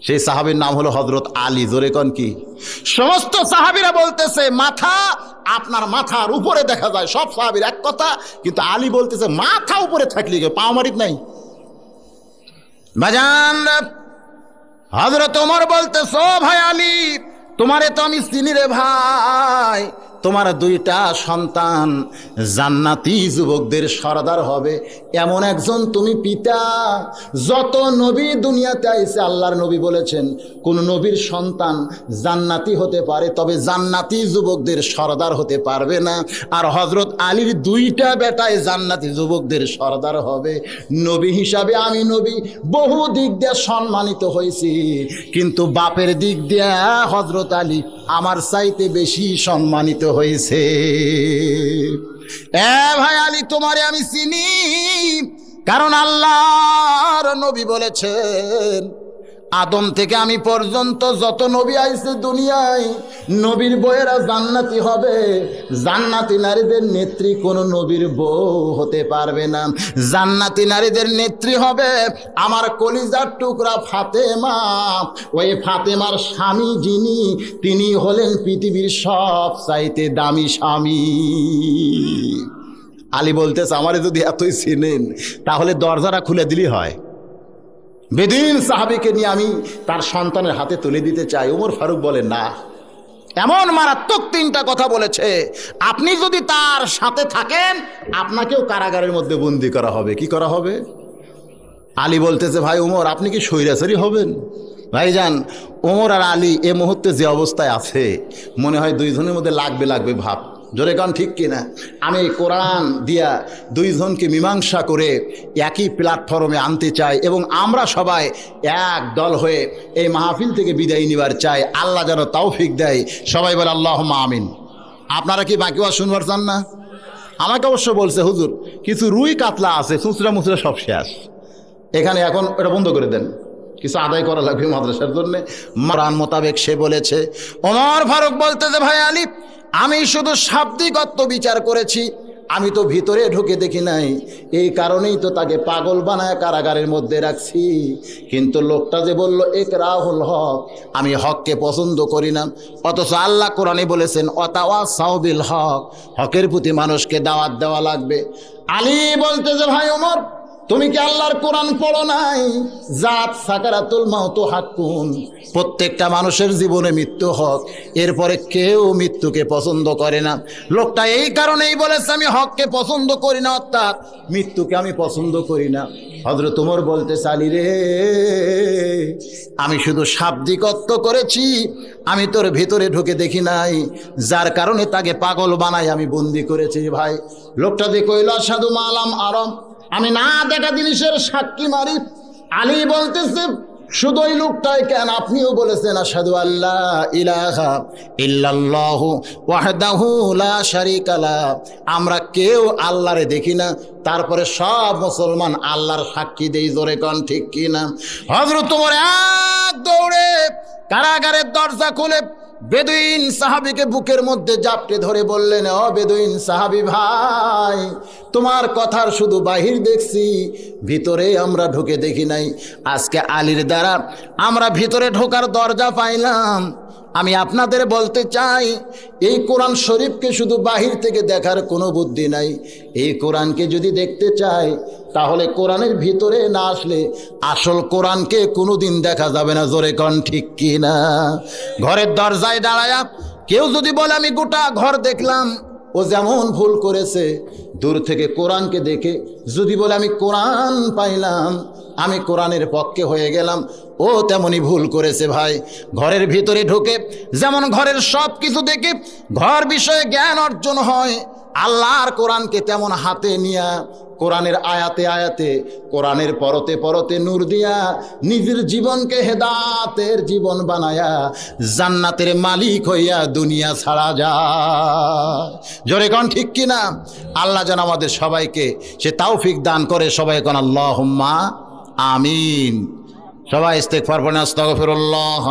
সেই সাহাবীর নাম হলো হযরত আলী। জোরে কোন কি? সমস্ত সাহাবীরা বলতেছে মাথা আপনার মাথার উপরে দেখা যায়, সব সাহাবীর এক কথা, কিন্তু আলী বলতেছে মাথা উপরে থাকলে কি পাও মাটিতে নাই। বাজান হযরত ওমর বলতেছে, ও ভাই আলী, তোমারে তো আমি চিনি রে ভাই, তোমার 2টা সন্তান জান্নাতি যুবকদের সরদার হবে, এমন একজন তুমি পিতা। যত নবী দুনিয়াতে আইছে আল্লাহর নবী বলেছেন কোন নবীর সন্তান জান্নাতি হতে পারে, তবে জান্নাতি যুবকদের সরদার হতে পারবে না। আর হযরত আলীর 2টা বেটায় জান্নাতি যুবকদের সরদার হবে। নবী হিসাবে আমি নবী বহু দিক দিয়ে সম্মানিত হয়েছি, কিন্তু বাপের দিক দিয়ে হযরত আলী আমার চাইতে বেশি সম্মানিত হয়েছে। এ ভাই আলী, তোমারে আমি চিনি, কারণ আল্লাহর নবী বলেছেন আদম থেকে আমি পর্যন্ত যত নবী আইছে দুনিয়ায়, নবীর বউয়েরা জান্নাতি হবে। জান্নাতি নারীদের নেত্রী কোন নবীর বউ হতে পারবে না। জান্নাতি নারীদের নেত্রী হবে আমার কলিজার টুকরা ফাতেমা। ওই ফাতেমার স্বামী যিনি, তিনি হলেন পৃথিবীর সব চাইতে দামি স্বামী। আলী বলতেছে, আমারে যদি এতই চিনেন তাহলে দরজাটা খুলে দিলেই হয়। বেদিন সাহাবীকে নিয়ে আমি তার সন্তানের হাতে তুলে দিতে চাই। ওমর ফারুক বলে, না, এমন মারাত্মক 3টা কথা বলেছে, আপনি যদি তার সাথে থাকেন আপনাকেও কারাগারের মধ্যে বন্দী করা হবে। কি করা হবে? আলী বলতেছে, ভাই ওমর, আপনি কি স্বৈরাচারী হবেন? ভাইজান, ওমর আর আলী এ মুহূর্তে যে অবস্থায় আছে, মনে হয় 2 জনের মধ্যে লাগবে ভাব। জোরে কান ঠিক কিনা? আমি কোরআন দিয়া 2 জনকে মীমাংসা করে একই প্ল্যাটফর্মে আনতে চাই, এবং আমরা সবাই এক দল হয়ে এই মাহফিল থেকে বিদায় নিবার চাই। আল্লাহ যেন তৌফিক দেয়। সবাই বলে আল্লাহুম্মা আমিন। আপনারা কি বাকি ওয়াজ শুনবার চান না? আমাকে অবশ্য বলছে, হুজুর কিছু রুই কাতলা আছে, চুঁচড়া মুচড়া সব শেষ, এখানে এখন এটা বন্ধ করে দেন, কিছু আদায় করা লাগবে মাদ্রাসার জন্য। কোরআন মোতাবেক সে বলেছে। ওমর ফারুক বলতেছে, ভাই আলী, আমি শুধু শাব্দিক অর্থ বিচার করেছি, আমি তো ভিতরে ঢুকে দেখি নাই, এই কারণেই তো তাকে পাগল বানায় কারাগারের মধ্যে রাখছি। কিন্তু লোকটা যে বলল ইকরাহুল হক, আমি হককে পছন্দ করি না, অথচ আল্লাহ কোরআনে বলেছেন ওয়াতাওয়াসাউ বিল হক, হকের প্রতি মানুষকে দাওয়াত দেওয়া লাগবে। আলী বলতেছে ভাই ওমর, তুমি কি আল্লাহর কোরআন পড়ো নাই? জাত সাকারাতুল মাউত হাক্কুন, প্রত্যেকটা মানুষের জীবনে মৃত্যু হক, এরপরে কেউ মৃত্যুকে পছন্দ করে না। লোকটা এই কারণেই বলেছে আমি হককে পছন্দ করি না, অর্থাৎ মৃত্যুকে আমি পছন্দ করি না। হযরত ওমর বলতে আলী রে, আমি শুধু শাব্দিকত্ব করেছি, আমি তোর ভিতরে ঢুকে দেখি নাই, যার কারণে তাকে পাগল বানাই আমি বন্দি করেছি। ভাই লোকটা দিয়ে কইল আশহাদু মা লাম আরাম, আমি না দেখা জিনিসের সাক্ষী মারি। আলী বলতেছে শুধু ওই লোকটাই কেন, আপনিও বলেছেন আশহাদু আল্লা ইলাহা ইল্লাল্লাহু ওয়াহদাহু লা শারীকা লা, আমরা কেউ আল্লাহরে দেখি না, তারপরে সব মুসলমান আল্লাহর সাক্ষী দেই। জোরে কোন ঠিক কি না? হযরত ওমর এক দৌড়ে কারাগারের দরজা খুলে বেদুইন সাহাবীকে বুকের মধ্যে জাপটে ধরে বললেন, ও বেদুইন সাহাবী ভাই, তোমার কথার শুধু বাহির দেখছি, ভিতরে আমরা ঢুকে দেখি নাই। আজকে আলীর দ্বারা আমরা ভিতরে ঢোকার দরজা পাইলাম। আমি আপনাদের বলতে চাই, এই কোরআন শরীফকে শুধু বাহির থেকে দেখার কোনো বুদ্ধি নাই। এই কোরআনকে যদি দেখতে চাই, তাহলে কোরআনের ভিতরে না আসলে আসল কোরআনকে কোনোদিন দেখা যাবে না। জোরে কোন ঠিক কি না? ঘরের দরজায় দাঁড়ায়া কেউ যদি বলে আমি গোটা ঘর দেখলাম, ও যেমন ভুল করেছে। দূর থেকে কোরআনকে দেখে যদি বলে আমি কোরআন পাইলাম, আমি কোরআনের পক্ষে হয়ে গেলাম, ও তেমনি ভুল করেছে। ভাই ঘরের ভিতরে ঢুকে যেমন ঘরের সব কিছু দেখে ঘর বিষয়ে জ্ঞান অর্জন হয়, আল্লাহর কোরআনকে তেমন হাতে নিয়া কোরআনের আয়াতে আয়াতে, কোরআনের পরতে পরতে নূর দিয়া নিজের জীবনকে হেদায়েতের জীবন বানায়া জান্নাতের মালিক হইয়া দুনিয়া ছাড়া যায়। জোরে কোন ঠিক কিনা? আল্লাহ যেন আমাদের সবাইকে সে তৌফিক দান করে। সবাই কোন আল্লাহুম্মা আমিন। সবাই ইস্তিগফার পড়েন, আস্তাগফিরুল্লাহ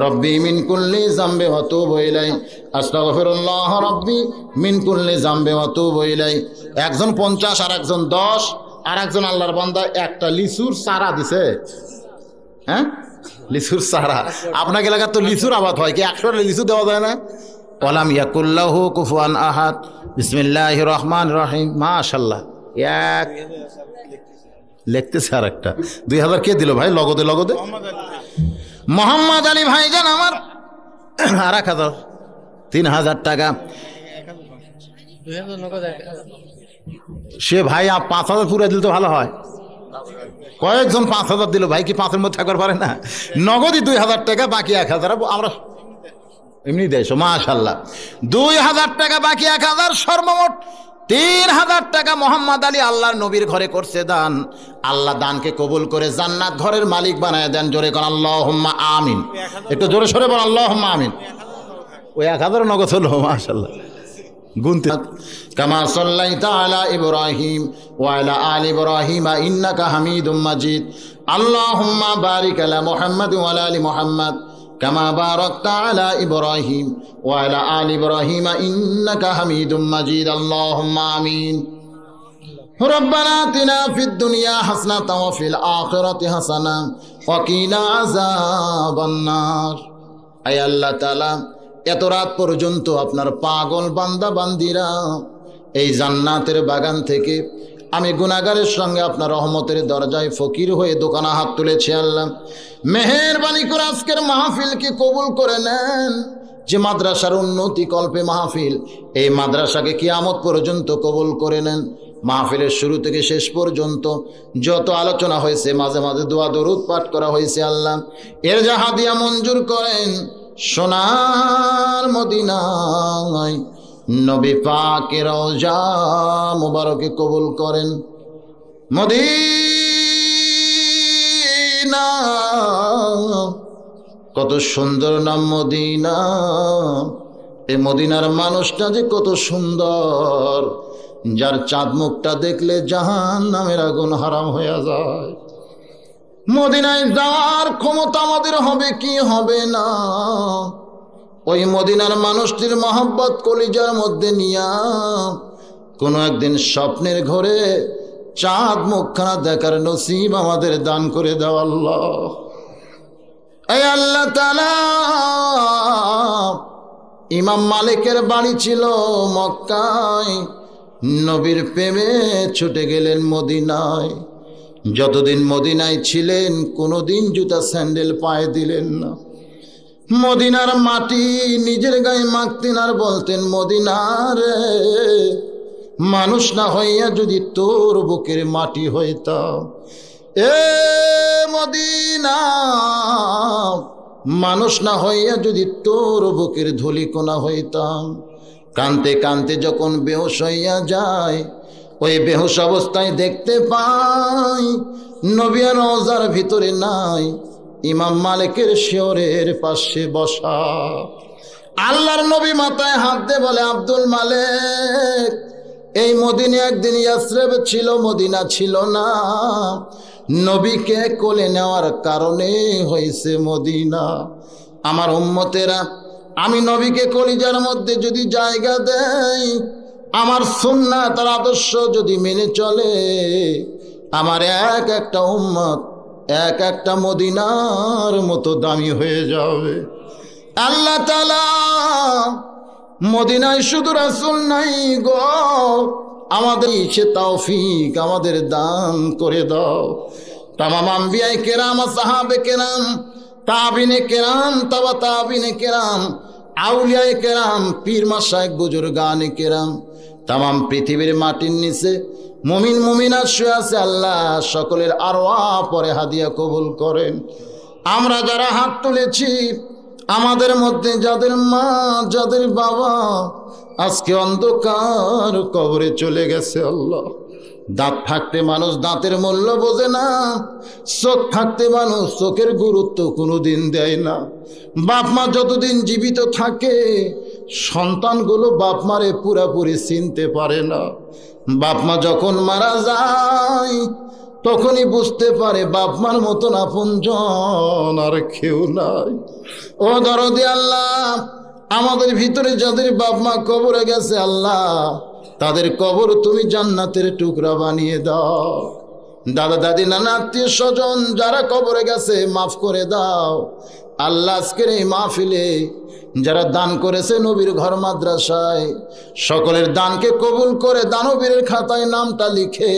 রব্বি মিন কুল্লি যামবি ওয়া তুবু ইলাইহি, আস্তাগফিরুল্লাহ রব্বি মিন কুল্লি যামবি ওয়া তুবু ইলাইহি। একজন 50 আর একজন 10, আর একজন আল্লাহর বান্দা একটা লিচুর চারা দিছে। হ্যাঁ, লিচুর চারা। আপনাকে এলাকার তো লিচুর আবাদ হয়, কি 100টা লিচু দেওয়া যায় না? ওয়ালাম ইয়াকুল্লাহু কুফুয়ান আহাদ, বিসমিল্লাহির রহমানির রহিম। মাশাআল্লাহ, এক লিখতেছে আর একটা 2000 কে দিল ভাই? লগদে লগদে মোহাম্মদ আলী ভাইজান আমার আর 1000, 3000 টাকা। সে ভাই 5000 পুরো দিল তো ভালো হয়। কয়েকজন 5000 দিল ভাই, কি 5-এর মধ্যে থাকবার পারে না? নগদই 2000 টাকা, বাকি 1000 আমরা এমনি দেয়ছো। মাশাআল্লাহ, 2000 টাকা বাকি 1000, সর্বমোট 3000 টাকা মোহাম্মদ আলী আল্লাহর নবীর ঘরে করছে দান। আল্লাহ দানকে কবুল করে জান্নাত ঘরের মালিক বানায় দেন। জোরে কোন আল্লাহুম্মা আমিন। একটু জোরে সরে বল আল্লাহুম্মা আমিন। ওই 1000 নগদ হলো। মাশাআল্লাহ, গুনতে কামা সাল্লাইতা আলা ইব্রাহিম ওয়া আলা আলি ইব্রাহিম ইন্নাকা হামিদুম মাজিদ। আল্লাহুম্মা বারিক আলা মুহাম্মাদ ওয়া আলা আলি মুহাম্মাদ কামা বারাকতা আলা ইব্রাহিম ওয়া আলা আলি ইব্রাহিম ইন্নাকা হামিদুম মাজিদ। আল্লাহুম্মা আমিন। রব্বানা আতিনা ফিদ দুনিয়া হাসানাতাও ওয়া ফিল আখিরাতি হাসানাতাও ওয়া কিনা আযাবান নার। আয় আল্লাহ তাআলা, এত রাত পর্যন্ত আপনার পাগল বান্দা বান্দিরা এই জান্নাতের বাগান থেকে আমি গুনাহগারের সঙ্গে আপনার রহমতের দরজায় ফকির হয়ে দোকানে হাত তুলেছি। আল্লাহ মেহেরবানি করে আজকের মাহফিলকে কবুল করে নেন। যে মাদ্রাসার উন্নতি কল্পে মাহফিল, এই মাদ্রাসাকে কিয়ামত পর্যন্ত কবুল করে নেন। মাহফিলের শুরু থেকে শেষ পর্যন্ত যত আলোচনা হয়েছে, মাঝে মাঝে দোয়া দরুদ পাঠ করা হয়েছে, আল্লাহ এর যা হাদিয়া মঞ্জুর করেন। সোনার মদিনায় নবী পাকের রওজা মুবারকে কবুল করেন। মদিনা কত সুন্দর নাম মদিনা। এই মদিনার মানুষটা যে কত সুন্দর, যার চাঁদ মুখটা দেখলে জাহান্নামের আগুন হারাম হয়ে যায়। মদিনায় যাওয়ার ক্ষমতা আমাদের হবে কি হবে না, ওই মদিনার মানুষটির মহব্বত কলিজার মধ্যে নিয়া কোনো একদিন স্বপ্নের ঘরে চাঁদ মুখখানা দেখার নসিব আমাদের দান করে দাও আল্লাহ। এই আল্লাহ তাআলা, ইমাম মালিকের বাড়ি ছিল মক্কায়, নবীর প্রেমে ছুটে গেলেন মদিনায়। যতদিন মদিনায় ছিলেন কোনোদিন জুতা স্যান্ডেল পায়ে দিলেন না। মদিনার মাটি নিজের গায়ে মাখতেন আর বলতেন, মদিনার মানুষ না হইয়া যদি তোর বুকের মাটি হইতাম, এ মদিনা মানুষ না হইয়া যদি তোর বুকের ধুলিকণা হইতাম। কানতে কানতে যখন বেহুশ হইয়া যায়, ওই বেহুশ অবস্থায় দেখতে পাই নবী আর রওজার ভিতরে নাই, ইমাম মালিকের শিয়রের পাশে বসা। আল্লাহর নবী মাথায় হাত দিয়ে বলে, আব্দুল মালিক, এই মদিনা একদিন ইয়াসরিব ছিল, মদিনা ছিল না। নবীকে কোলে নেওয়ার কারণে হয়েছে মদিনা। আমার উম্মতেরা, আমি নবীকে কলিজার মধ্যে যদি জায়গা দেই, আমার সুন্নাত আর আদর্শ যদি মেনে চলে, আমার এক একটা উম্মত এক একটা মদিনার মতো দামি হয়ে যাবে। আল্লাহ তাআলা মদিনায় শুধু রাসূল নাই গো, আমাদের সে তৌফিক আমাদের দান করে দাও। তামাম আম্বিয়ায়ে কেরাম, সাহাবে কেরাম, তাবিনে কেরাম, তাবা তাবিনে কেরাম, আউলিয়ায়ে কেরাম, পীর মাশায়েখ, বুজুর্গানে কেরাম, তামাম পৃথিবীর মাটির নিচে মুমিন মুমিনাত শুয়ে আছে, আল্লাহ সকলের আরওয়াহ পরে হাদিয়া কবুল করেন। আমরা যারা হাত তুলেছি, আমাদের মধ্যে যাদের মা যাদের বাবা আজকে অন্ধকার কবরে চলে গেছে, আল্লাহ দাঁত থাকতে মানুষ দাঁতের মূল্য বোঝে না, চোখ থাকতে মানুষ চোখের গুরুত্ব কোনোদিন দেয় না। বাপ মা যতদিন জীবিত থাকে, সন্তানগুলো বাপ মারে পুরাপুরি চিনতে পারে না। বাপ মা যখন মারা যায়, তখনই বুঝতে পারে বাপ মার মতন আপনজন আর কেউ নাই। ও দরদি আল্লাহ, আমাদের ভিতরে যাদের বাপ মা কবরে গেছে, আল্লাহ তাদের কবর তুমি জান্নাতের টুকরা বানিয়ে দাও। দাদা দাদি নানা আত্মীয় স্বজন যারা কবরে গেছে, মাফ করে দাও। আল্লাহ আজকের এই মাহফিলে যারা দান করেছে নবীর ঘর মাদ্রাসায়, সকলের দানকে কবুল করে দানবীরের খাতায় নামটা লিখে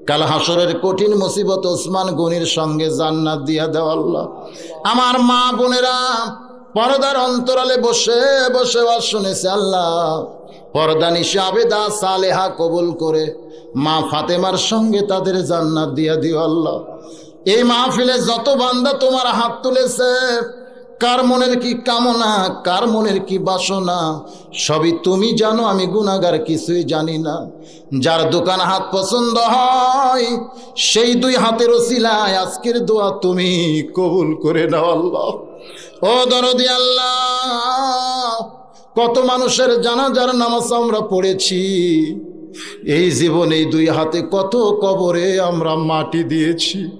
কাল হাসরের কঠিন মুসিবত ওসমান গনির সঙ্গে জান্নাত দিয়া দাও আল্লাহ। আমার মা বোনেরা পর্দার অন্তরালে বসে বসে ওয়াজ শুনেছে, আল্লাহ পর্দা নিশা আবেদা সালেহা কবুল করে মা ফাতেমার সঙ্গে তাদের জান্নাত দিয়া দিও আল্লাহ। এই মাহফিলে যত বান্দা তোমার হাত তুলেছে, কার মনের কি কামনা, কার মনের কি বাসনা, সবই তুমি জানো, আমি গুনাহগার কিছুই জানি না। যার দোকান হাত পছন্দ হয়, সেই দুই হাতের ওসিলায় আজকের দোয়া তুমি কবুল করে নাও আল্লাহ। ও দরদি আল্লাহ, কত মানুষের জানাজার নামাজ আমরা পড়েছি, এই জীবনে দুই হাতে কত কবরে আমরা মাটি দিয়েছি।